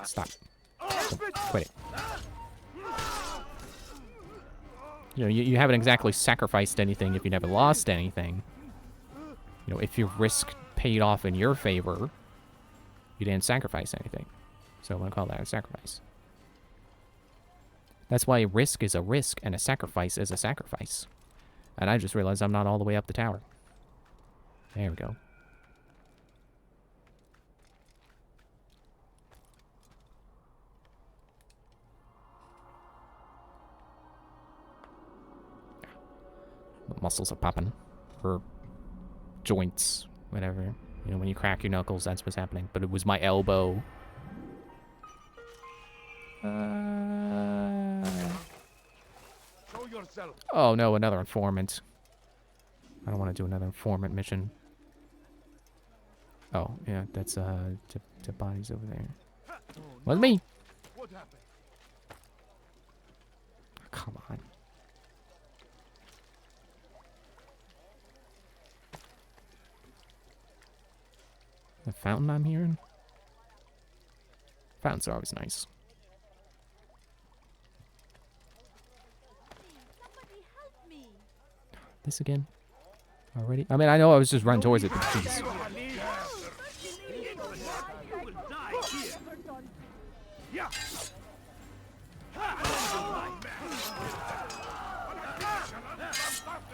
Stop. Quit it. You know, you haven't exactly sacrificed anything if you never lost anything. You know, if your risk paid off in your favor, you didn't sacrifice anything. So I want to call that a sacrifice. That's why a risk is a risk and a sacrifice is a sacrifice. And I just realized I'm not all the way up the tower. There we go. The muscles are popping. Or joints, whatever. You know, when you crack your knuckles, that's what's happening. But it was my elbow. Oh no, another informant. I don't want to do another informant mission. Oh, yeah, that's to bodies over there. Wasn't me. What happened? Come on. The fountain I'm hearing? Fountains are always nice. This again? Already? I mean, I know I was just running towards it, but jeez.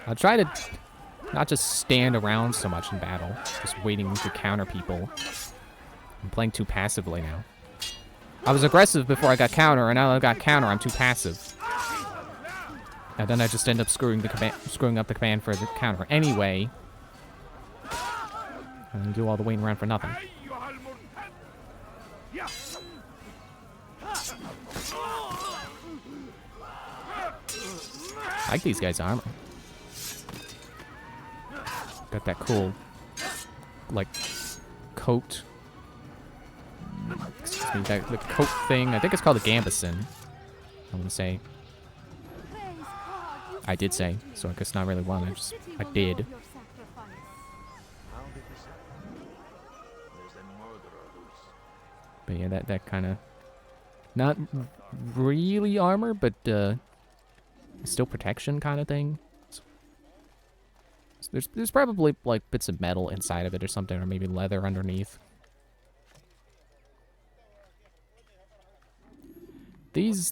I'll try to not just stand around so much in battle, just waiting to counter people. I'm playing too passively now. I was aggressive before I got counter, and now I got counter, I'm too passive. And then I just end up screwing up the command for the counter anyway. And then do all the waiting around for nothing. I like these guys' armor. Got that cool, like, coat. Excuse me, the coat thing. I think it's called a gambeson. I'm gonna say. I did say, so I guess not really one. I did. But yeah, that kind of, not really armor, but still protection kind of thing. So there's probably like bits of metal inside of it or something, or maybe leather underneath. These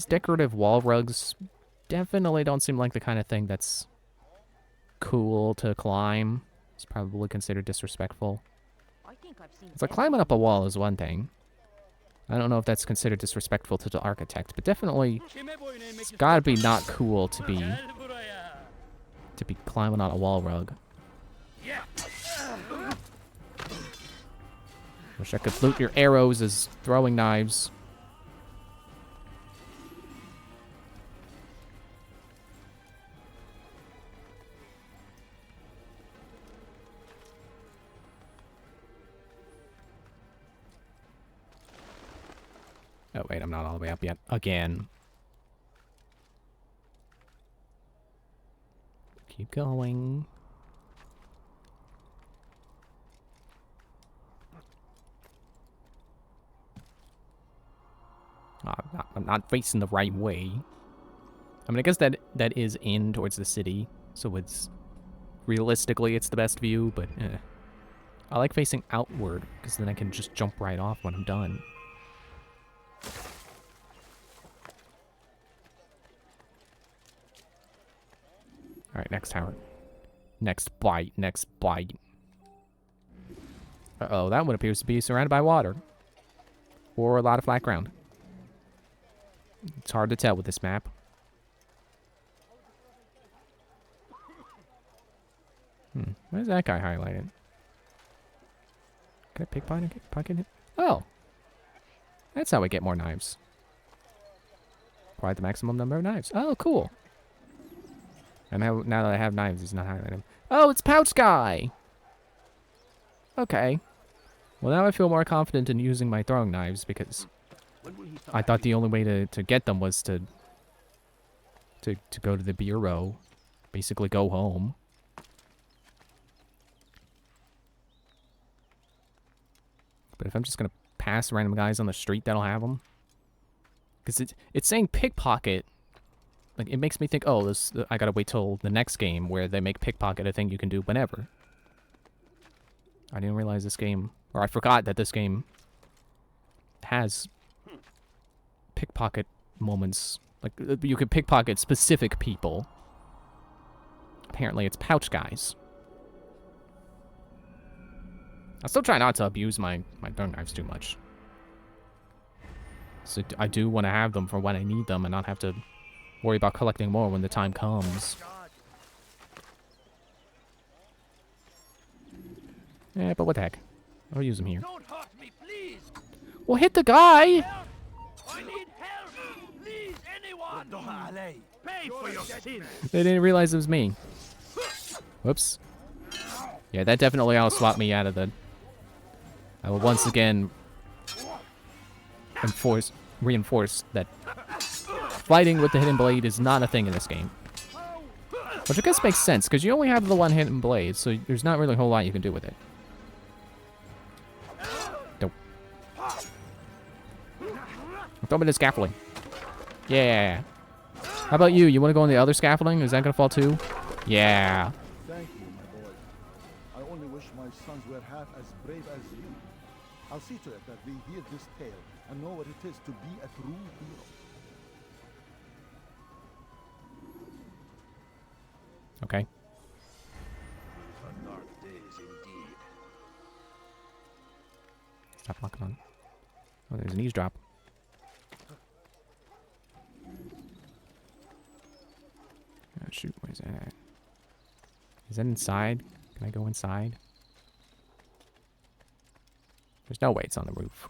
decorative wall rugs definitely don't seem like the kind of thing that's cool to climb. It's probably considered disrespectful. I think think I've seen It's like climbing up a wall is one thing. I don't know if that's considered disrespectful to the architect, but definitely it's gotta be not cool to be climbing on a wall rug. Wish I could loot your arrows as throwing knives. Oh, wait, I'm not all the way up yet. Again. Keep going. Oh, I'm not facing the right way. I mean, I guess that is in towards the city, so it's... Realistically, it's the best view, but I like facing outward, because then I can just jump right off when I'm done. Alright, next tower. Next bite, next bite. Uh-oh, that one appears to be surrounded by water. Or a lot of flat ground. It's hard to tell with this map. Where's that guy highlighted? Can I pickpocket him? Oh! That's how we get more knives. Acquire the maximum number of knives. Oh, cool. And now that I have knives, he's not highlighting. Oh, it's Pouch Guy! Okay. Well, now I feel more confident in using my throwing knives, because I thought the only way to get them was to go to the bureau. Basically go home. But if I'm just gonna pass random guys on the street, that'll have them. Because it's saying pickpocket. Like, it makes me think, oh, I gotta wait till the next game where they make pickpocket a thing you can do whenever. I didn't realize this game, or I forgot that this game has pickpocket moments. Like, you could pickpocket specific people. Apparently it's Pouch Guys. I still try not to abuse my throwing knives too much. So I do want to have them for when I need them and not have to worry about collecting more when the time comes. Yeah, but what the heck? I'll use them here. Don't hurt me, please. Well, hit the guy! I need help. Please, anyone. Pay for your sins. They didn't realize it was me. Whoops. Yeah, that definitely outswap me out of the... I will once again reinforce that fighting with the hidden blade is not a thing in this game. Which I guess makes sense, because you only have the one hidden blade, so there's not really a whole lot you can do with it. Nope. Throw me the scaffolding. Yeah. How about you? You want to go on the other scaffolding? Is that going to fall too? Yeah. Thank you, my boy. I only wish my sons were half as brave as you. I'll see to it that we hear this tale and know what it is to be a true hero. Okay. Dark days indeed. Stop locking on. Oh, there's an eavesdrop. Oh, shoot, where's that? Is that inside? Can I go inside? There's no way it's on the roof.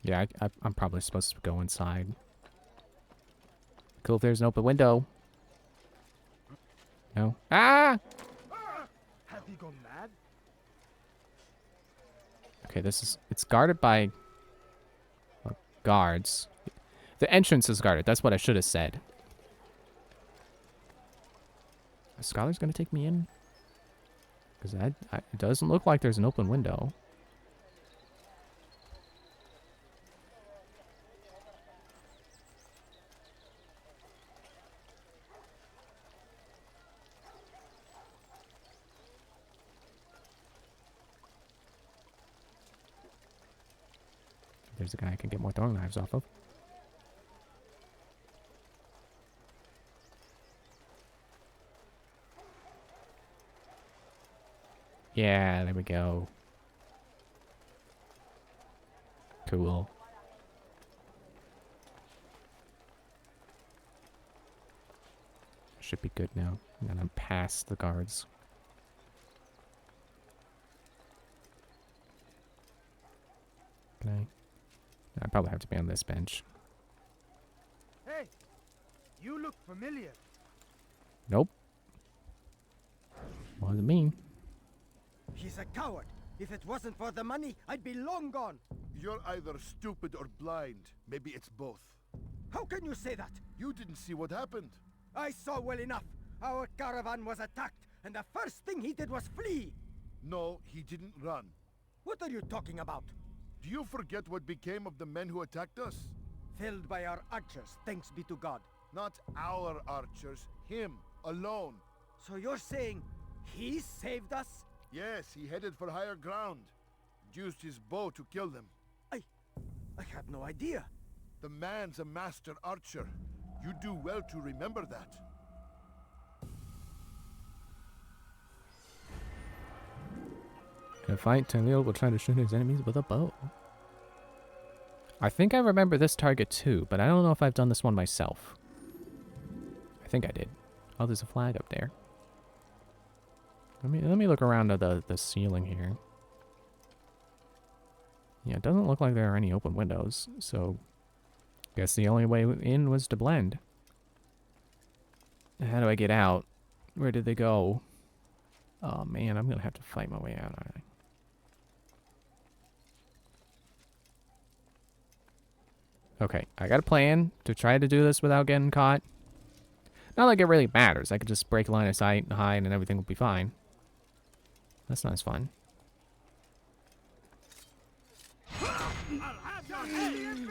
Yeah, I'm probably supposed to go inside. Cool if there's an open window. No? Ah! Have you gone mad? Okay, it's guarded by guards. The entrance is guarded. That's what I should have said. A scholar's gonna take me in? Because it doesn't look like there's an open window. There's a guy I can get more throwing knives off of. Yeah, there we go. Cool. Should be good now. I'm gonna pass the guards. Okay. I probably have to be on this bench. Hey, you look familiar. Nope. What does it mean? He's a coward. If it wasn't for the money, I'd be long gone. You're either stupid or blind. Maybe it's both. How can you say that? You didn't see what happened. I saw well enough. Our caravan was attacked, and the first thing he did was flee. No, he didn't run. What are you talking about? Do you forget what became of the men who attacked us? Felled by our archers, thanks be to God. Not our archers, him, alone. So you're saying he saved us? Yes, he headed for higher ground. Used his bow to kill them. I had no idea. The man's a master archer. You do well to remember that. In a fight, Tahlil will try to shoot his enemies with a bow. I think I remember this target too, but I don't know if I've done this one myself. I think I did. Oh, there's a flag up there. Let me look around at the ceiling here. Yeah, it doesn't look like there are any open windows, so guess the only way in was to blend. How do I get out? Where did they go? Oh man, I'm gonna have to fight my way out, aren't I? Okay, I got a plan to try to do this without getting caught. Not like it really matters. I could just break line of sight and hide and everything will be fine. That's not as fun.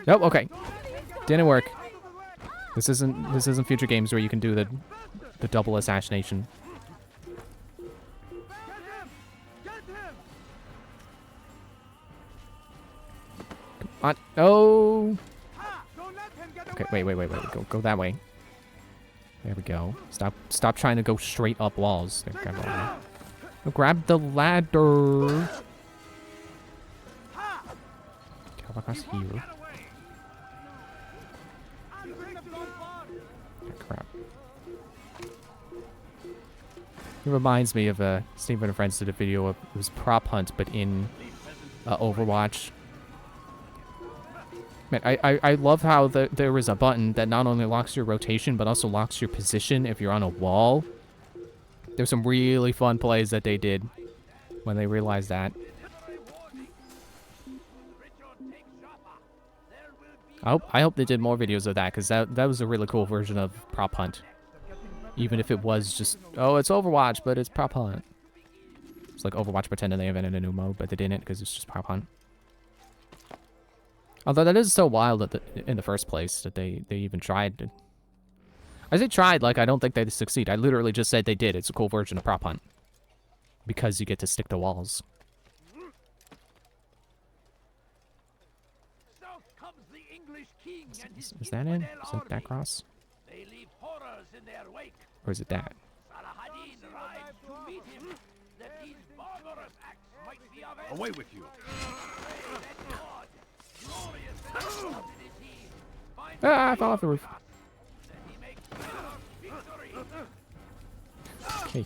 Nope, okay. Didn't work. This isn't future games where you can do the double assassination. Come on. Oh. Okay, wait. Go that way. There we go. Stop trying to go straight up walls. There, grab the ladder. Oh, grab the ladder. Come across here. Oh, crap. It reminds me of Steven and Friends did a video of it was Prop Hunt, but in Overwatch. Man, I love how there is a button that not only locks your rotation, but also locks your position if you're on a wall. There's some really fun plays that they did when they realized that. I hope they did more videos of that, because that was a really cool version of Prop Hunt. Even if it was just, oh, it's Overwatch, but it's Prop Hunt. It's like Overwatch pretending they invented a new mode, but they didn't, because it's just Prop Hunt. Although that is so wild that in the first place that they even tried. I say tried, like I don't think they'd succeed. I literally just said they did. It's a cool version of Prop Hunt. Because you get to stick to walls. Is that it? Is that that cross? Or is it that? Away with you! Ah, I fell off the roof. Okay.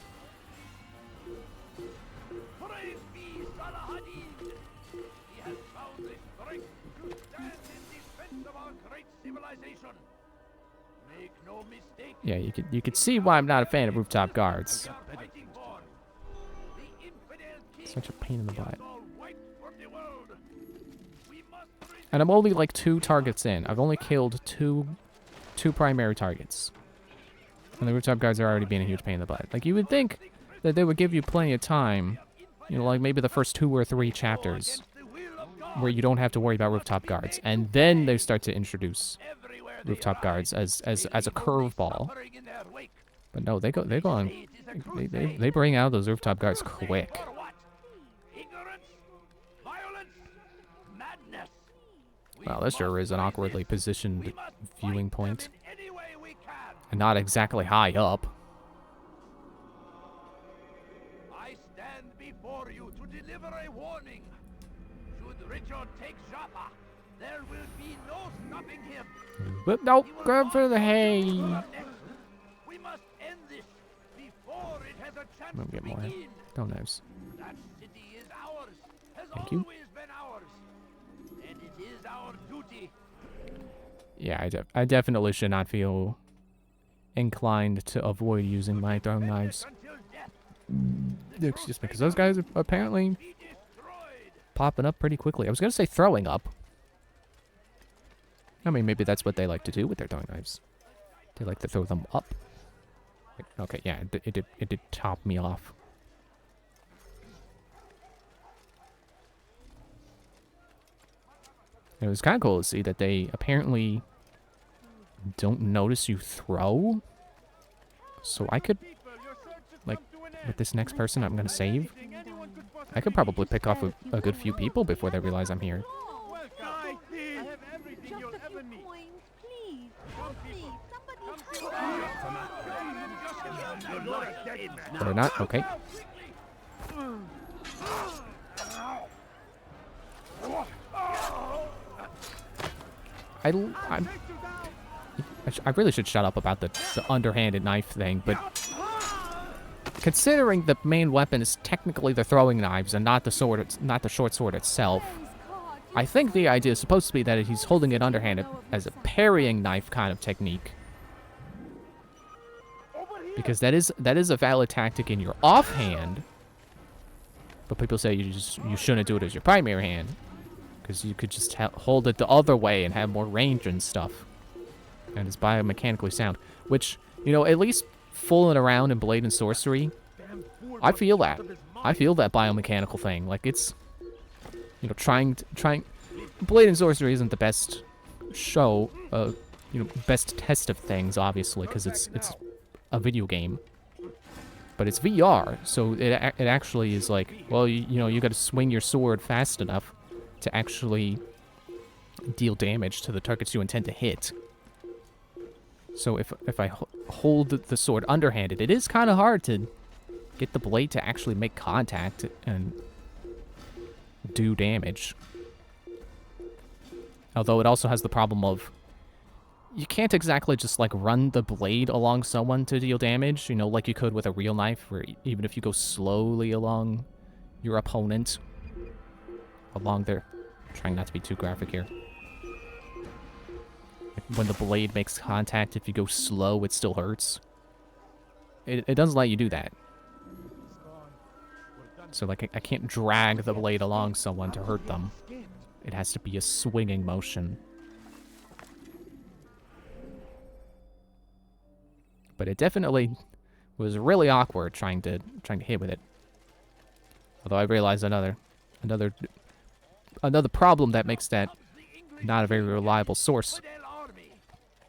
Yeah, you could see why I'm not a fan of rooftop guards. Such a pain in the butt. And I'm only like 2 targets in. I've only killed two primary targets. And the rooftop guards are already being a huge pain in the butt. Like, you would think that they would give you plenty of time. You know, like maybe the first 2 or 3 chapters. Where you don't have to worry about rooftop guards. And then they start to introduce rooftop guards as a curveball. But no, they bring out those rooftop guards quick. Well, this sure is an awkwardly positioned viewing point. And not exactly high up. I stand before There will be no stopping him. But no, go for the hay. We must end this before it has a chance I'll get to more begin. donuts. That city is ours. Has Thank you. always been ours. And it is our duty. Yeah, I definitely should not feel inclined to avoid using my throwing knives. Excuse me, because those guys are apparently popping up pretty quickly. I was going to say throwing up. I mean, maybe that's what they like to do with their throwing knives. They like to throw them up. Okay, yeah, it did top me off. It was kind of cool to see that they apparently don't notice you throw. So I could, like, with this next person I'm going to save, I could probably pick off a good few people before they realize I'm here. I have everything you'll ever need. Please, help me. But they're not? Okay. I really should shut up about the underhanded knife thing, but considering the main weapon is technically the throwing knives and not the sword, not the short sword itself, I think the idea is supposed to be that he's holding it underhanded as a parrying knife kind of technique. Because that is a valid tactic in your offhand, but people say you shouldn't do it as your primary hand, because you could just hold it the other way and have more range and stuff, and it's biomechanically sound. Which, you know, at least fooling around in Blade and Sorcery, I feel that. I feel that biomechanical thing. Like, it's, you know, trying. Blade and Sorcery isn't the best show, you know, best test of things, obviously, because it's a video game, but it's VR, so it actually is like, well, you know, you got to swing your sword fast enough to actually deal damage to the targets you intend to hit. So if I hold the sword underhanded, it is kind of hard to get the blade to actually make contact and do damage. Although it also has the problem of you can't exactly just, like, run the blade along someone to deal damage, you know, like you could with a real knife, where even if you go slowly along your opponent, along their... Trying not to be too graphic here. When the blade makes contact, if you go slow, it still hurts. It doesn't let you do that. So, like, I can't drag the blade along someone to hurt them. It has to be a swinging motion. But it definitely was really awkward trying to hit with it. Although I realized another problem that makes that not a very reliable source.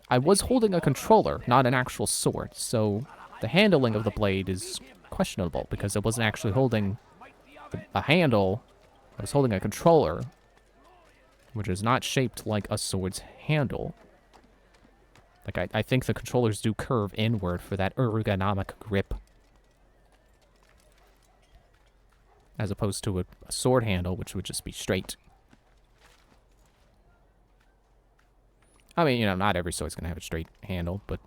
I was holding a controller, not an actual sword, so the handling of the blade is questionable because I wasn't actually holding a handle. I was holding a controller, which is not shaped like a sword's handle. Like, I think the controllers do curve inward for that ergonomic grip, as opposed to a sword handle, which would just be straight. I mean, you know, not every sword's going to have a straight handle, but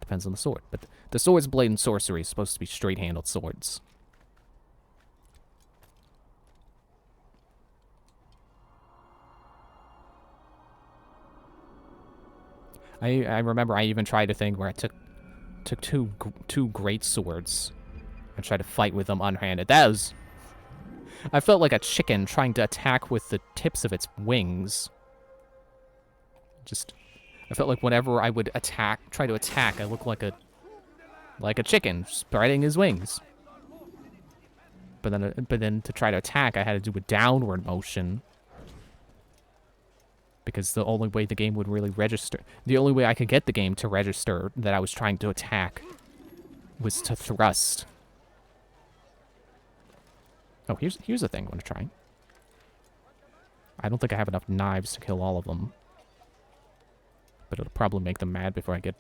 depends on the sword. But the sword's Blade and Sorcery is supposed to be straight-handled swords. I remember I even tried a thing where I took two great swords and tried to fight with them unhanded. That was... I felt like a chicken trying to attack with the tips of its wings. I felt like whenever I would try to attack, I looked like a chicken spreading his wings. But then to try to attack, I had to do a downward motion. Because the only way the game would really register, the only way I could get the game to register that I was trying to attack was to thrust. Oh, here's the thing I want to try. I don't think I have enough knives to kill all of them. But it'll probably make them mad before I get...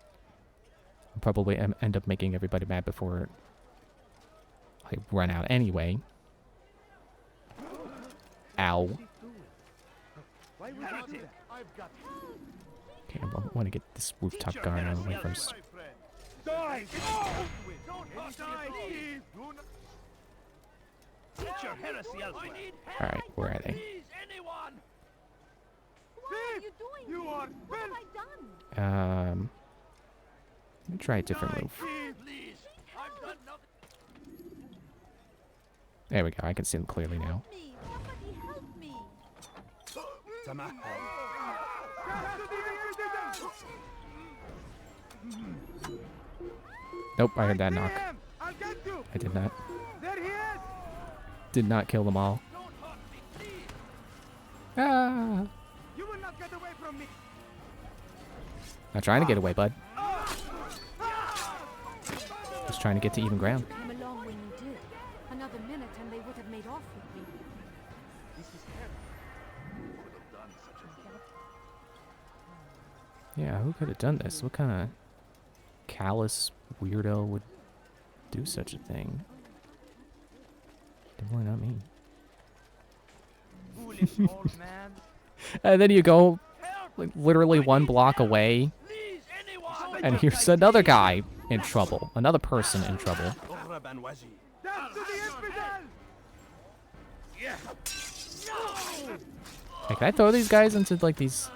I'll probably end up making everybody mad before I run out anyway. Ow. I will not do that. I've got Okay, I want to get this rooftop guard out of the way first. Die! Don't die, Steve! Get your heresy elsewhere. Alright, where are they? What are you doing? You are what have I done? Let me try a different move. There we go, I can see them clearly now. Somebody help me. Nope, I heard that knock. I'll get you. I did not. There he is. Did not kill them all. Ah! You will not get away from me. Not trying to get away, bud. Just trying to get to even ground. Came along when you did. Another minute and they would have made off with me. This is terrible. Yeah, who could have done this? What kind of callous weirdo would do such a thing? Definitely not me. Foolish old man. And then you go like literally one block away, and here's another guy in trouble, another person in trouble. Hey, can I throw these guys into like this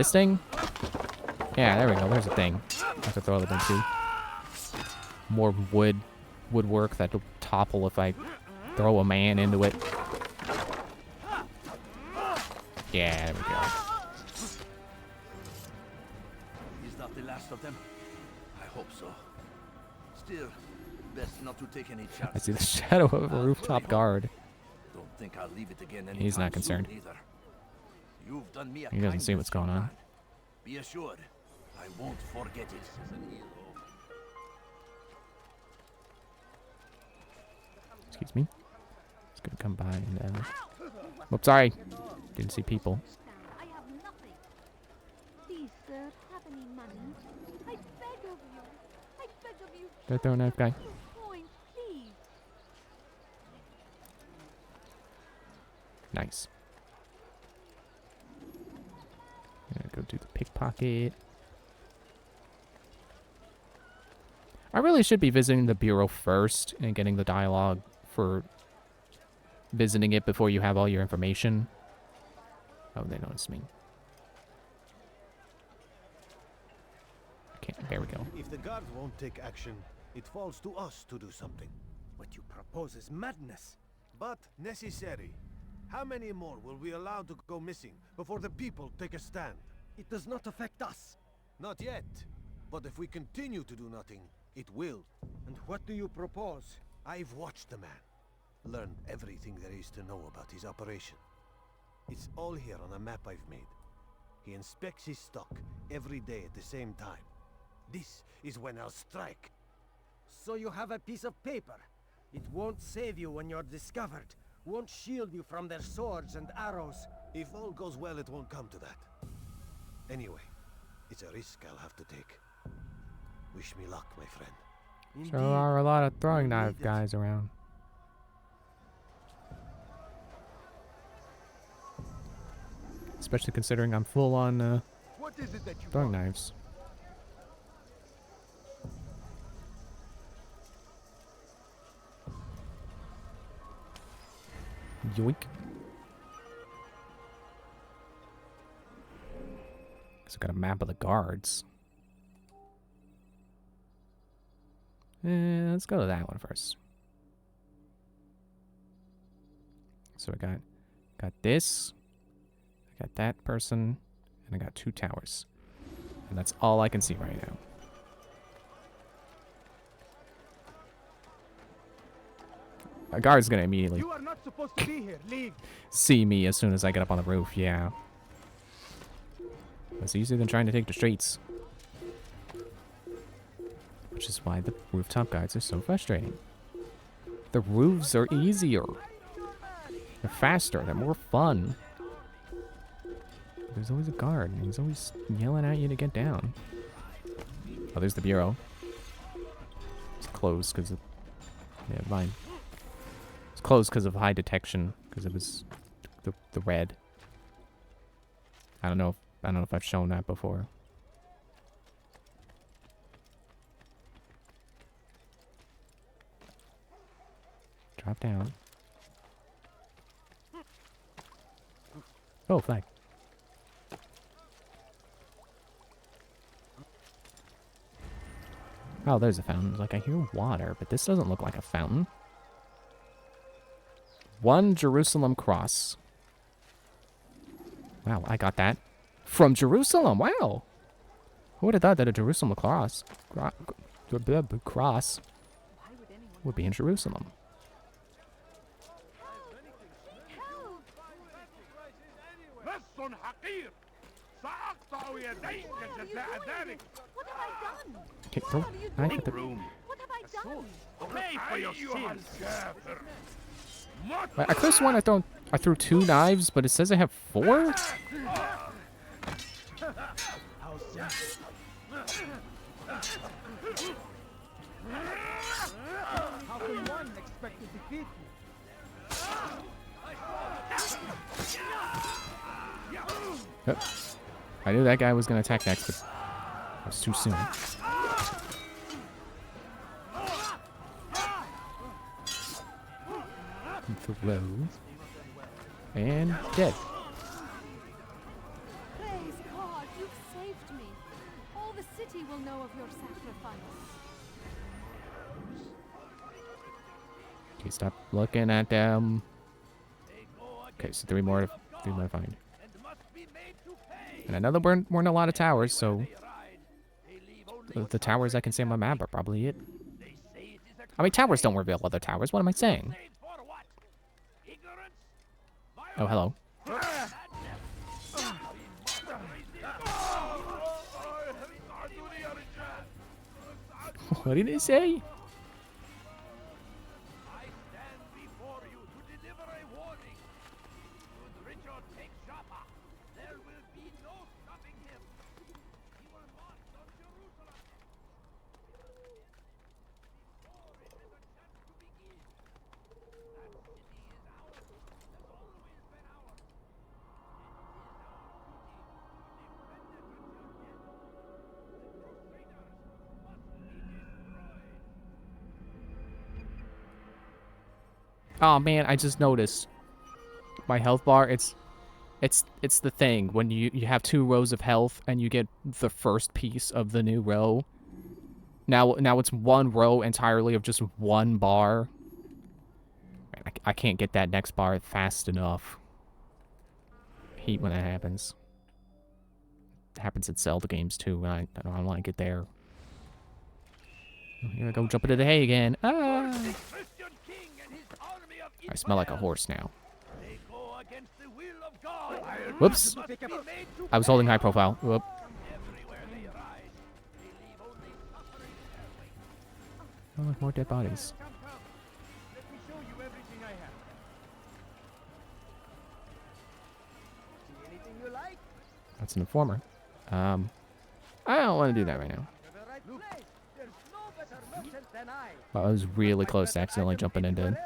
thing? Yeah, there we go. There's a thing. I have to throw them into. More woodwork that'll topple if I throw a man into it. Yeah, there we go. Is that the last of them? I hope so. Still, best not to take any chances. I see the shadow of a rooftop guard. Don't think I'll leave it again He's not concerned. either. You've done me a He doesn't see what's going on. Be assured, I won't forget it. Excuse me. It's gonna come by and Whoops, sorry. Didn't see people. I have nothing. Please, sir, have any money? I beg of you. I beg of you. Go throw a knife guy. Coins, please. Nice. Gonna go do the pickpocket. I really should be visiting the bureau first and getting the dialogue for visiting it before you have all your information. Oh, they noticed me. Okay, there we go. If the guards won't take action, it falls to us to do something. What you propose is madness. But necessary. How many more will we allow to go missing before the people take a stand? It does not affect us. Not yet. But if we continue to do nothing, it will. And what do you propose? I've watched the man. Learned everything there is to know about his operation. It's all here on a map I've made. He inspects his stock every day at the same time. This is when I'll strike. So you have a piece of paper. It won't save you when you're discovered. Won't shield you from their swords and arrows. If all goes well, it won't come to that. Anyway, it's a risk I'll have to take. Wish me luck, my friend. There are a lot of throwing knife guys around. Especially considering I'm full on What is it that you throwing want? knives. Yoink. So I got a map of the guards. Let's go to that one first. So I got this. I got that person, and I got 2 towers. And that's all I can see right now. A guard's gonna immediately You are not supposed to be here. Leave. see me as soon as I get up on the roof, yeah. That's easier than trying to take the streets. Which is why the rooftop guards are so frustrating. The roofs are easier. They're faster, they're more fun. There's always a guard, and he's always yelling at you to get down. Oh, there's the bureau. It's closed because of... Yeah, mine. It's closed because of high detection, because it was the red. I don't know if I've shown that before. Drop down. Oh, flag. Oh, there's a fountain. Like, I hear water, but this doesn't look like a fountain. 1 Jerusalem cross. Wow, I got that. From Jerusalem, wow! Who would have thought that a Jerusalem cross would be in Jerusalem? Okay, throw knife at the room. What have I done? Pay for your sins. I could have sworn I threw 2 knives, but it says I have 4? How can one expect to defeat me? Yep. I knew that guy was going to attack next, but it was too soon. Throw. And dead. Praise God, you've saved me. All the city will know of your sacrifice. Okay, stop looking at them. Okay, so 3 more to find. And another weren't a lot of towers, so the towers I can see on my map are probably it. I mean, towers don't reveal other towers. What am I saying? Oh, hello. What did it say? Oh man, I just noticed my health bar. It's the thing when you have 2 rows of health and you get the first piece of the new row. Now it's 1 row entirely of just 1 bar. I can't get that next bar fast enough. I hate when that happens. It happens in Zelda games too. I don't want to get there. Here I go, jump into the hay again. Ah! I smell like a horse now. Whoops. I was holding high profile. Whoop. Oh, look, more dead bodies. Let me show you everything I have. See anything you like? That's an informer. I don't want to do that right now. Well, I was really close to accidentally jumping into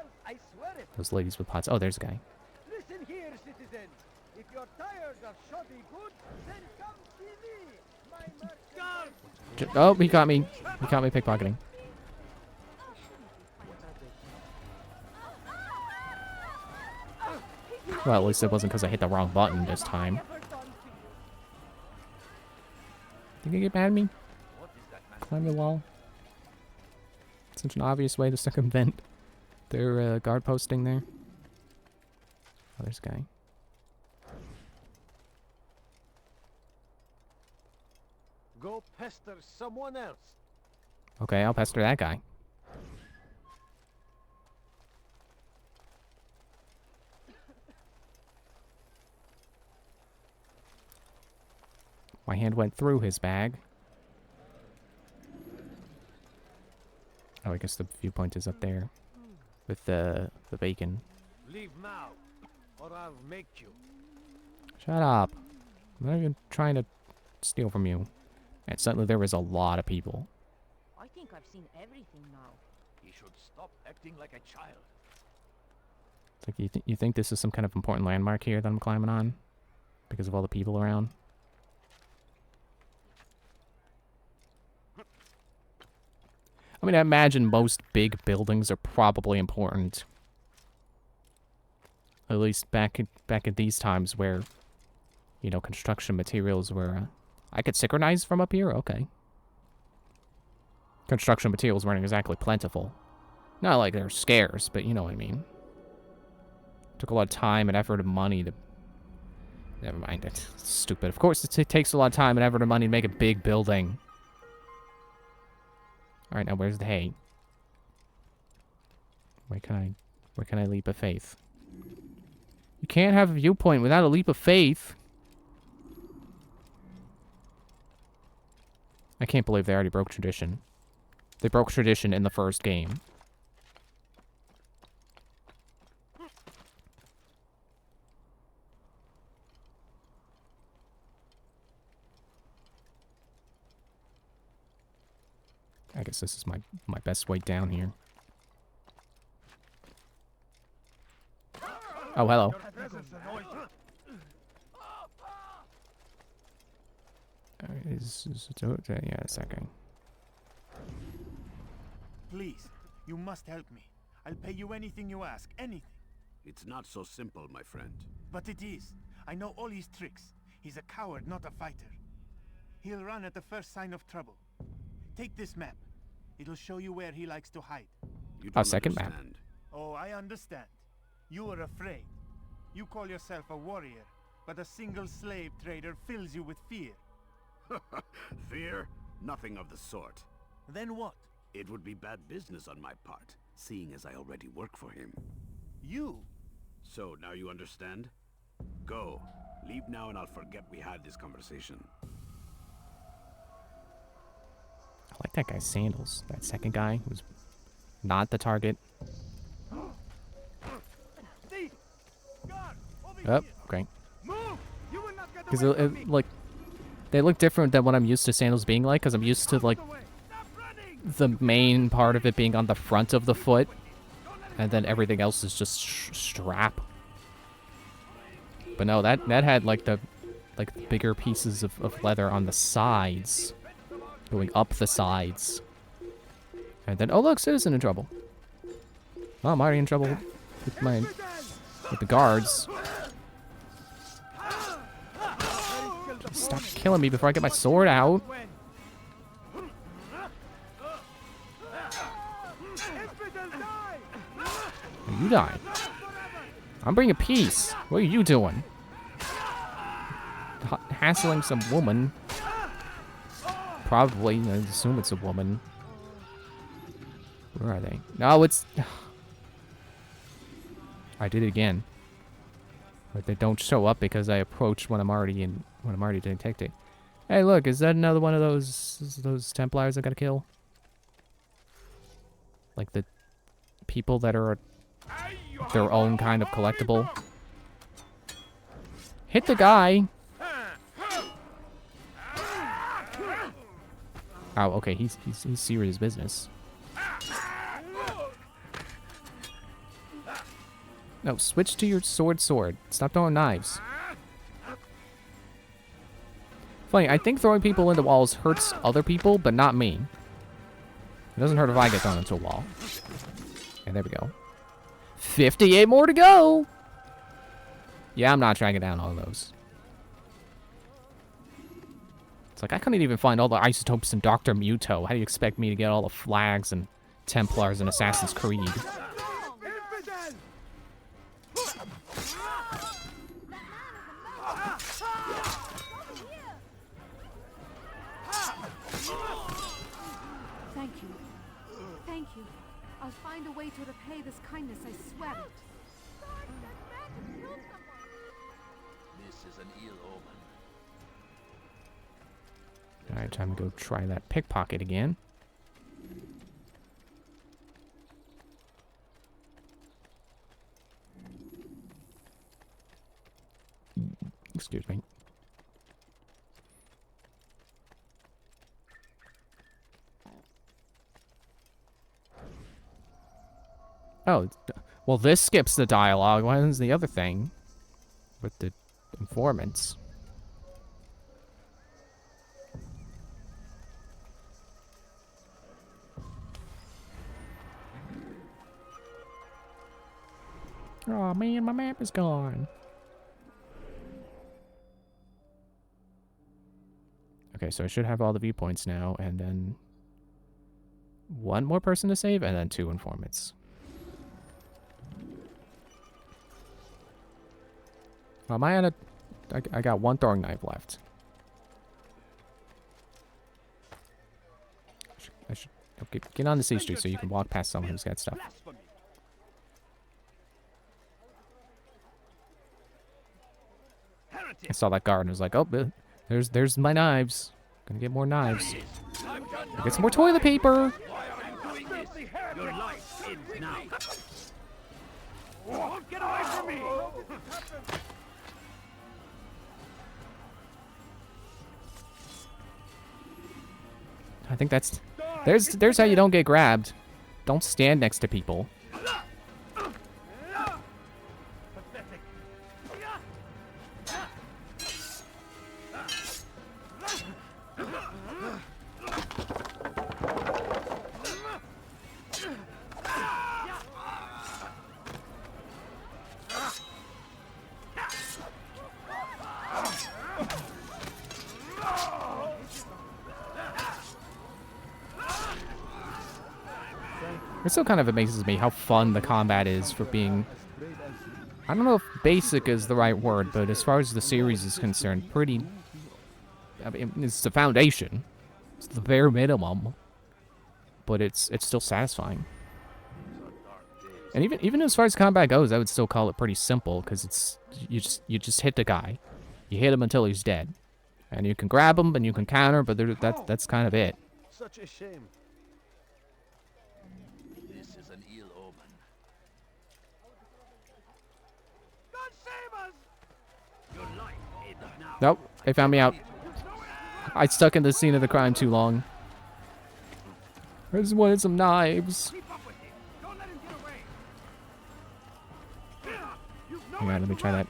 those ladies with pots. Oh, there's a guy. Listen here, citizen. If you're tired of shoddy goods, then come see me. My merchant. Oh, he caught me. He caught me pickpocketing. Well, at least it wasn't because I hit the wrong button this time. Think you get mad at me? Climb the wall. Such an obvious way to circumvent their guard posting there. Oh, there's a guy. Go pester someone else. Okay, I'll pester that guy. My hand went through his bag. Oh, I guess the viewpoint is up there with the bacon. Leave now, or I'll make you. Shut up. I'm not even trying to steal from you. And suddenly there was a lot of people. I think I've seen everything now. He should stop acting like a child. It's like you think this is some kind of important landmark here that I'm climbing on? because of all the people around. I mean, I imagine most big buildings are probably important. At least back at these times where, you know, construction materials were... I could synchronize from up here? Okay. Construction materials weren't exactly plentiful. Not like they're scarce, but you know what I mean. Took a lot of time and effort and money to... Never mind it. It's stupid. Of course, it takes a lot of time and effort and money to make a big building. Alright, now where's the hay? Where can I leap of faith? You can't have a viewpoint without a leap of faith. I can't believe they already broke tradition. They broke tradition in the first game. I guess this is my best way down here. Oh, hello. Yeah, a second. Please, you must help me. I'll pay you anything you ask, anything. It's not so simple, my friend. But it is. I know all his tricks. He's a coward, not a fighter. He'll run at the first sign of trouble. Take this map. It'll show you where he likes to hide. You don't second map. understand. Oh, I understand. You are afraid. You call yourself a warrior, but a single slave trader fills you with fear. Fear? Nothing of the sort. Then what? It would be bad business on my part, seeing as I already work for him. You? So, now you understand? Go. Leave now and I'll forget we had this conversation. I like that guy's sandals. That second guy was not the target. Oh, okay. Because like, they look different than what I'm used to sandals being like, because I'm used to, like, the main part of it being on the front of the foot, and then everything else is just strap. But no, that had, like, the bigger pieces of leather on the sides, going up the sides. And then, oh look, citizen in trouble. Well, I'm already in trouble with the guards. Stop killing me before I get my sword out. You die. I'm bringing peace. What are you doing? Hassling some woman. Probably. I assume it's a woman. Where are they? No, it's... I did it again. But they don't show up because I approach when I'm already detected. Hey, look, is that another one of those Templars I gotta kill? Like the people that are their own kind of collectible. Hit the guy. Oh, okay, he's serious business. No, switch to your sword. Stop throwing knives. Funny, I think throwing people into walls hurts other people, but not me. It doesn't hurt if I get thrown into a wall. Okay, there we go. 58 more to go! Yeah, I'm not tracking down all of those. It's like, I couldn't even find all the isotopes in Dr. Muto. How do you expect me to get all the flags and Templars in Assassin's Creed? Thank you. I'll find a way to repay this kindness, I swear it. This is an ill omen. Alright, time to go try that pickpocket again. Excuse me. Oh, well, this skips the dialogue. Why is the other thing? With the Informants. Oh man, my map is gone. Okay, so I should have all the viewpoints now, and then one more person to save, and then 2 informants. Am I on a... I got 1 throwing knife left. I should okay, get on the C Street so you can walk past someone who's got stuff. I saw that guard and was like, oh, there's my knives. Gonna get more knives. Get some more toilet paper. Your life ends now. Oh, get away from me! I think that's... There's how you don't get grabbed. Don't stand next to people. It still kind of amazes me how fun the combat is for being... I don't know if basic is the right word, but as far as the series is concerned, pretty... I mean, it's the foundation. It's the bare minimum. But it's still satisfying. And even as far as combat goes, I would still call it pretty simple, because it's... You just hit the guy. You hit him until he's dead. And you can grab him, and you can counter, but that's kind of it. Such a shame. Nope, they found me out. I stuck in the scene of the crime too long. I just wanted some knives. Hang on, let me try that.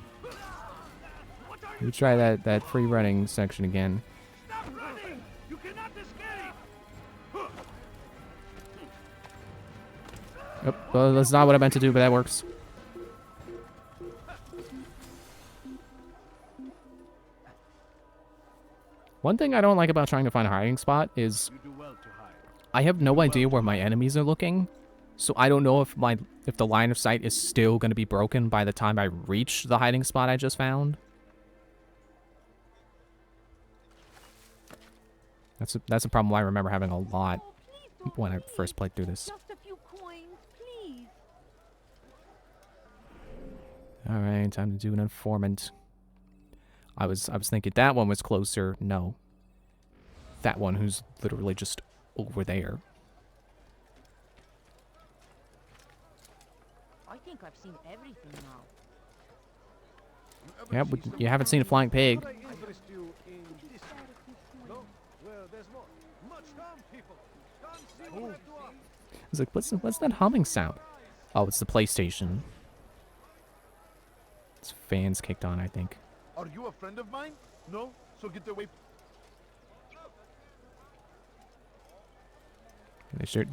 Let me try that free running section again. Oh, well, that's not what I meant to do, but that works. One thing I don't like about trying to find a hiding spot is I have no idea where my enemies are looking, so I don't know if the line of sight is still going to be broken by the time I reach the hiding spot I just found. That's a problem I remember having a lot when I first played through this. Just a few coins, please. All right, time to do an informant. I was thinking that one was closer. No. That one who's literally just over there. I think I've seen everything now. Yeah, but you haven't seen a flying pig. It's like, what's that humming sound? Oh, it's the PlayStation. It's fans kicked on, I think. Are you a friend of mine? No? So get away.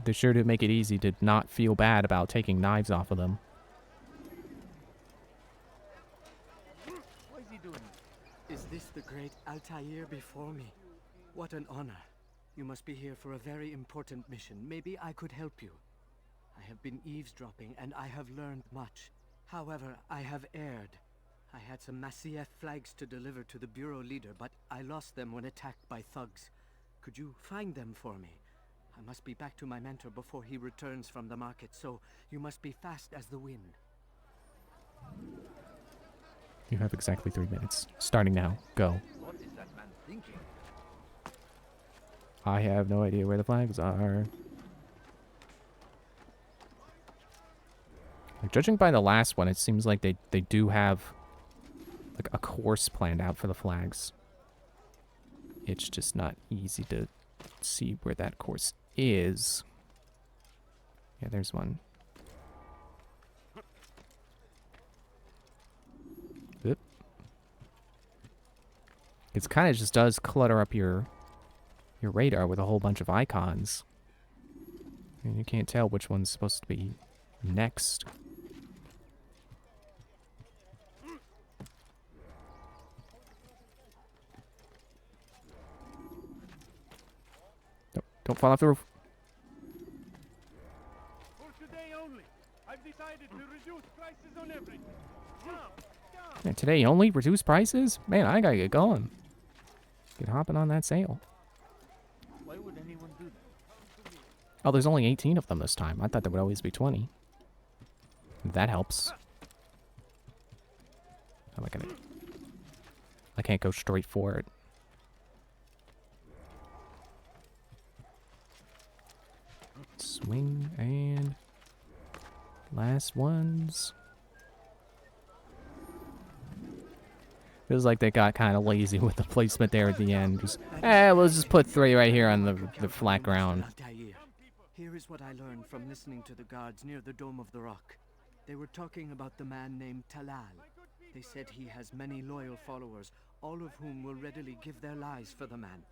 They sure do make it easy to not feel bad about taking knives off of them. What is he doing? Is this the great Altair before me? What an honor. You must be here for a very important mission. Maybe I could help you. I have been eavesdropping, and I have learned much. However, I have erred. I had some Masyaf flags to deliver to the Bureau leader, but I lost them when attacked by thugs. Could you find them for me? I must be back to my mentor before he returns from the market, so you must be fast as the wind. You have exactly 3 minutes. Starting now. Go. What is that man thinking? I have no idea where the flags are. Like, judging by the last one, it seems like they do have like a course planned out for the flags. It's just not easy to see where that course is. Yeah, there's one. Oop. It kind of just does clutter up your radar with a whole bunch of icons. And you can't tell which one's supposed to be next. Don't fall off the roof. For today only, I've decided to reduce prices on everything. And today only reduced prices? Man, I gotta get going. Get hopping on that sale. Why would anyone do that? Oh, there's only 18 of them this time. I thought there would always be 20. That helps. How am I gonna... I can't go straight for it. Swing and... last ones. Feels like they got kind of lazy with the placement there at the end. Just, we'll just put 3 right here on the flat ground. Here is what I learned from listening to the guards near the Dome of the Rock. They were talking about the man named Talal. They said he has many loyal followers, all of whom will readily give their lives for the man.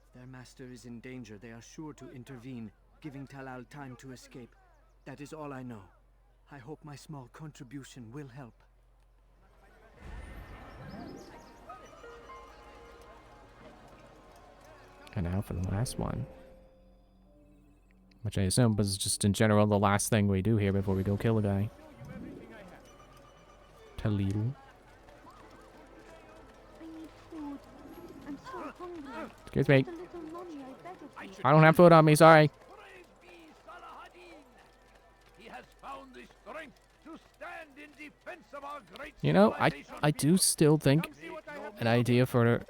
If their master is in danger, they are sure to intervene, giving Talal time to escape. That is all I know. I hope my small contribution will help. And now for the last one. Which I assume was just in general the last thing we do here before we go kill a guy. Talil. I need food. I'm so hungry. Excuse me. Just a little money, I beg of you. I don't have food on me, sorry. He has found the strength to stand in defense of our great You know, I do still think an idea for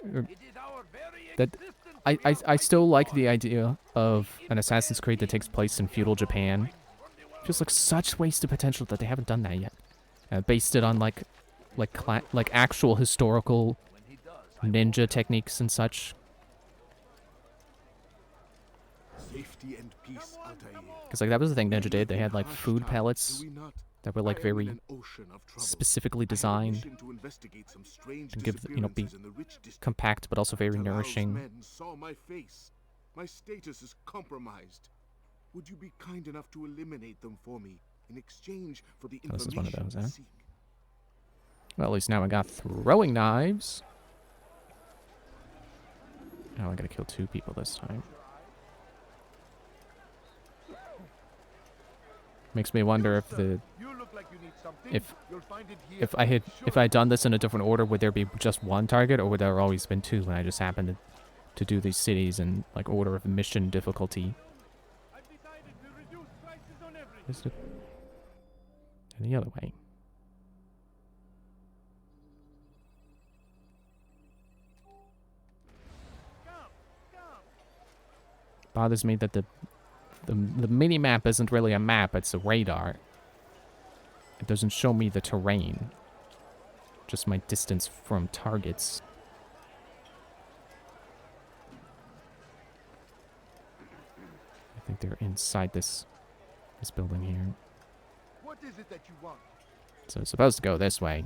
that I still like the idea of an Assassin's Creed that takes place in feudal Japan. Feels like such wasted potential that they haven't done that yet. Based it on like actual historical ninja techniques and such. Safety and peace, Altair. Because like that was the thing Ninja did. They had like food pellets that were like very specifically designed to give, you know, be compact but also very nourishing. Men saw my face. My status is compromised. Would you be kind enough to eliminate them for me in exchange for the information This is one of those, I huh? seek? Well, at least now I got throwing knives. Now I gotta kill 2 people this time. Makes me wonder if the if I had done this in a different order, would there be just 1 target, or would there always been 2 when I just happened to do these cities in like order of mission difficulty? Is it any other way? Bothers me that the mini map isn't really a map, it's a radar. It doesn't show me the terrain, just my distance from targets. I think they're inside this building here. What is it that you want? So it's supposed to go this way.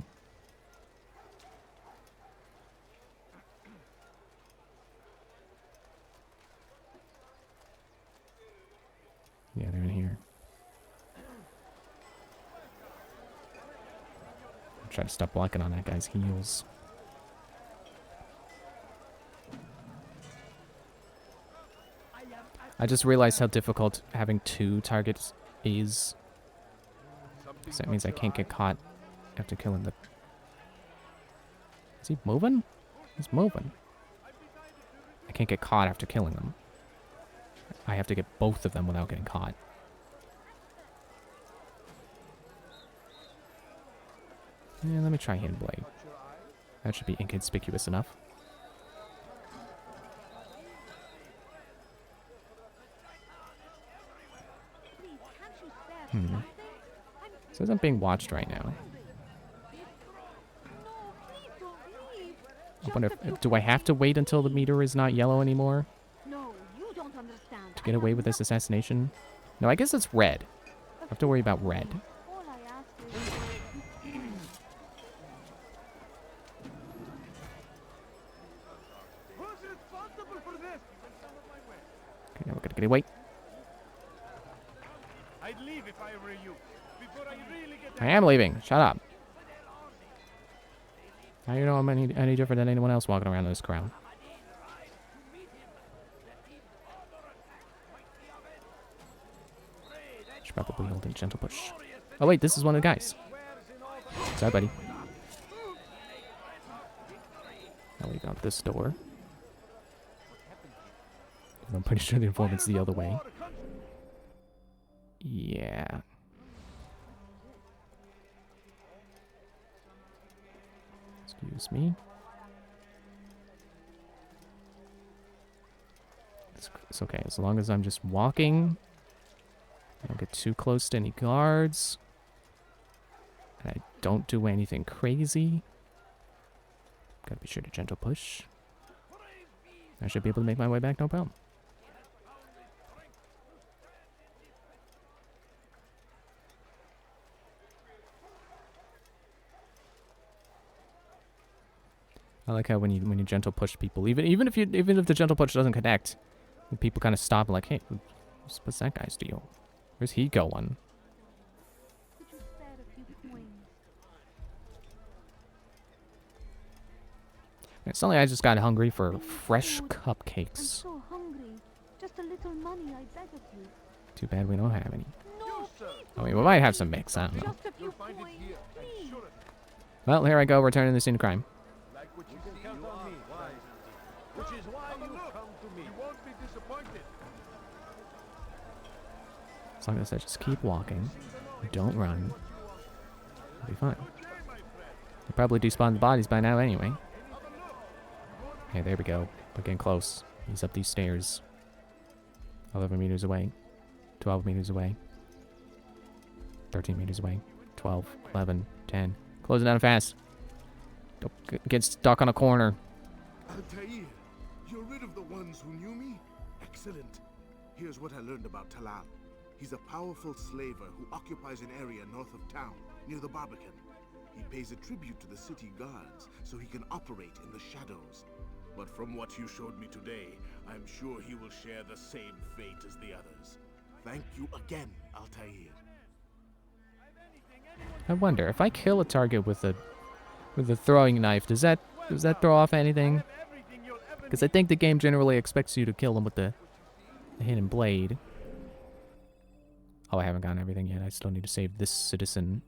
Yeah, they're in here. Try to stop blocking on that guy's heels. I just realized how difficult having 2 targets is. Because that means I can't get caught after killing the... Is he moving? He's moving. I can't get caught after killing them. I have to get both of them without getting caught. Yeah, let me try Hidden Blade. That should be inconspicuous enough. Says I'm being watched right now. I wonder if, do I have to wait until the meter is not yellow anymore No, you don't understand. to get away with this assassination? No, I guess it's red. I have to worry about red. All I ask is... Wickety wait. I'd leave if I were you. Before I really get I am leaving. Shut up. How do you know I'm any different than anyone else walking around in this crowd? Should probably hold a gentle push. Oh wait, this is one of the guys. Sorry, buddy. Now we got this door. I'm pretty sure the informant's the other way. Yeah. Excuse me. It's okay, as long as I'm just walking. I don't get too close to any guards. And I don't do anything crazy. Gotta be sure to gentle push. I should be able to make my way back, no problem. I like how when you gentle push people, even if the gentle push doesn't connect, people kind of stop and like, hey, what's that guy's deal? Where's he going? Suddenly I just got hungry for fresh cupcakes. I'm so hungry. Just a little money, I beg of you. Too bad we don't have any. No, I mean, we might have some mix, I don't know. Well, here I go, returning the scene of crime. Which is why you come to me. You won't be disappointed. As long as I just keep walking, don't run, I'll be fine. I'll probably despawn the bodies by now anyway. Okay, there we go. We're getting close. He's up these stairs. 11 meters away. 12 meters away. 13 meters away. 12, 11, 10. Closing down fast. Don't get stuck on a corner. Altair, you're rid of the ones who knew me? Excellent. Here's what I learned about Talal. He's a powerful slaver who occupies an area north of town, near the Barbican. He pays a tribute to the city guards, so he can operate in the shadows. But from what you showed me today, I'm sure he will share the same fate as the others. Thank you again, Altair. I wonder if I kill a target with a throwing knife, does that throw off anything? Because I think the game generally expects you to kill them with the hidden blade. Oh, I haven't gotten everything yet. I still need to save this citizen.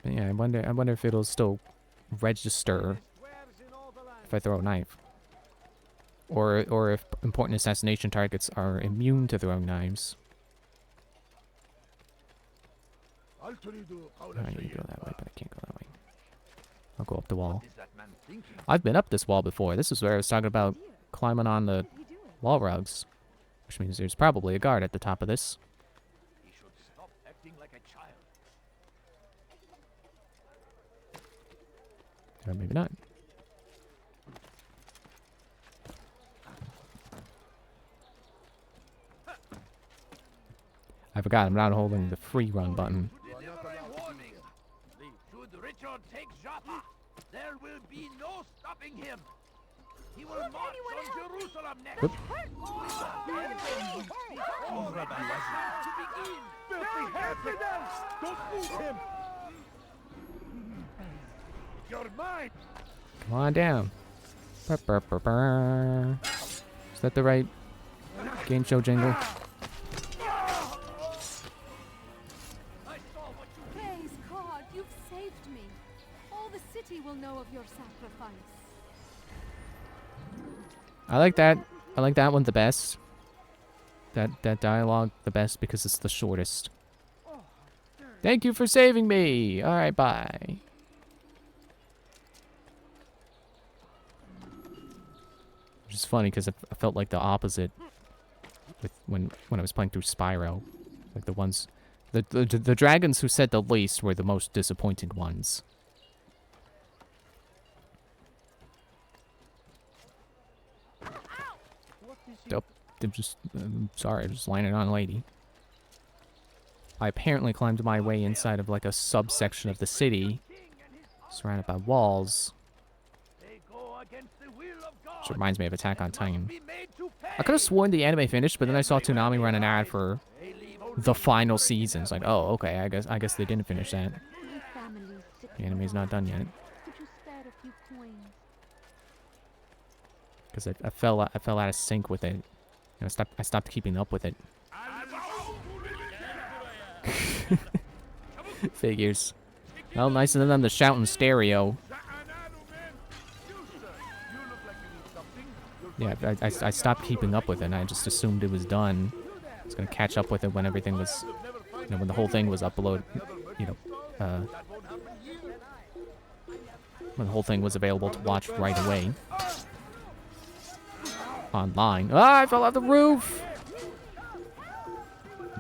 But yeah, I wonder if it'll still register if I throw a knife. Or if important assassination targets are immune to throwing knives. I need to go that way, but I can't go that way. I'll go up the wall. I've been up this wall before. This is where I was talking about climbing on the wall rugs. Which means there's probably a guard at the top of this. He should stop acting like a child. Or maybe not. I forgot I'm not holding the free run button. Should Richard take Jaffa, there will be no stopping him. He will march on Jerusalem next. Oop. Don't move him! You're mine! Come on down. Burr, burr, burr, burr. Is that the right game show jingle? Praise God, you've saved me. All the city will know of your sacrifice. I like that. I like that one the best. That dialogue the best because it's the shortest. Thank you for saving me. All right, bye. Which is funny because I felt like the opposite with when I was playing through Spyro. Like the ones, the dragons who said the least were the most disappointing ones. Nope. I'm just sorry, I'm just landing on a lady. I apparently climbed my way inside of like a subsection of the city Surrounded by walls. Which reminds me of Attack on Titan. I could have sworn the anime finished, but then I saw Toonami run an ad for the final season. It's like, oh, okay, I guess they didn't finish that. The anime's not done yet. Because I fell out of sync with it. You know, I stopped keeping up with it. Figures. Well, nice of them to shout in stereo. Yeah, I stopped keeping up with it, and I just assumed it was done. I was gonna catch up with it when everything was, you know, when the whole thing was uploaded, you know, when the whole thing was available to watch right away. Online. Ah, I fell off the roof!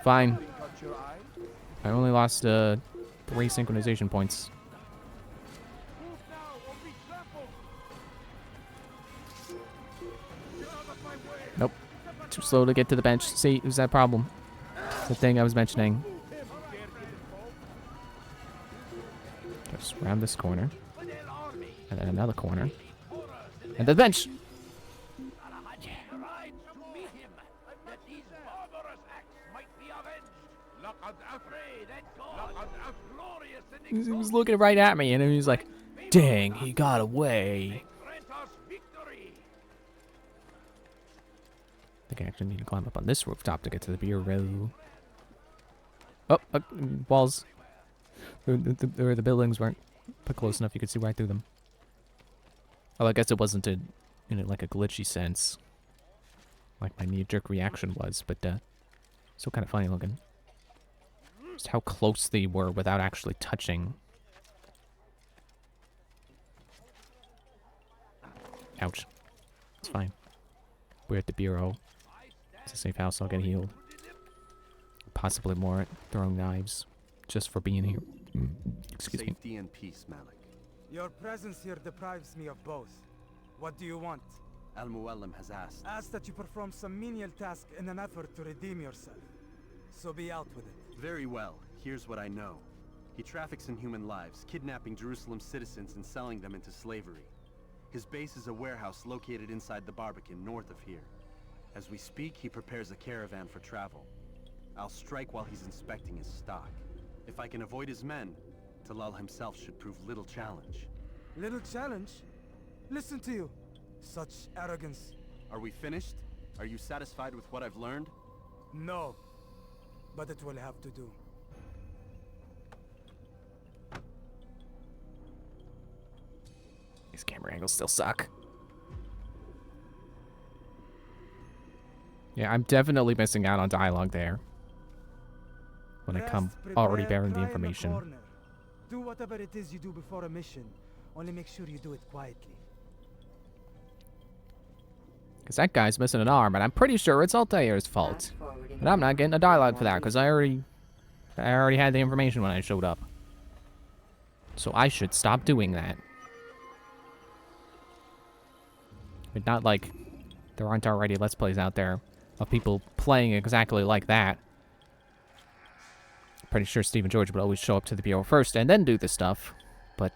Fine. I only lost, 3 synchronization points. Nope. Too slow to get to the bench. See, it was that problem. It's the thing I was mentioning. Just round this corner. And then another corner. And the bench! He was looking right at me, and he was like, dang, he got away. I think I actually need to climb up on this rooftop to get to the bureau. Oh, walls. The buildings weren't put close enough you could see right through them. Well, I guess it wasn't in like a glitchy sense, like my knee-jerk reaction was, but still kind of funny looking. Just how close they were without actually touching. Ouch. It's fine. We're at the bureau. It's a safe house. I'll get healed. Possibly more throwing knives just for being here. Excuse me. Safety and peace, Malik. Your presence here deprives me of both. What do you want? Al-Muallim has asked. Ask that you perform some menial task in an effort to redeem yourself. So be out with it. Very well. Here's what I know. He traffics in human lives, kidnapping Jerusalem citizens and selling them into slavery. His base is a warehouse located inside the Barbican, north of here. As we speak, he prepares a caravan for travel. I'll strike while he's inspecting his stock. If I can avoid his men, Talal himself should prove little challenge. Little challenge? Listen to you. Such arrogance. Are we finished? Are you satisfied with what I've learned? No. But it will have to do. These camera angles still suck. Yeah, I'm definitely missing out on dialogue there. When I come already bearing the information. Do whatever it is you do before a mission. Only make sure you do it quietly. Because that guy's missing an arm, and I'm pretty sure it's Altair's fault. And I'm not getting a dialogue for that, because I already had the information when I showed up. So I should stop doing that. But not like there aren't already Let's Plays out there of people playing exactly like that. Pretty sure Stephen George would always show up to the bureau first and then do this stuff. But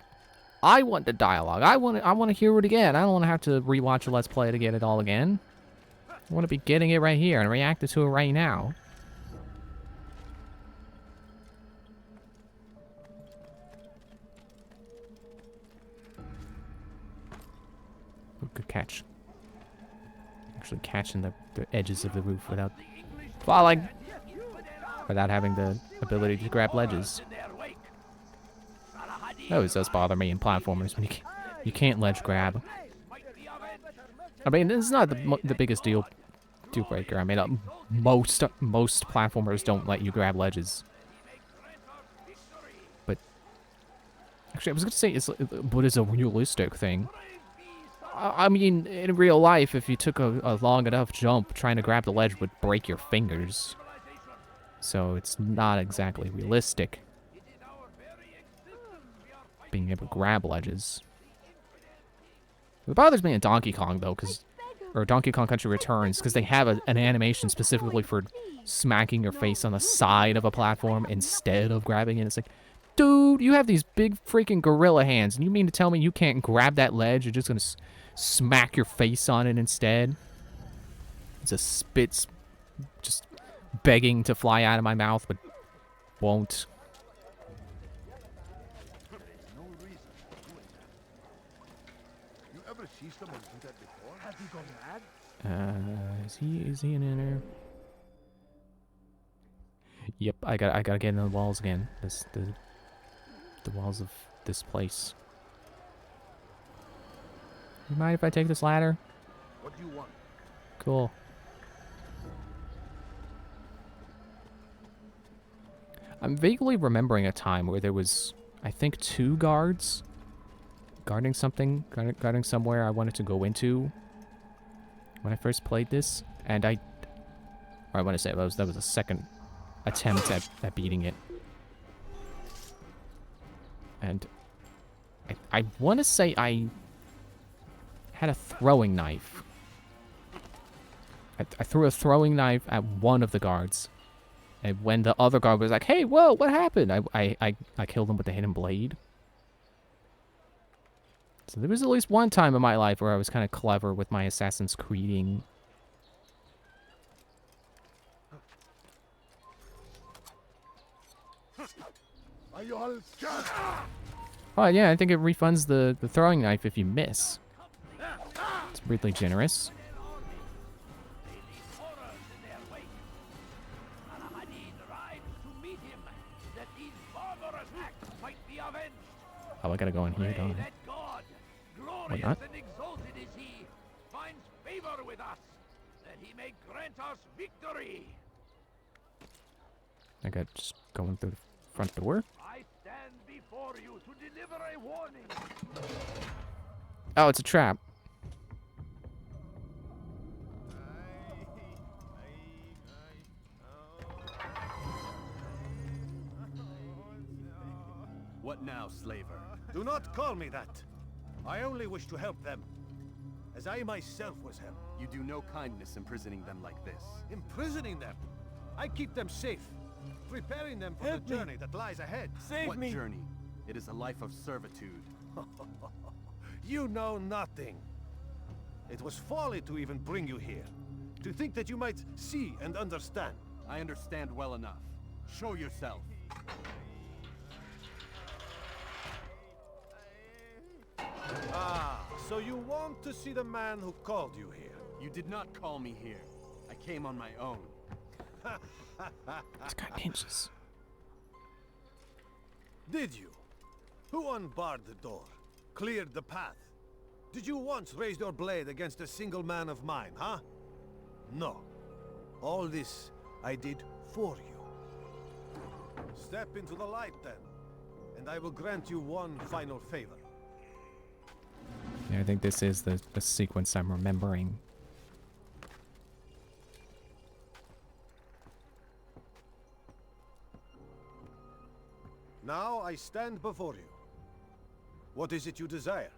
I want the dialogue. I want to hear it again. I don't want to have to rewatch a Let's Play to get it all again. I want to be getting it right here and reacting to it right now. Oh, good catch. Actually catching the edges of the roof without falling. Without having the ability to grab ledges. That always does bother me in platformers when you can't ledge grab. I mean, it's not the biggest deal breaker. I mean, most platformers don't let you grab ledges. But actually, I was going to say it's what is a realistic thing. I mean, in real life, if you took a long enough jump, trying to grab the ledge would break your fingers. So it's not exactly realistic being able to grab ledges. It bothers me in Donkey Kong though, or Donkey Kong Country Returns, because they have an animation specifically for smacking your face on the side of a platform instead of grabbing it. It's like, Dude, you have these big freaking gorilla hands, and you mean to tell me you can't grab that ledge? You're just gonna smack your face on it instead? It's a spit's just begging to fly out of my mouth, but won't. You ever see someone do that before? Have you gone mad? Is he an inner? Yep, I gotta get in the walls again. The walls of this place. You mind if I take this ladder? What do you want? Cool. I'm vaguely remembering a time where there was, I think, 2 guards guarding something, guarding somewhere I wanted to go into when I first played this, and I want to say that was a second attempt at beating it. And I want to say I had a throwing knife. I threw a throwing knife at one of the guards. And when the other guard was like, hey, whoa, what happened? I killed him with the hidden blade. So there was at least one time in my life where I was kind of clever with my Assassin's Creeding. Are you all scared? Oh, yeah, I think it refunds the throwing knife if you miss. It's weirdly generous. Oh, I gotta go in here, don't I? Why not? Finds favor with us, that he may grant us victory. I got just going through the front door. I stand before you to deliver a warning. Oh, it's a trap. What now, slaver? Do not call me that. I only wish to help them, as I myself was helped. You do no kindness imprisoning them like this. Imprisoning them? I keep them safe, preparing them for the journey that lies ahead. What journey? It is a life of servitude. You know nothing. It was folly to even bring you here. To think that you might see and understand. I understand well enough. Show yourself. Ah, so you want to see the man who called you here? You did not call me here. I came on my own. It's got inches. Did you? Who unbarred the door? Cleared the path? Did you once raise your blade against a single man of mine, huh? No. All this I did for you. Step into the light then, and I will grant you one final favor. Yeah, I think this is the sequence I'm remembering. Now I stand before you. What is it you desire?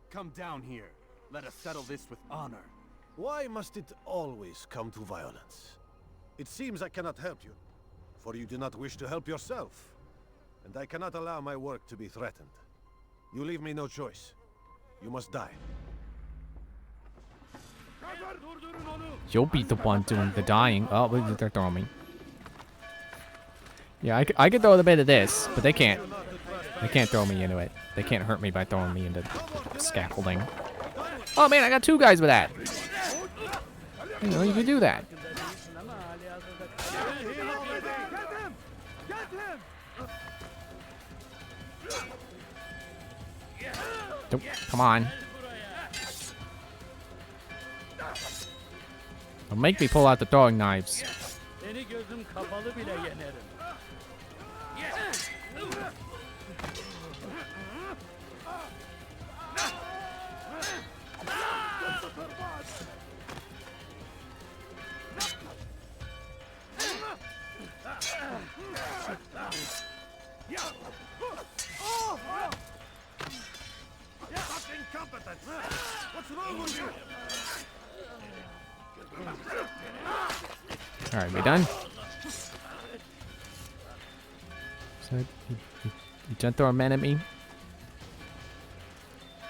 Come down here. Let us settle this with honor. Why must it always come to violence? It seems I cannot help you, for you do not wish to help yourself. And I cannot allow my work to be threatened. You leave me no choice. You must die. You'll be the one doing the dying. Oh, they're throwing me. Yeah, I could throw a bit of this, but they can't. They can't throw me into it. They can't hurt me by throwing me into scaffolding. Oh man, I got 2 guys with that. You know, you can do that. Nope, come on. Don't make me pull out the throwing knives. What's wrong with you? All right, we done? So You don't throw men at me.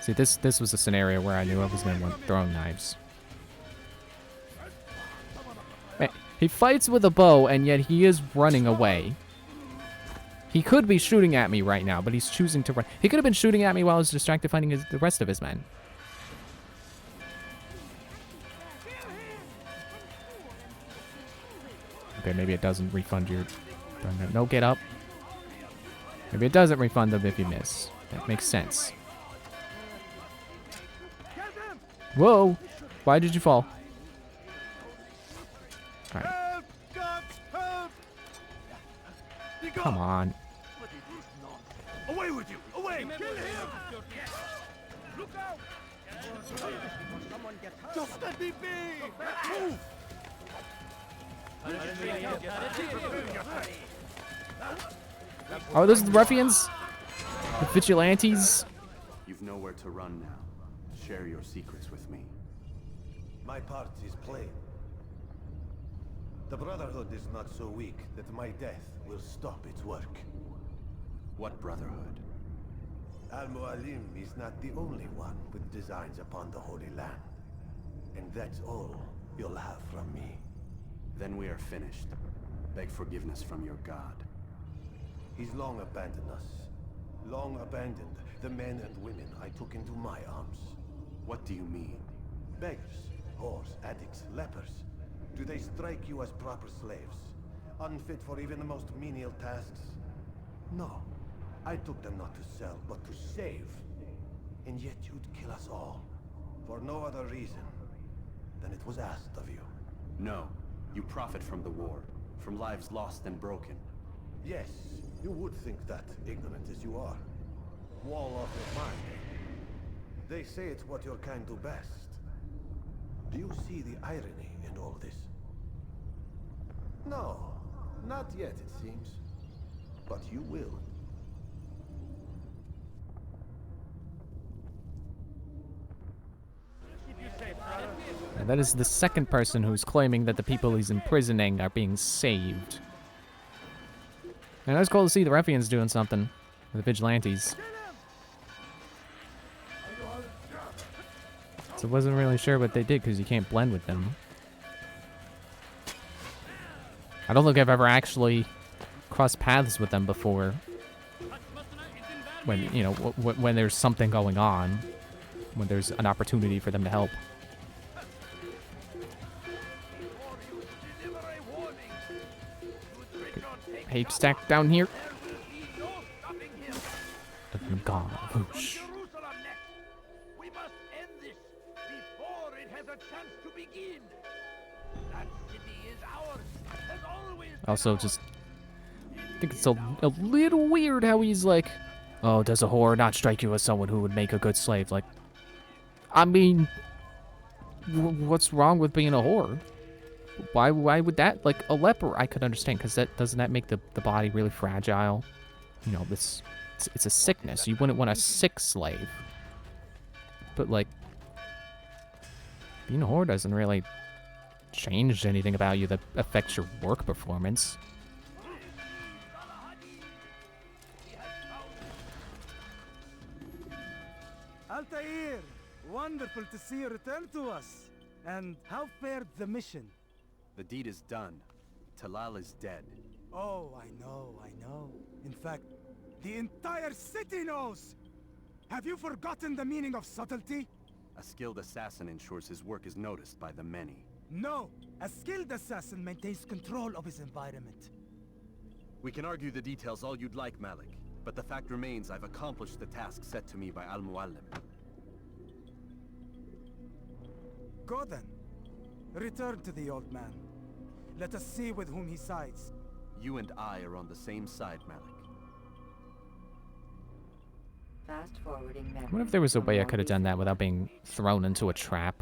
See, this was a scenario where I knew I was going to want throwing knives. Man, he fights with a bow, and yet he is running away. He could be shooting at me right now, but he's choosing to run. He could have been shooting at me while I was distracted fighting the rest of his men. Okay, maybe it doesn't refund your... No, get up. Maybe it doesn't refund them if you miss. That makes sense. Whoa! Why did you fall? Alright. Come on. Away with you! Away! Kill him! Look out! Just let me be! Move! Oh, those are the ruffians? The vigilantes? You've nowhere to run now. Share your secrets with me. My part is plain. The Brotherhood is not so weak that my death will stop its work. What Brotherhood? Al-Mualim is not the only one with designs upon the Holy Land. And that's all you'll have from me. Then we are finished. Beg forgiveness from your god. He's long abandoned us. Long abandoned the men and women I took into my arms. What do you mean? Beggars, whores, addicts, lepers. Do they strike you as proper slaves? Unfit for even the most menial tasks? No. I took them not to sell, but to save. And yet you'd kill us all. For no other reason than it was asked of you. No. You profit from the war. From lives lost and broken. Yes, you would think that, ignorant as you are. Wall off your mind. They say it's what your kind do best. Do you see the irony in all this? No, not yet it seems. But you will. And that is the second person who's claiming that the people he's imprisoning are being saved. And it's cool to see the ruffians doing something. The vigilantes. So I wasn't really sure what they did because you can't blend with them. I don't think I've ever actually crossed paths with them before. When, you know, when there's something going on. When there's an opportunity for them to help. Hay stack down here. Gone. Whoosh. We must end this before it has a chance to begin. That city is ours, has always been Also, just I think it's a little weird how he's like, oh, does a whore not strike you as someone who would make a good slave? Like, I mean, what's wrong with being a whore? Why would that, like, a leper I could understand, because doesn't that make the body really fragile? You know, it's a sickness. You wouldn't want a sick slave. But, like, being a whore doesn't really change anything about you that affects your work performance. Altair, wonderful to see you return to us. And how fared the mission? The deed is done. Talal is dead. Oh, I know. In fact, the entire city knows! Have you forgotten the meaning of subtlety? A skilled assassin ensures his work is noticed by the many. No! A skilled assassin maintains control of his environment. We can argue the details all you'd like, Malik. But the fact remains I've accomplished the task set to me by Al-Mualim. Go then. Return to the old man. Let us see with whom he sides. You and I are on the same side, Malik. Fast forwarding memory. What if there was a way I could have done that without being thrown into a trap?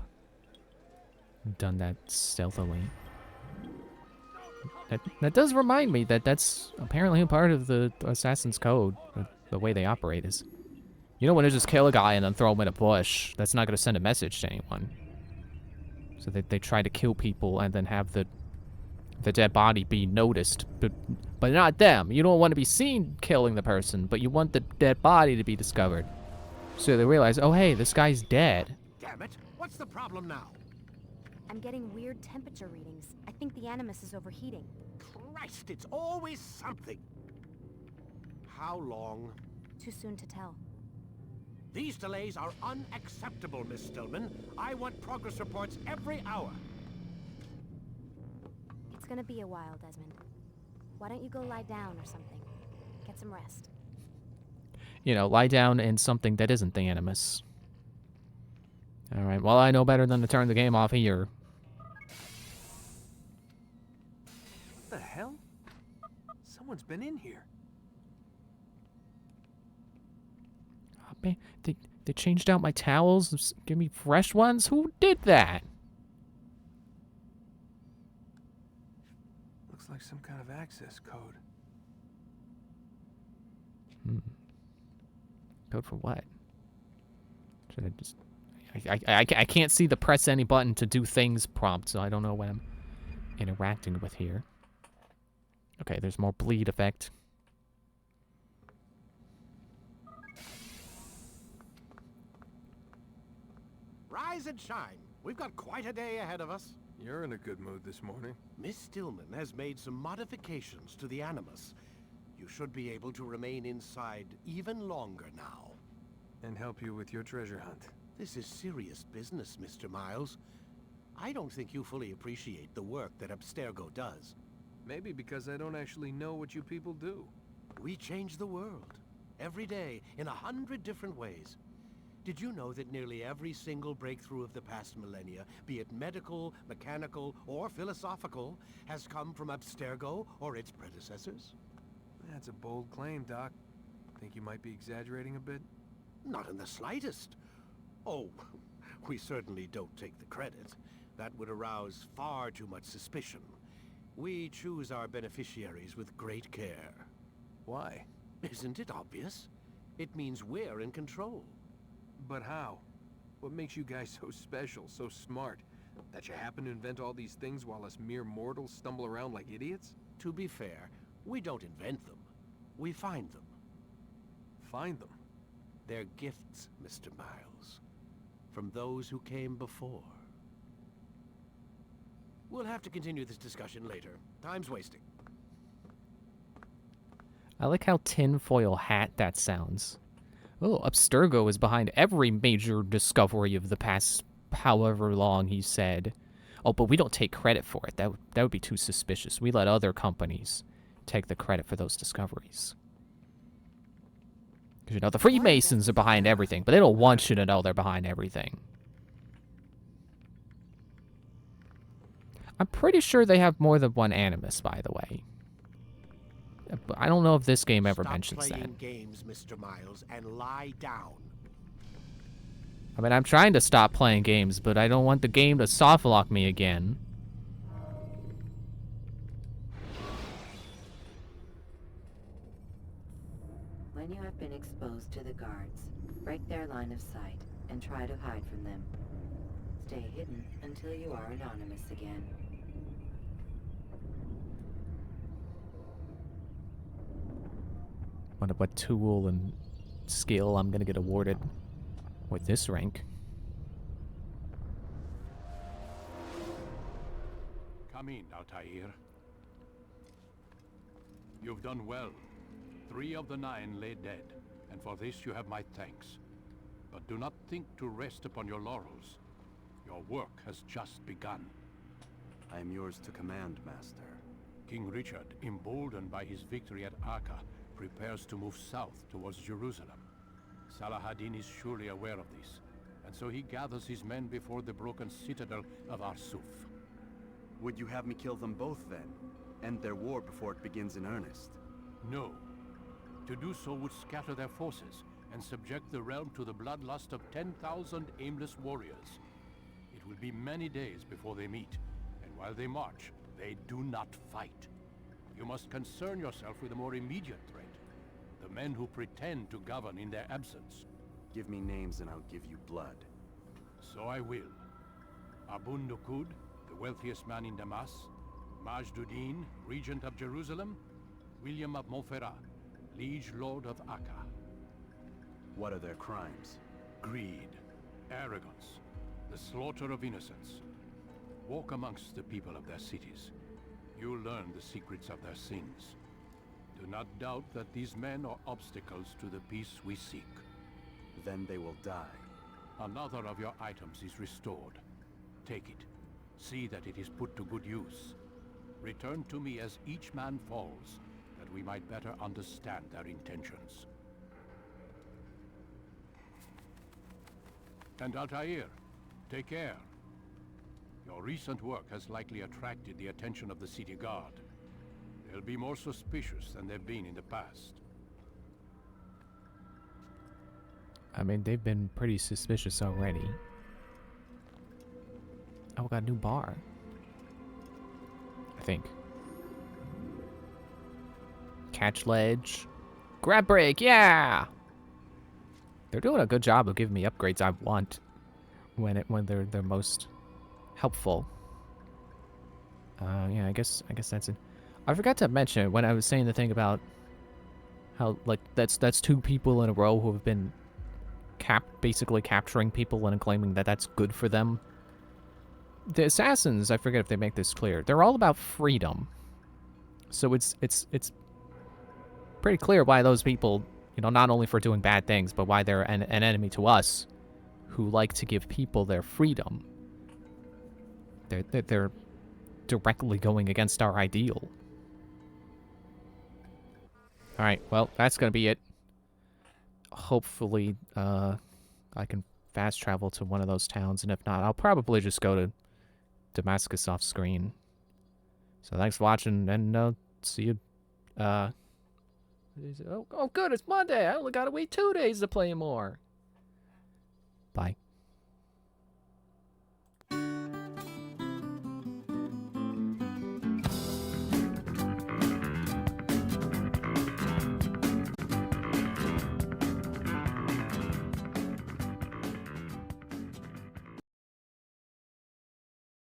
Done that stealthily. That does remind me that that's apparently a part of the Assassin's Code. The way they operate is, you don't want to just kill a guy and then throw him in a bush. That's not going to send a message to anyone. So they try to kill people and then have the the dead body be noticed, but not them. You don't want to be seen killing the person, but you want the dead body to be discovered. So they realize, oh hey, this guy's dead. Damn it! What's the problem now? I'm getting weird temperature readings. I think the Animus is overheating. Christ, it's always something. How long? Too soon to tell. These delays are unacceptable, Miss Stillman. I want progress reports every hour. It's gonna be a while, Desmond. Why don't you go lie down or something? Get some rest. You know, lie down in something that isn't the Animus. Alright, well, I know better than to turn the game off here. What the hell? Someone's been in here. Oh, man, they changed out my towels. Give me fresh ones? Who did that? Looks like some kind of access code. Code for what? Should I just... I can't see the press any button to do things prompt, so I don't know what I'm interacting with here. Okay, there's more bleed effect. Rise and shine. We've got quite a day ahead of us. You're in a good mood this morning. Miss Stillman has made some modifications to the Animus. You should be able to remain inside even longer now. And help you with your treasure hunt. This is serious business, Mr. Miles. I don't think you fully appreciate the work that Abstergo does. Maybe because I don't actually know what you people do. We change the world. Every day, in 100 different ways. Did you know that nearly every single breakthrough of the past millennia, be it medical, mechanical, or philosophical, has come from Abstergo or its predecessors? That's a bold claim, Doc. Think you might be exaggerating a bit? Not in the slightest. Oh, we certainly don't take the credit. That would arouse far too much suspicion. We choose our beneficiaries with great care. Why? Isn't it obvious? It means we're in control. But how? What makes you guys so special, so smart? That you happen to invent all these things while us mere mortals stumble around like idiots? To be fair, we don't invent them. We find them. Find them? They're gifts, Mr. Miles. From those who came before. We'll have to continue this discussion later. Time's wasting. I like how tinfoil hat that sounds. Oh, Abstergo is behind every major discovery of the past however long, he said. Oh, but we don't take credit for it. That would be too suspicious. We let other companies take the credit for those discoveries. Because, you know, the Freemasons are behind everything, but they don't want you to know they're behind everything. I'm pretty sure they have more than one Animus, by the way. But I don't know if this game ever mentions that. Stop playing games, Mr. Miles, and lie down. I mean, I'm trying to stop playing games, but I don't want the game to soft lock me again. When you have been exposed to the guards, break their line of sight and try to hide from them. Stay hidden until you are anonymous again. Wonder what tool and skill I'm gonna get awarded with this rank. Come in, Altair. You've done well. 3 of the 9 lay dead, and for this you have my thanks. But do not think to rest upon your laurels. Your work has just begun. I am yours to command, Master. King Richard, emboldened by his victory at Acre, prepares to move south towards Jerusalem. Salah-ad-Din is surely aware of this, and so he gathers his men before the broken citadel of Arsuf. Would you have me kill them both then? End their war before it begins in earnest? No. To do so would scatter their forces and subject the realm to the bloodlust of 10,000 aimless warriors. It will be many days before they meet, and while they march, they do not fight. You must concern yourself with a more immediate threat. The men who pretend to govern in their absence. Give me names and I'll give you blood. So I will. Abun Nukud, the wealthiest man in Damas. Majduddin, Regent of Jerusalem. William of Montferrat, Liege Lord of Acre. What are their crimes? Greed, arrogance, the slaughter of innocents. Walk amongst the people of their cities. You'll learn the secrets of their sins. Do not doubt that these men are obstacles to the peace we seek. Then they will die. Another of your items is restored. Take it. See that it is put to good use. Return to me as each man falls, that we might better understand their intentions. And Altair, take care. Your recent work has likely attracted the attention of the city guard. They'll be more suspicious than they've been in the past. I mean, they've been pretty suspicious already. Oh, we got a new bar. I think. Catch ledge. Grab break, yeah! They're doing a good job of giving me upgrades I want when they're most helpful. Yeah, I guess that's it. I forgot to mention when I was saying the thing about how like that's 2 people in a row who have been basically capturing people and claiming that that's good for them. The assassins, I forget if they make this clear, they're all about freedom. So it's pretty clear why those people, you know, not only for doing bad things, but why they're an enemy to us, who like to give people their freedom. They're directly going against our ideal. Alright, well, that's gonna be it. Hopefully, I can fast travel to one of those towns, and if not, I'll probably just go to Damascus off screen. So thanks for watching, and see you, oh good, it's Monday! I only gotta wait 2 days to play more! Bye.